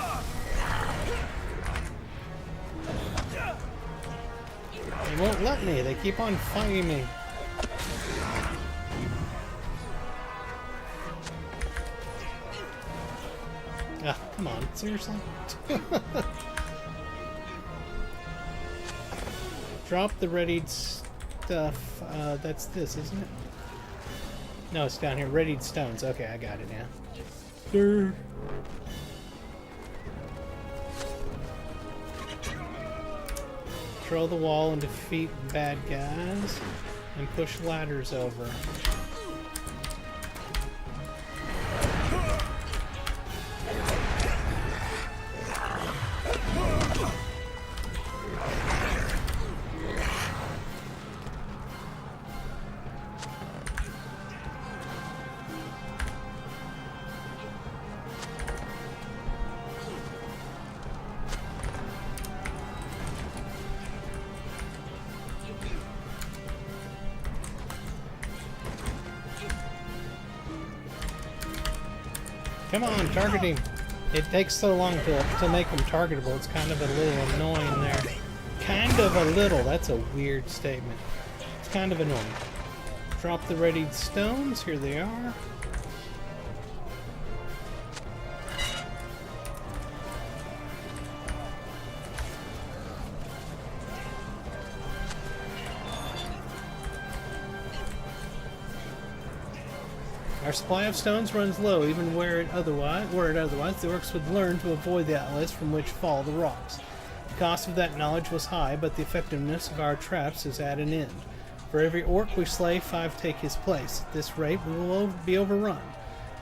They won't let me. They keep on fighting me. Ah, come on. Seriously? Drop the readied stuff. That's this, isn't it? No, it's down here. Readied stones. Okay, I got it now. Durr. Control the wall and defeat bad guys. And push ladders over. Come on, target him. It takes so long to make him targetable. It's kind of a little annoying there. Kind of a little. That's a weird statement. It's kind of annoying. Drop the readied stones. Here they are. Our supply of stones runs low, even were it otherwise, the orcs would learn to avoid the outlets from which fall the rocks. The cost of that knowledge was high, but the effectiveness of our traps is at an end. For every orc we slay, 5 take his place. At this rate, we will be overrun.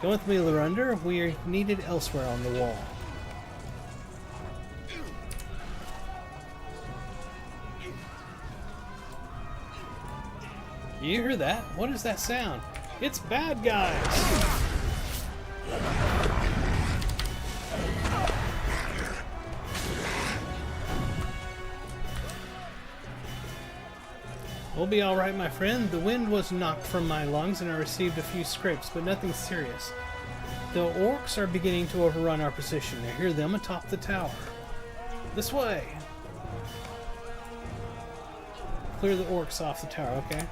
Go with me, Lorander. We are needed elsewhere on the wall. You hear that? What is that sound? It's bad guys! We'll be alright, my friend. The wind was knocked from my lungs and I received a few scrapes, but nothing serious. The orcs are beginning to overrun our position. I hear them atop the tower. This way! Clear the orcs off the tower, okay?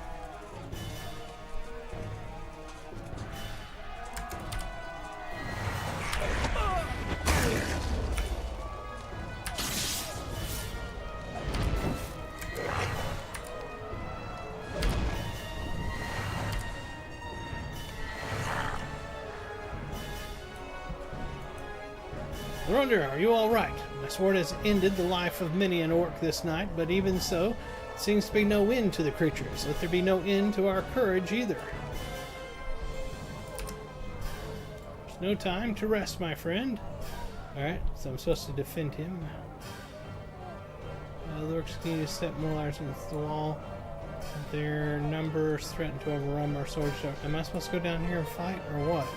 Lorander, are you all right? My sword has ended the life of many an orc this night, but even so, seems to be no end to the creatures. Let there be no end to our courage either. There's no time to rest, my friend. Alright, so I'm supposed to defend him. The orcs continue to set more ladders against the wall. Their numbers threaten to overrun our sword. Am I supposed to go down here and fight, or what?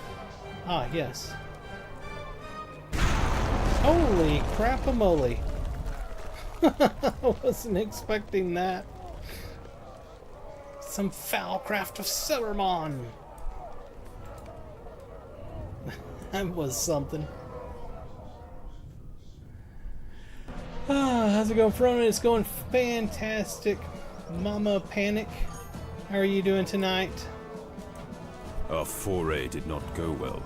Ah, yes. Holy crap-a-moly. I wasn't expecting that. Some foul craft of Saruman. That was something. How's it going, Frona? It's going fantastic. Mama Panic, how are you doing tonight? Our foray did not go well.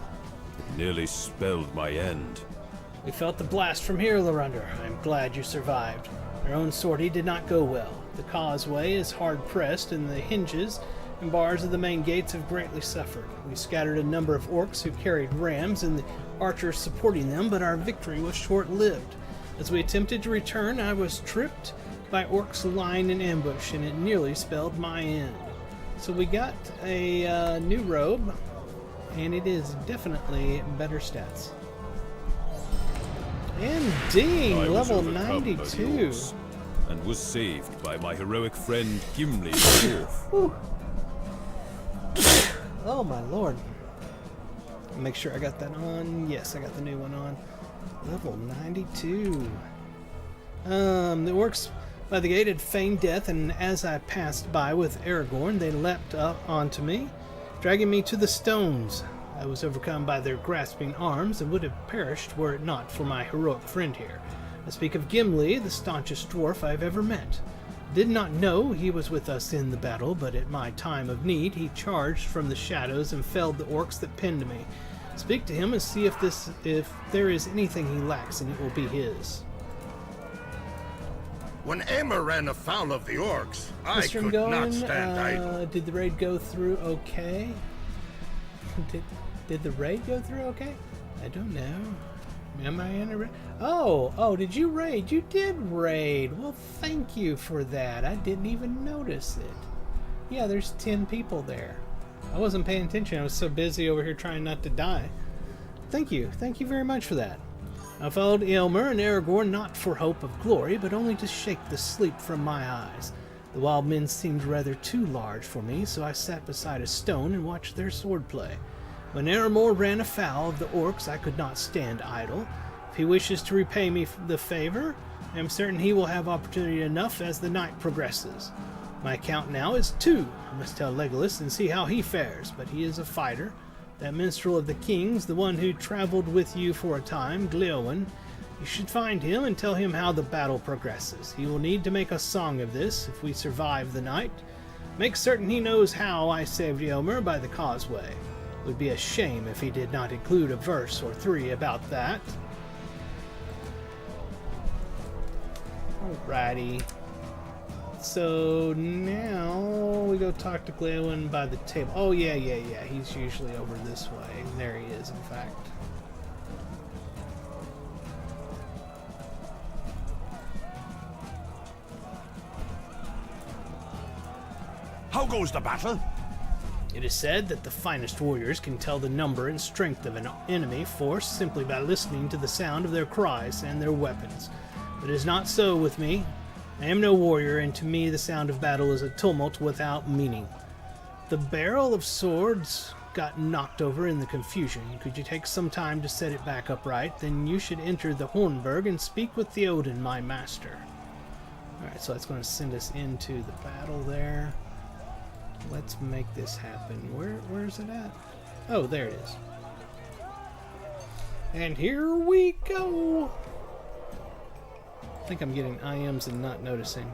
It nearly spelled my end. We felt the blast from here, Lorander. I'm glad you survived. Our own sortie did not go well. The causeway is hard-pressed, and the hinges and bars of the main gates have greatly suffered. We scattered a number of orcs who carried rams and the archers supporting them, but our victory was short-lived. As we attempted to return, I was tripped by orcs lying in ambush, and it nearly spelled my end. So we got a new robe, and it is definitely better stats. And Dean, level 92. and was saved by my heroic friend Gimli the Dwarf. Oh my lord. Make sure I got that on. Yes, I got the new one on. Level 92. The orcs by the gate had feigned death, and as I passed by with Aragorn, they leapt up onto me, dragging me to the stones. I was overcome by their grasping arms and would have perished were it not for my heroic friend here. I speak of Gimli, the staunchest dwarf I have ever met. Did not know he was with us in the battle, but at my time of need he charged from the shadows and felled the orcs that pinned me. Speak to him and see if there is anything he lacks, and it will be his. When Aimer ran afoul of the orcs, I Mr. could Going, not stand idle. did the raid go through okay? Did the raid go through okay? I don't know. Am I in a raid? Oh, did you raid? You did raid. Well, thank you for that. I didn't even notice it. Yeah, there's 10 people there. I wasn't paying attention. I was so busy over here trying not to die. Thank you. Thank you very much for that. I followed Eomer and Aragorn not for hope of glory, but only to shake the sleep from my eyes. The wild men seemed rather too large for me, so I sat beside a stone and watched their swordplay. When Eomer ran afoul of the orcs, I could not stand idle. If he wishes to repay me the favor, I am certain he will have opportunity enough as the night progresses. My count now is 2. I must tell Legolas and see how he fares, but he is a fighter. That minstrel of the kings, the one who traveled with you for a time, Gleowen, you should find him and tell him how the battle progresses. He will need to make a song of this if we survive the night. Make certain he knows how I saved Eomer by the causeway. It would be a shame if he did not include a verse or 3 about that. Alrighty. So now we go talk to Gleowen by the table. Oh yeah. He's usually over this way. There he is, in fact. How goes the battle? It is said that the finest warriors can tell the number and strength of an enemy force simply by listening to the sound of their cries and their weapons. But it is not so with me. I am no warrior, and to me the sound of battle is a tumult without meaning. The barrel of swords got knocked over in the confusion. Could you take some time to set it back upright? Then you should enter the Hornburg and speak with Theoden, my master. Alright, so that's going to send us into the battle there. Let's make this happen. Where's it at? Oh, there it is. And here we go! I think I'm getting IMs and not noticing.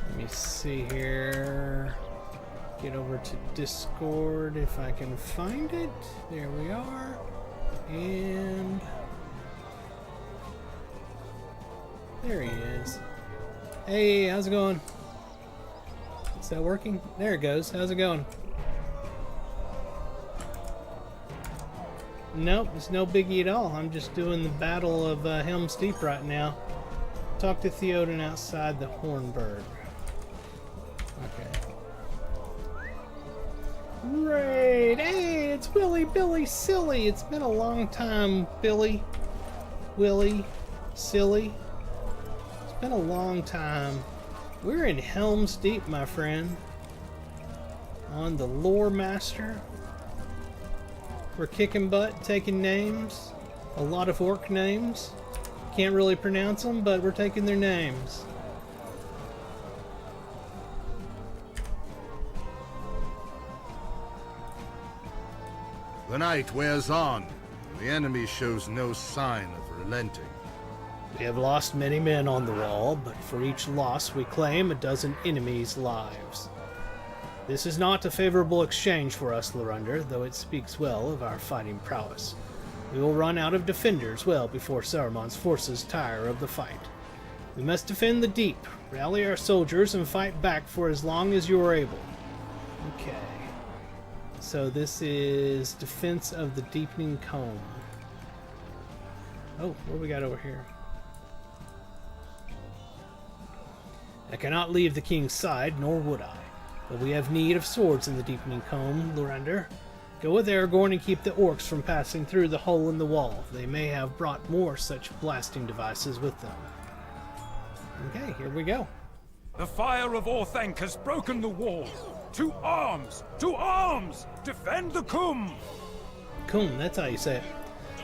Let me see here. Get over to Discord if I can find it. There we are. And there he is. Hey, how's it going? Is that working? There it goes. How's it going? Nope, it's no biggie at all. I'm just doing the Battle of Helm's Deep right now. Talk to Theoden outside the Hornburg. Okay. Raid! Hey, it's Willy Billy Silly! It's been a long time, Billy. Willy. Silly. It's been a long time. We're in Helm's Deep, my friend. On the Lore Master. We're kicking butt, taking names. A lot of orc names. Can't really pronounce them, but we're taking their names. The night wears on. The enemy shows no sign of relenting. We have lost many men on the wall, but for each loss we claim a dozen enemies' lives. This is not a favorable exchange for us, Lorunder, though it speaks well of our fighting prowess. We will run out of defenders well before Saruman's forces tire of the fight. We must defend the deep, rally our soldiers, and fight back for as long as you are able. Okay. So this is Defense of the Deepening Comb. Oh, what do we got over here? I cannot leave the king's side, nor would I. But we have need of swords in the Deepening Comb, Lorunder. Go with Aragorn and keep the orcs from passing through the hole in the wall. They may have brought more such blasting devices with them. Okay, here we go. The fire of Orthanc has broken the wall. To arms! To arms! Defend the Kum! Kum, that's how you say it.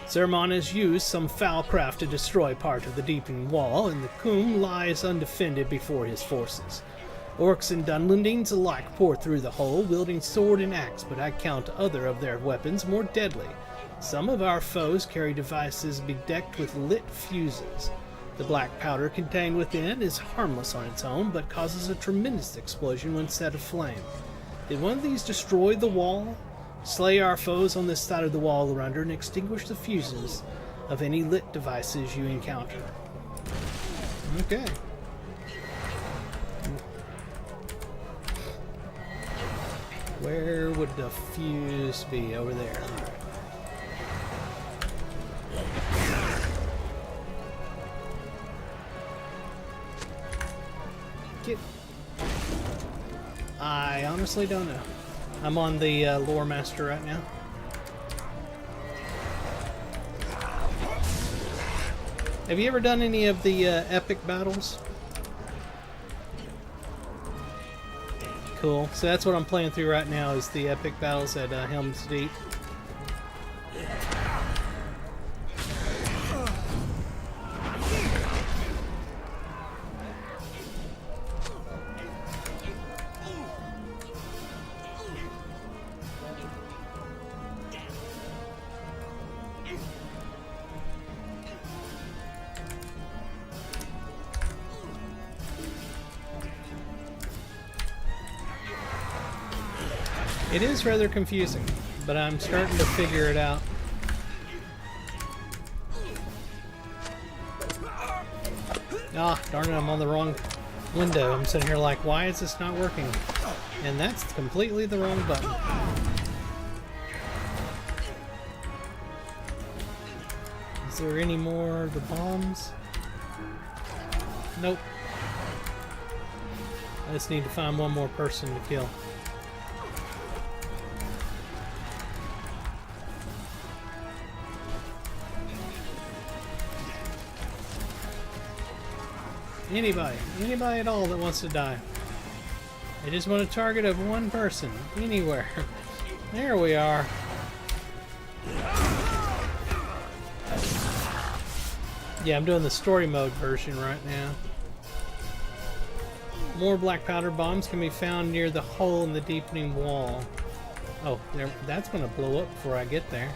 Saruman has used some foul craft to destroy part of the deepening wall, and the Kum lies undefended before his forces. Orcs and Dunlendings alike pour through the hole, wielding sword and axe, but I count other of their weapons more deadly. Some of our foes carry devices bedecked with lit fuses. The black powder contained within is harmless on its own, but causes a tremendous explosion when set aflame. Did one of these destroy the wall? Slay our foes on this side of the wall, Lorander, and extinguish the fuses of any lit devices you encounter. Okay. Where would the fuse be? Over there. Alright. Get. I honestly don't know. I'm on the lore master right now. Have you ever done any of the epic battles? Cool. So that's what I'm playing through right now, is the epic battles at Helm's Deep. It is rather confusing, but I'm starting to figure it out. Ah, darn it, I'm on the wrong window. I'm sitting here like, why is this not working? And that's completely the wrong button. Is there any more of the bombs? Nope. I just need to find one more person to kill. Anybody at all that wants to die. I just want a target of one person, anywhere. There we are. Yeah, I'm doing the story mode version right now. More black powder bombs can be found near the hole in the deepening wall. Oh, that's gonna blow up before I get there.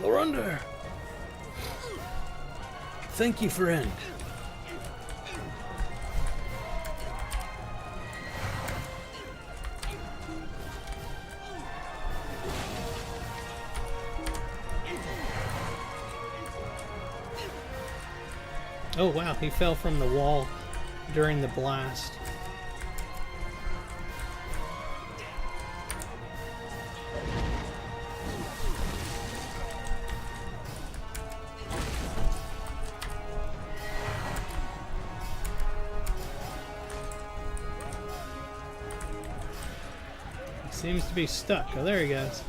Lorander! Thank you, friend. Oh wow, he fell from the wall during the blast. Seems to be stuck. Oh, there he goes.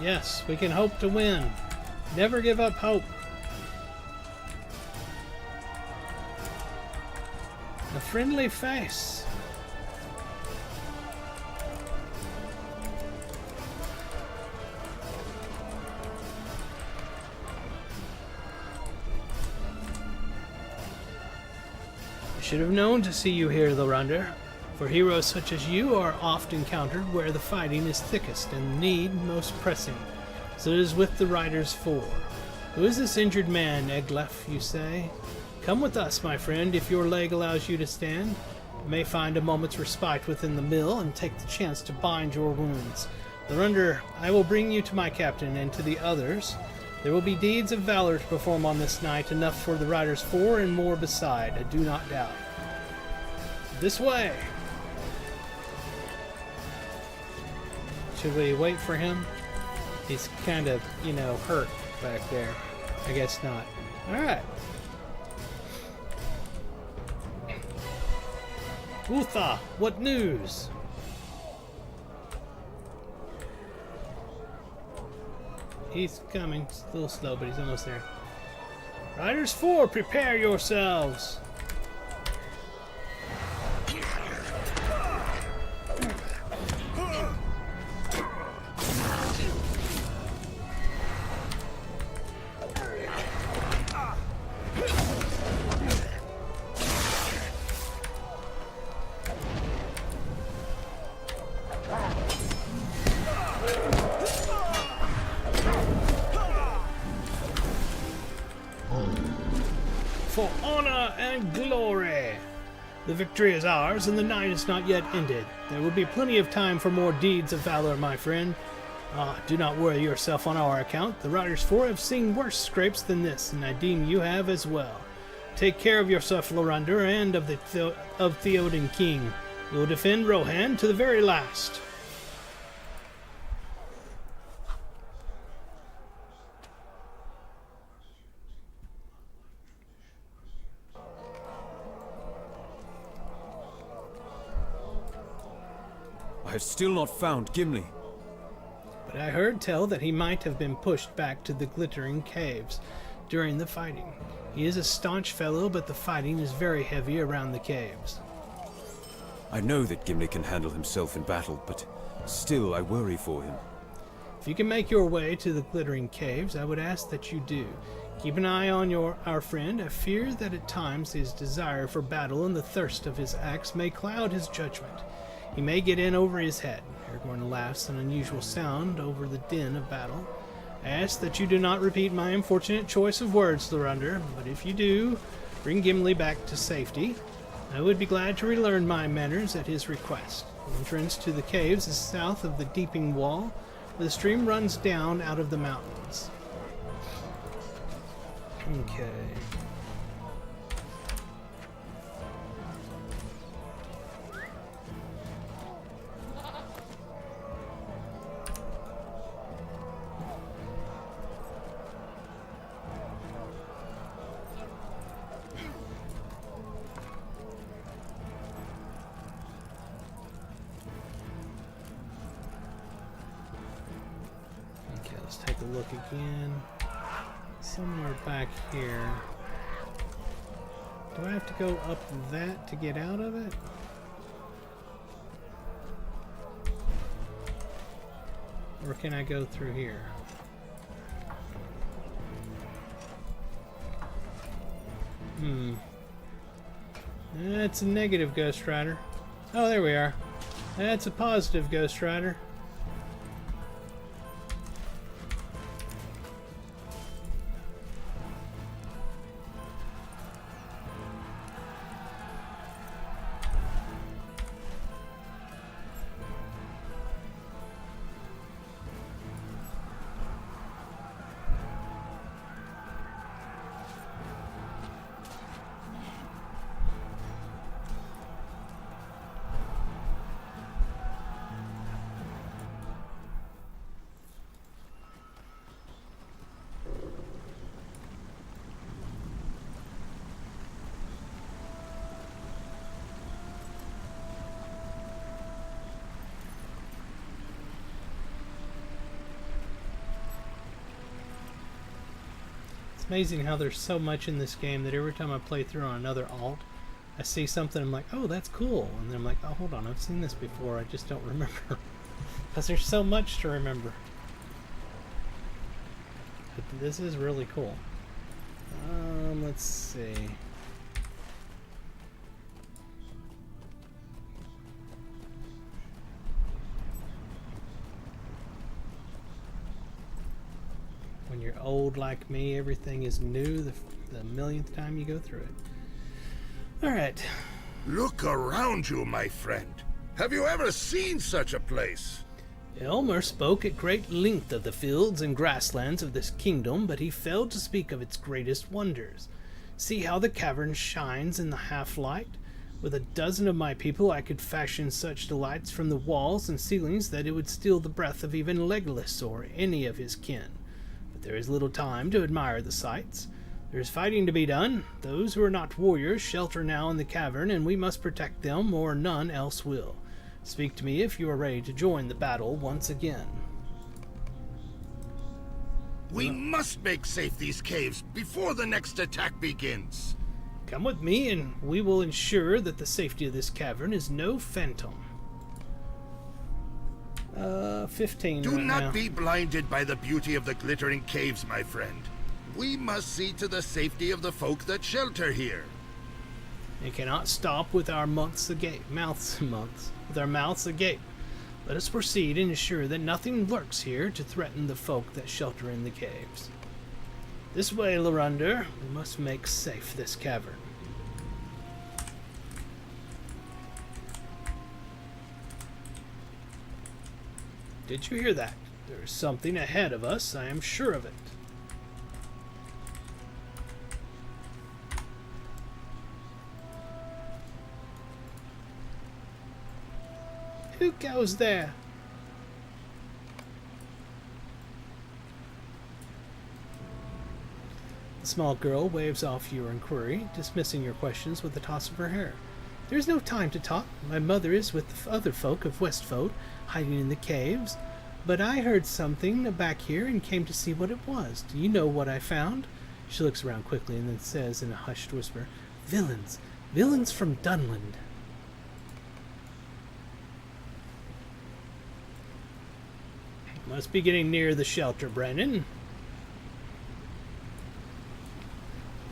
Yes, we can hope to win. Never give up hope. A friendly face. Should have known to see you here, Lorander, for heroes such as you are oft encountered where the fighting is thickest and the need most pressing. So it is with the Riders 4. Who is this injured man, Eglef, you say? Come with us, my friend, if your leg allows you to stand. You may find a moment's respite within the mill and take the chance to bind your wounds. Lorander, I will bring you to my captain and to the others. There will be deeds of valor to perform on this night, enough for the Riders 4 and more beside, I do not doubt. This way! Should we wait for him? He's kind of, you know, hurt back there. I guess not. Alright. Utha, what news? He's coming. It's a little slow, but he's almost there. Riders 4, prepare yourselves! For honor and glory! The victory is ours, and the night is not yet ended. There will be plenty of time for more deeds of valor, my friend. Do not worry yourself on our account. The Riders 4 have seen worse scrapes than this, and I deem you have as well. Take care of yourself, Lorander, and of the Theoden King. We will defend Rohan to the very last. I have still not found Gimli. But I heard tell that he might have been pushed back to the Glittering Caves during the fighting. He is a staunch fellow, but the fighting is very heavy around the caves. I know that Gimli can handle himself in battle, but still I worry for him. If you can make your way to the Glittering Caves, I would ask that you do. Keep an eye on our friend. I fear that at times his desire for battle and the thirst of his axe may cloud his judgment. He may get in over his head. Aragorn laughs an unusual sound over the din of battle. I ask that you do not repeat my unfortunate choice of words, Lorander, but if you do, bring Gimli back to safety. I would be glad to relearn my manners at his request. The entrance to the caves is south of the Deeping Wall, where the stream runs down out of the mountains. Okay. Let's take a look again. Somewhere back here. Do I have to go up that to get out of it? Or can I go through here? That's a negative Ghost Rider. Oh, there we are. That's a positive Ghost Rider. Amazing how there's so much in this game that every time I play through on another alt, I see something, I'm like, oh, that's cool. And then I'm like, oh, hold on, I've seen this before, I just don't remember. Because there's so much to remember. But this is really cool. Let's see. When you're old like me, everything is new the millionth time you go through it. Alright. Look around you, my friend. Have you ever seen such a place? Elmer spoke at great length of the fields and grasslands of this kingdom, but he failed to speak of its greatest wonders. See how the cavern shines in the half-light? With a dozen of my people, I could fashion such delights from the walls and ceilings that it would steal the breath of even Legolas or any of his kin. But there is little time to admire the sights. There is fighting to be done. Those who are not warriors shelter now in the cavern, and we must protect them, or none else will. Speak to me if you are ready to join the battle once again. We must make safe these caves before the next attack begins. Come with me, and we will ensure that the safety of this cavern is no phantom. 15 Do right not now. be blinded by the beauty of the glittering caves, my friend. We must see to the safety of the folk that shelter here. And cannot stop with our mouths agape. With our mouths agape. Let us proceed and ensure that nothing lurks here to threaten the folk that shelter in the caves. This way, Lorander. We must make safe this cavern. Did you hear that? There is something ahead of us, I am sure of it. Who goes there? The small girl waves off your inquiry, dismissing your questions with a toss of her hair. There is no time to talk. My mother is with the other folk of Westfold, hiding in the caves. But I heard something back here and came to see what it was. Do you know what I found? She looks around quickly and then says in a hushed whisper, Villains. Villains from Dunland. Must be getting near the shelter, Brennan.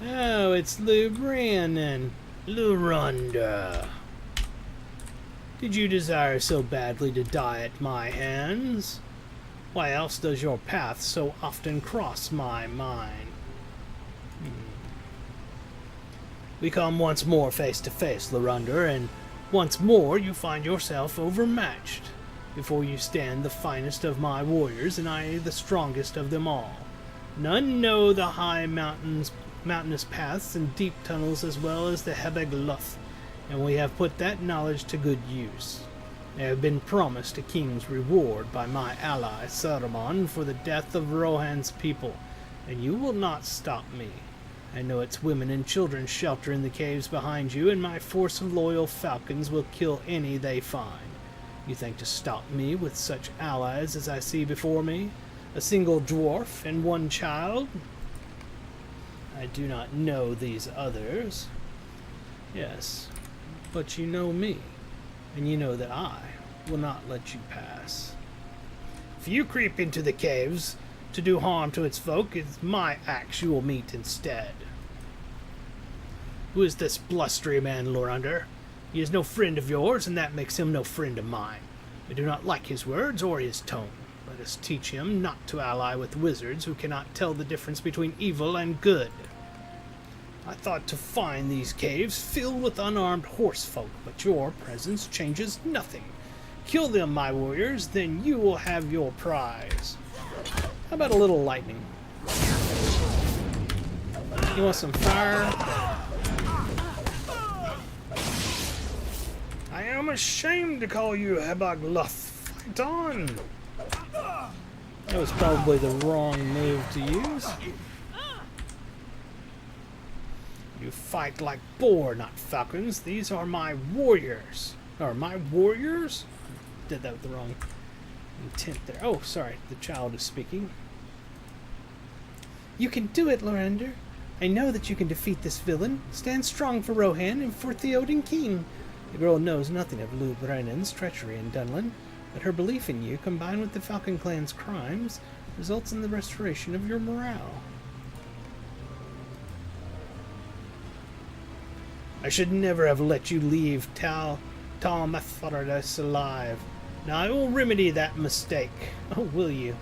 Oh, it's Lou Brannan. Lorander. Did you desire so badly to die at my hands? Why else does your path so often cross my mind? We come once more face to face, Lorander, and once more you find yourself overmatched. Before you stand the finest of my warriors, and I the strongest of them all. None know the high mountainous paths and deep tunnels as well as the Hebeg Luth, and we have put that knowledge to good use. I have been promised a king's reward by my ally Saruman for the death of Rohan's people, and you will not stop me. I know its women and children shelter in the caves behind you, and my force of loyal falcons will kill any they find. You think to stop me with such allies as I see before me? A single dwarf and one child? I do not know these others. Yes, but you know me, and you know that I will not let you pass. If you creep into the caves to do harm to its folk, it's my axe you will meet instead. Who is this blustery man, Lorander? He is no friend of yours, and that makes him no friend of mine. I do not like his words or his tone. Let us teach him not to ally with wizards who cannot tell the difference between evil and good. I thought to find these caves filled with unarmed horsefolk, but your presence changes nothing. Kill them, my warriors, then you will have your prize. How about a little lightning? You want some fire? I am ashamed to call you Hebeg Luth. Fight on! That was probably the wrong move to use. You fight like boar, not falcons. These are my warriors. Or my warriors? Did that with the wrong intent there. Oh, sorry. The child is speaking. You can do it, Lorander. I know that you can defeat this villain. Stand strong for Rohan and for Theoden King. The girl knows nothing of Lou Brennan's treachery in Dunland, but her belief in you, combined with the Falcon clan's crimes, results in the restoration of your morale. I should never have let you leave Tal Matharadus alive. Now I will remedy that mistake. Oh, will you?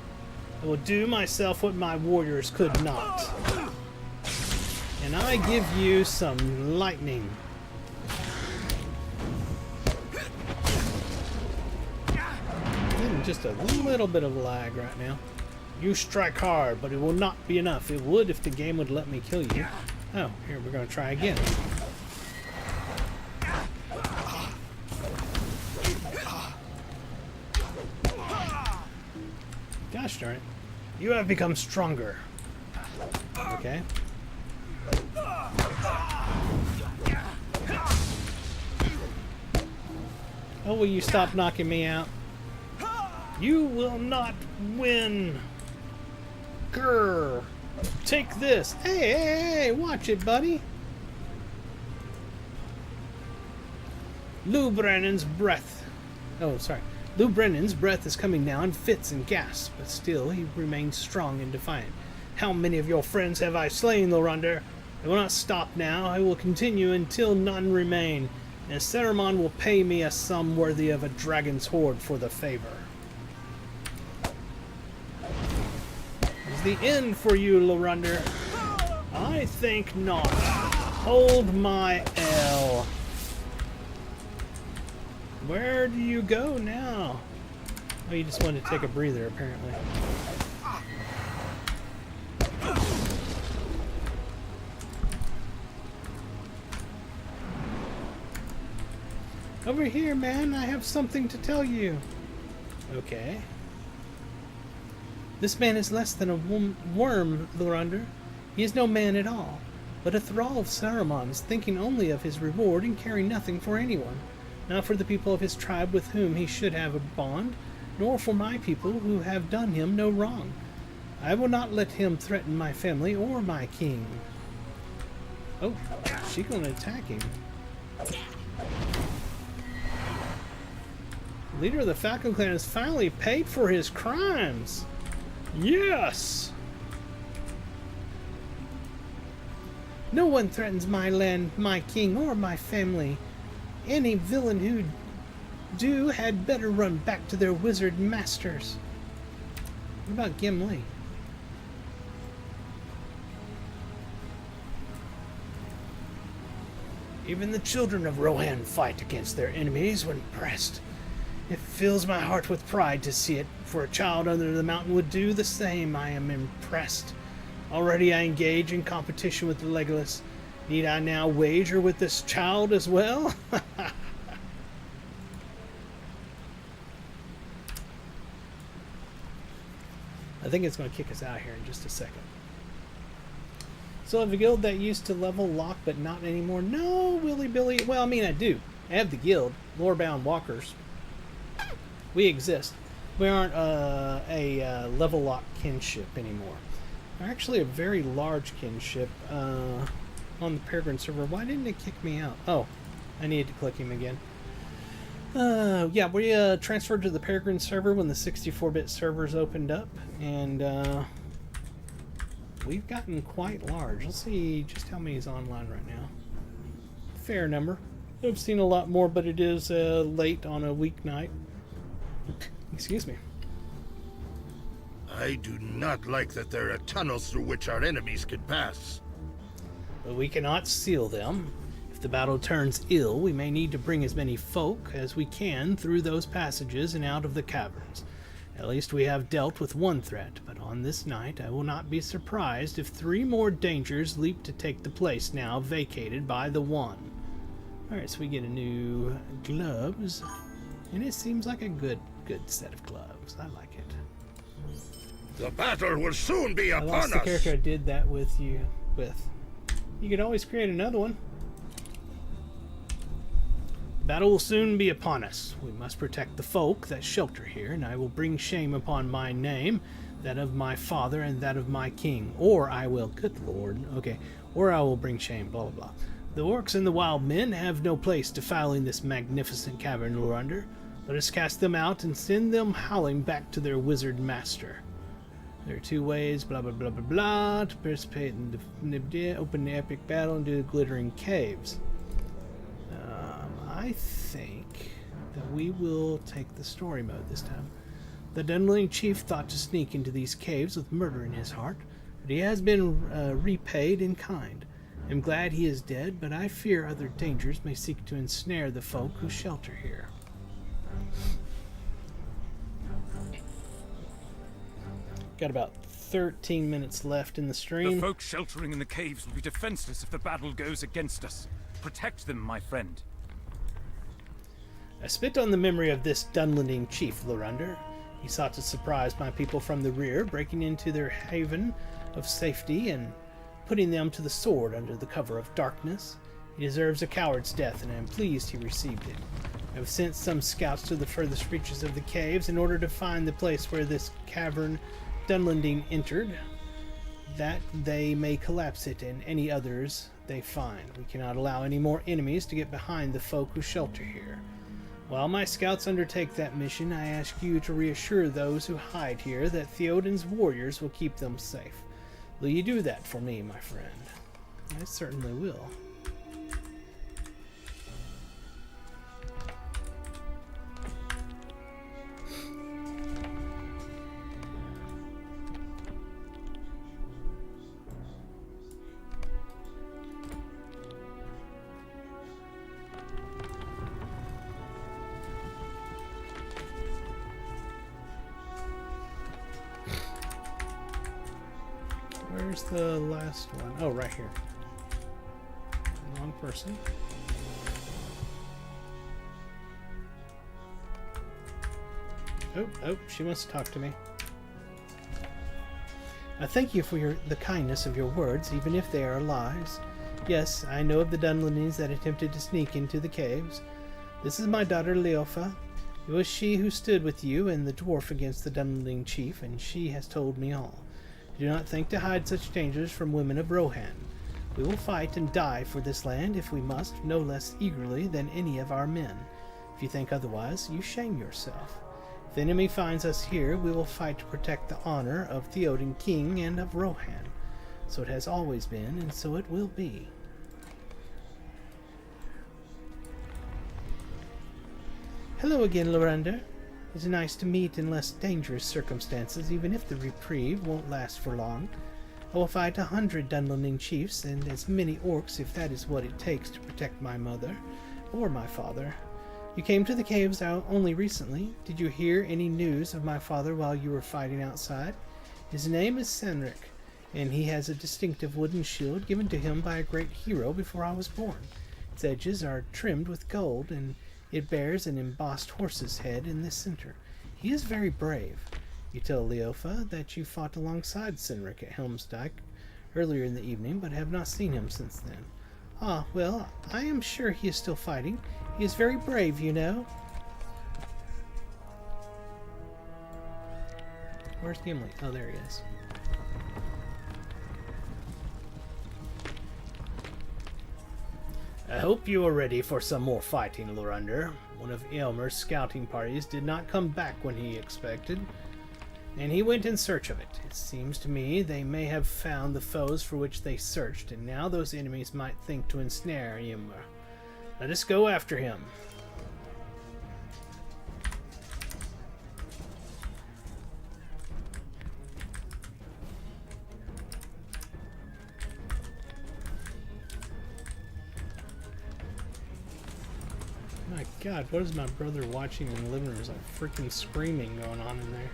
I will do myself what my warriors could not. And I give you some lightning. Just a little bit of lag right now. You strike hard, but it will not be enough. It would if the game would let me kill you. Oh, here we're going to try again. Gosh darn it. You have become stronger. Okay. Oh, will you stop knocking me out? You will not win. Grr. Take this. Hey, watch it, buddy. Lou Brennan's breath. Oh, sorry. Lou Brennan's breath is coming now in fits and gasps, but still he remains strong and defiant. How many of your friends have I slain, Lorander? I will not stop now. I will continue until none remain, and Saruman will pay me a sum worthy of a dragon's hoard for the favor. Is the end for you, Lorander? I think not. Hold my L. Where do you go now? Oh, you just wanted to take a breather, apparently. Over here, man. I have something to tell you. Okay. This man is less than a worm, Lorander. He is no man at all, but a thrall of Saruman's, thinking only of his reward and caring nothing for anyone. Not for the people of his tribe with whom he should have a bond, nor for my people who have done him no wrong. I will not let him threaten my family or my king. Oh, she's gonna attack him. The leader of the Falcon Clan has finally paid for his crimes. Yes! No one threatens my land, my king, or my family. Any villain who do had better run back to their wizard masters. What about Gimli? Even the children of Rohan fight against their enemies when pressed. It fills my heart with pride to see it, for a child under the mountain would do the same. I am impressed. Already I engage in competition with Legolas. Need I now wager with this child as well? I think it's going to kick us out here in just a second. So I have a guild that used to level lock, but not anymore. No, Willy Billy. Well, I mean, I do. I have the guild, Lorebound Walkers. We exist. We aren't a level lock kinship anymore. We're actually a very large kinship on the Peregrine server. Why didn't it kick me out? Oh, I needed to click him again. Yeah, we transferred to the Peregrine server when the 64-bit servers opened up, and we've gotten quite large. Let's see just how many is online right now. Fair number. I've seen a lot more, but it is late on a weeknight. Excuse me. I do not like that there are tunnels through which our enemies can pass. But we cannot seal them. If the battle turns ill, we may need to bring as many folk as we can through those passages and out of the caverns. At least we have dealt with one threat, but on this night I will not be surprised if 3 more dangers leap to take the place now vacated by the one. Alright, so we get a new gloves, and it seems like a good set of gloves. I like it. The battle will soon be upon us. I lost the character I did that with you with. You can always create another one. The battle will soon be upon us. We must protect the folk that shelter here, and I will bring shame upon my name, that of my father, and that of my king. Or I will, good lord, okay, or I will bring shame, blah, blah, blah. The orcs and the wild men have no place defiling this magnificent cavern, Lorander. Let us cast them out and send them howling back to their wizard master. There are 2 ways, blah, blah, blah, blah, blah, to participate in the open the epic battle and do the glittering caves. I think that we will take the story mode this time. The Dunling chief thought to sneak into these caves with murder in his heart, but he has been repaid in kind. I'm glad he is dead, but I fear other dangers may seek to ensnare the folk who shelter here. Got about 13 minutes left in the stream. The folk sheltering in the caves will be defenseless if the battle goes against us. Protect them, my friend. I spit on the memory of this Dunlending chief, Lorander. He sought to surprise my people from the rear, breaking into their haven of safety and putting them to the sword under the cover of darkness. He deserves a coward's death, and I am pleased he received it. I have sent some scouts to the furthest reaches of the caves in order to find the place where this cavern Dunlending entered, that they may collapse it and any others they find. We cannot allow any more enemies to get behind the folk who shelter here. While my scouts undertake that mission, I ask you to reassure those who hide here that Theoden's warriors will keep them safe. Will you do that for me, my friend? I certainly will. Where's the last one? Oh, right here. Wrong person. Oh, she wants to talk to me. I thank you for the kindness of your words, even if they are lies. Yes, I know of the Dunlendings that attempted to sneak into the caves. This is my daughter Leofa. It was she who stood with you and the dwarf against the Dunlending chief, and she has told me all. Do not think to hide such dangers from women of Rohan. We will fight and die for this land if we must, no less eagerly than any of our men. If you think otherwise, you shame yourself. If the enemy finds us here, we will fight to protect the honor of Theoden King and of Rohan. So it has always been, and so it will be. Hello again, Lorander. It's nice to meet in less dangerous circumstances, even if the reprieve won't last for long. I will fight 100 Dunlending chiefs and as many orcs if that is what it takes to protect my mother, or my father. You came to the caves out only recently. Did you hear any news of my father while you were fighting outside? His name is Cynric, and he has a distinctive wooden shield given to him by a great hero before I was born. Its edges are trimmed with gold, and it bears an embossed horse's head in the center. He is very brave. You tell Leofa that you fought alongside Cynric at Helmsdyke earlier in the evening, but have not seen him since then. Ah, well, I am sure he is still fighting. He is very brave, you know. Where's Gimli? Oh, there he is. I hope you are ready for some more fighting, Lorander. One of Eomer's scouting parties did not come back when he expected, and he went in search of it. It seems to me they may have found the foes for which they searched, and now those enemies might think to ensnare Eomer. Let us go after him. My God, what is my brother watching in the living room? There's like freaking screaming going on in there.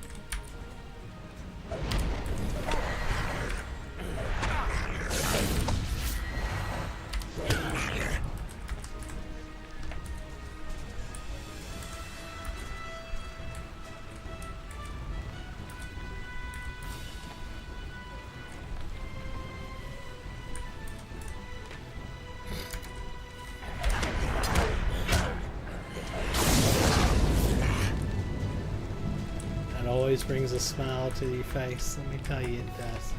Always brings a smile to your face, let me tell you it does.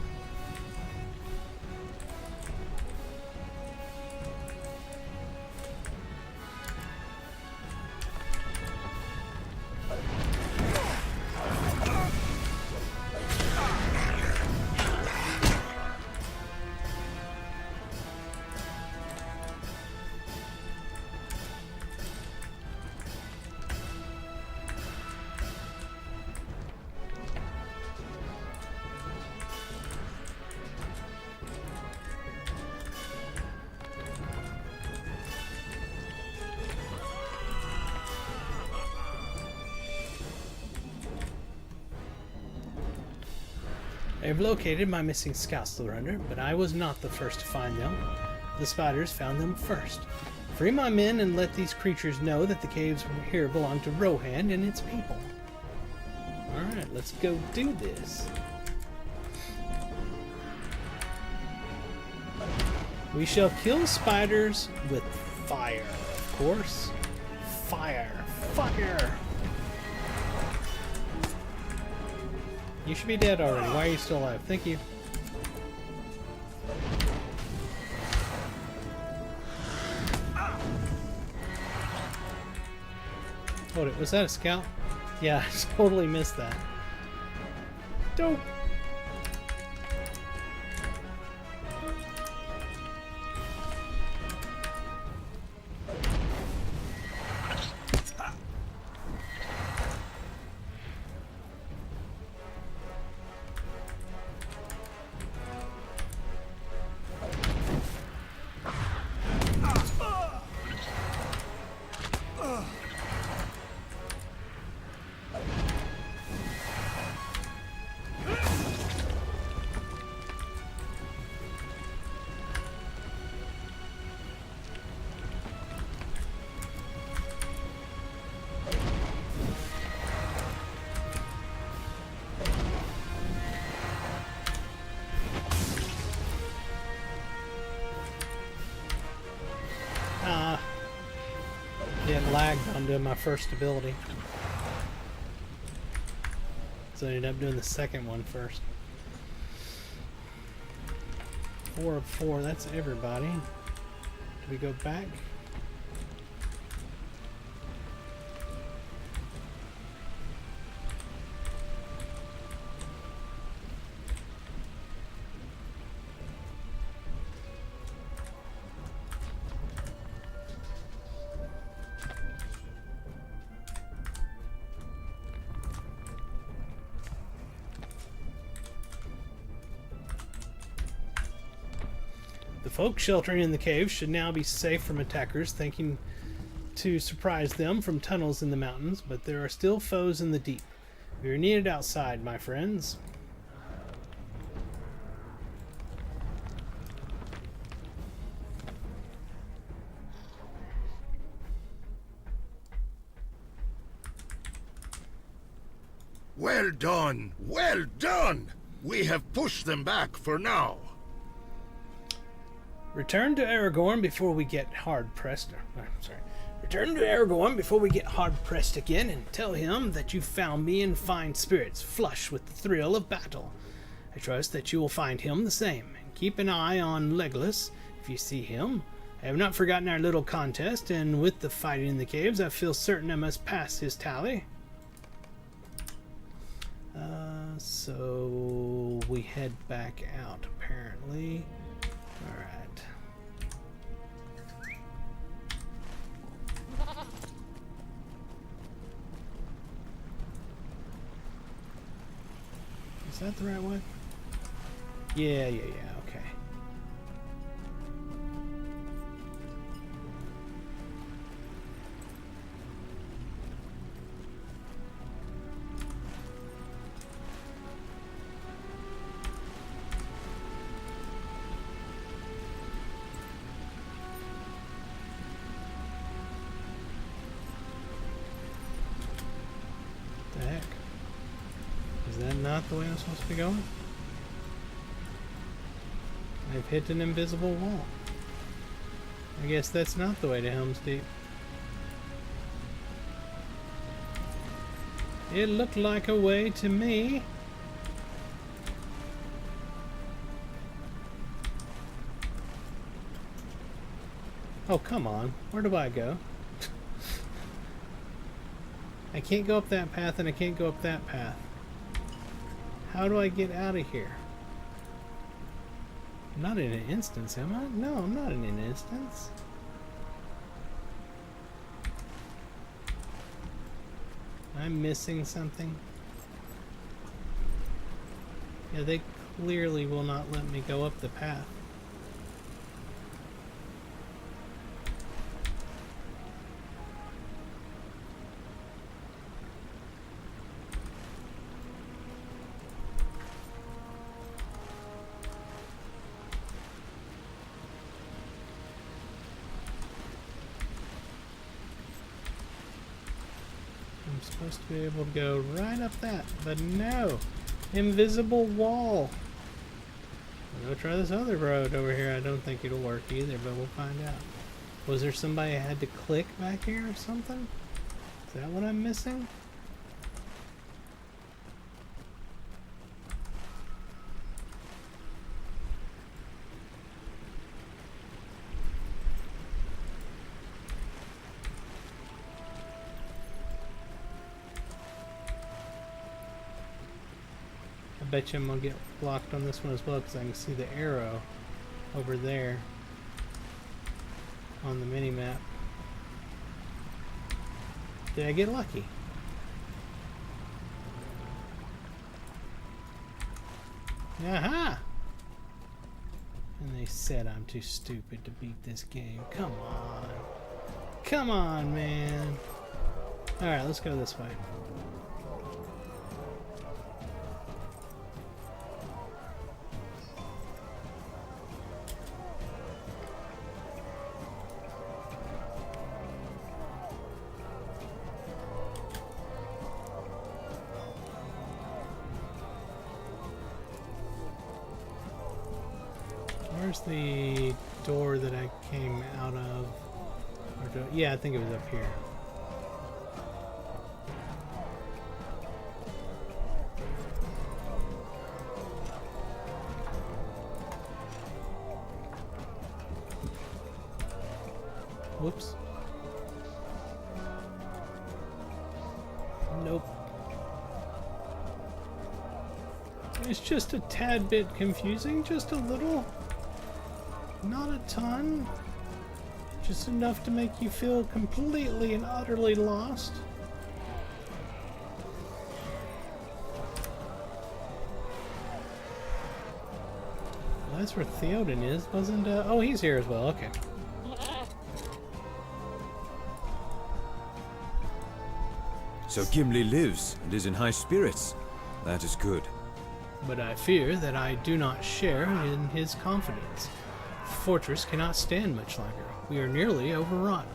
I have located my missing scouts, Lorander, but I was not the first to find them. The spiders found them first. Free my men and let these creatures know that the caves here belong to Rohan and its people. Alright, let's go do this. We shall kill spiders with fire, of course. Fire. Fire! You should be dead already. Why are you still alive? Thank you. Oh, was that a scout? Yeah, I totally missed that. Dope! It lagged on doing my first ability. So I ended up doing the second one first. 4 of 4, that's everybody. Do we go back? The folk sheltering in the cave should now be safe from attackers, thinking to surprise them from tunnels in the mountains, but there are still foes in the deep. We are needed outside, my friends. Well done! Well done! We have pushed them back for now. Return to Aragorn before we get hard-pressed. Return to Aragorn before we get hard-pressed again, and tell him that you found me in fine spirits, flush with the thrill of battle. I trust that you will find him the same, and keep an eye on Legolas if you see him. I have not forgotten our little contest, and with the fighting in the caves, I feel certain I must pass his tally. So we head back out, apparently. Alright. Is that the right way? Yeah, okay. The heck? Is that not the way I'm supposed to be going? I've hit an invisible wall. I guess that's not the way to Helm's Deep. It looked like a way to me. Oh, come on. Where do I go? I can't go up that path and I can't go up that path. How do I get out of here? I'm not in an instance, am I? No, I'm not in an instance. I'm missing something. Yeah, they clearly will not let me go up the path. I'm supposed to be able to go right up that, but no. Invisible wall. I'm gonna try this other road over here. I don't think it'll work either, but we'll find out. Was there somebody I had to click back here or something? Is that what I'm missing? I bet you I'm gonna get blocked on this one as well because I can see the arrow over there on the mini map. Did I get lucky? Aha! And they said I'm too stupid to beat this game. Come on. Come on, man. Alright, let's go this way. Where's the door that I came out of? Yeah, I think it was up here. Whoops. Nope. It's just a tad bit confusing, just a little. Not a ton. Just enough to make you feel completely and utterly lost. Well, that's where Theoden is, wasn't oh, he's here as well, okay. So Gimli lives and is in high spirits. That is good. But I fear that I do not share in his confidence. The fortress cannot stand much longer. We are nearly overrun.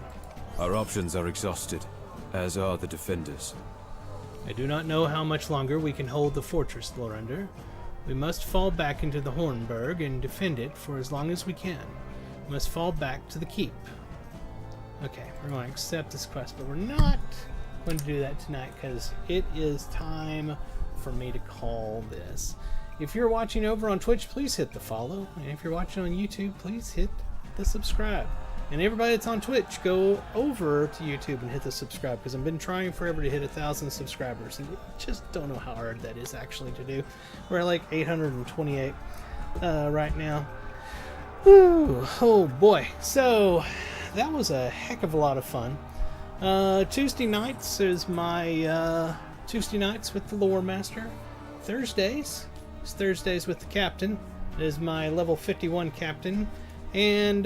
Our options are exhausted, as are the defenders. I do not know how much longer we can hold the fortress, Lorander. We must fall back into the Hornburg and defend it for as long as we can. We must fall back to the keep. Okay, we're going to accept this quest, but we're not going to do that tonight because it is time for me to call this. If you're watching over on Twitch, please hit the follow. And if you're watching on YouTube, please hit the subscribe. And everybody that's on Twitch, go over to YouTube and hit the subscribe because I've been trying forever to hit 1,000 subscribers. And I just don't know how hard that is actually to do. We're at like 828 right now. Whew, oh boy. So that was a heck of a lot of fun. Tuesday nights is my Tuesday nights with the Lore Master. Thursdays is Thursdays with the Captain. It is my level 51 Captain. And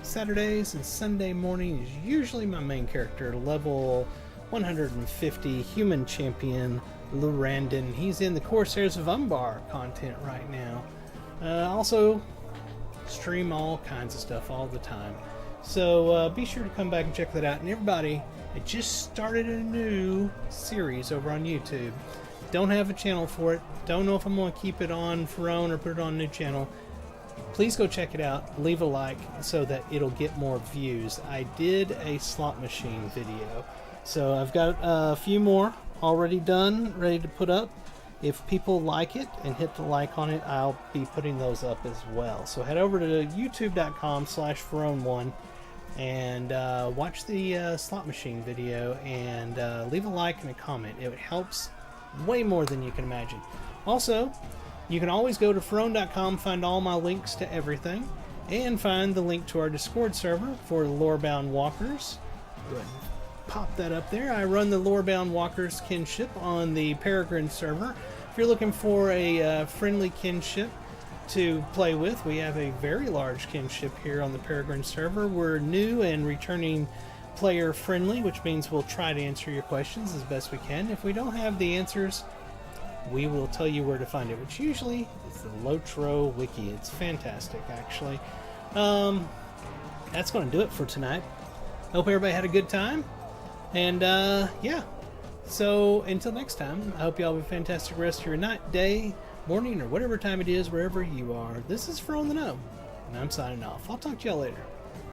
Saturdays and Sunday morning is usually my main character, level 150 Human Champion Lurandon. He's in the Corsairs of Umbar content right now. Also stream all kinds of stuff all the time. So be sure to come back and check that out. And everybody, I just started a new series over on YouTube. Don't have a channel for it. Don't know if I'm going to keep it on Pharaon or put it on a new channel. Please go check it out. Leave a like so that it'll get more views. I did a slot machine video. So I've got a few more already done, ready to put up. If people like it and hit the like on it, I'll be putting those up as well. So head over to youtube.com/Pharaon1 and watch the slot machine video and leave a like and a comment. It helps way more than you can imagine. Also, you can always go to Pharaon.com, find all my links to everything, and find the link to our Discord server for the Lorebound Walkers. Go ahead and pop that up there. I run the Lorebound Walkers kinship on the Peregrine server. If you're looking for a friendly kinship to play with, we have a very large kinship here on the Peregrine server. We're new and returning player friendly, which means we'll try to answer your questions as best we can. If we don't have the answers, we will tell you where to find it, which usually is the Lotro Wiki. It's fantastic, actually. That's going to do it for tonight. Hope everybody had a good time. And yeah. So until next time, I hope y'all have a fantastic rest of your night, day, morning, or whatever time it is wherever you are. This is Fro in the Gnome, and I'm signing off. I'll talk to y'all later.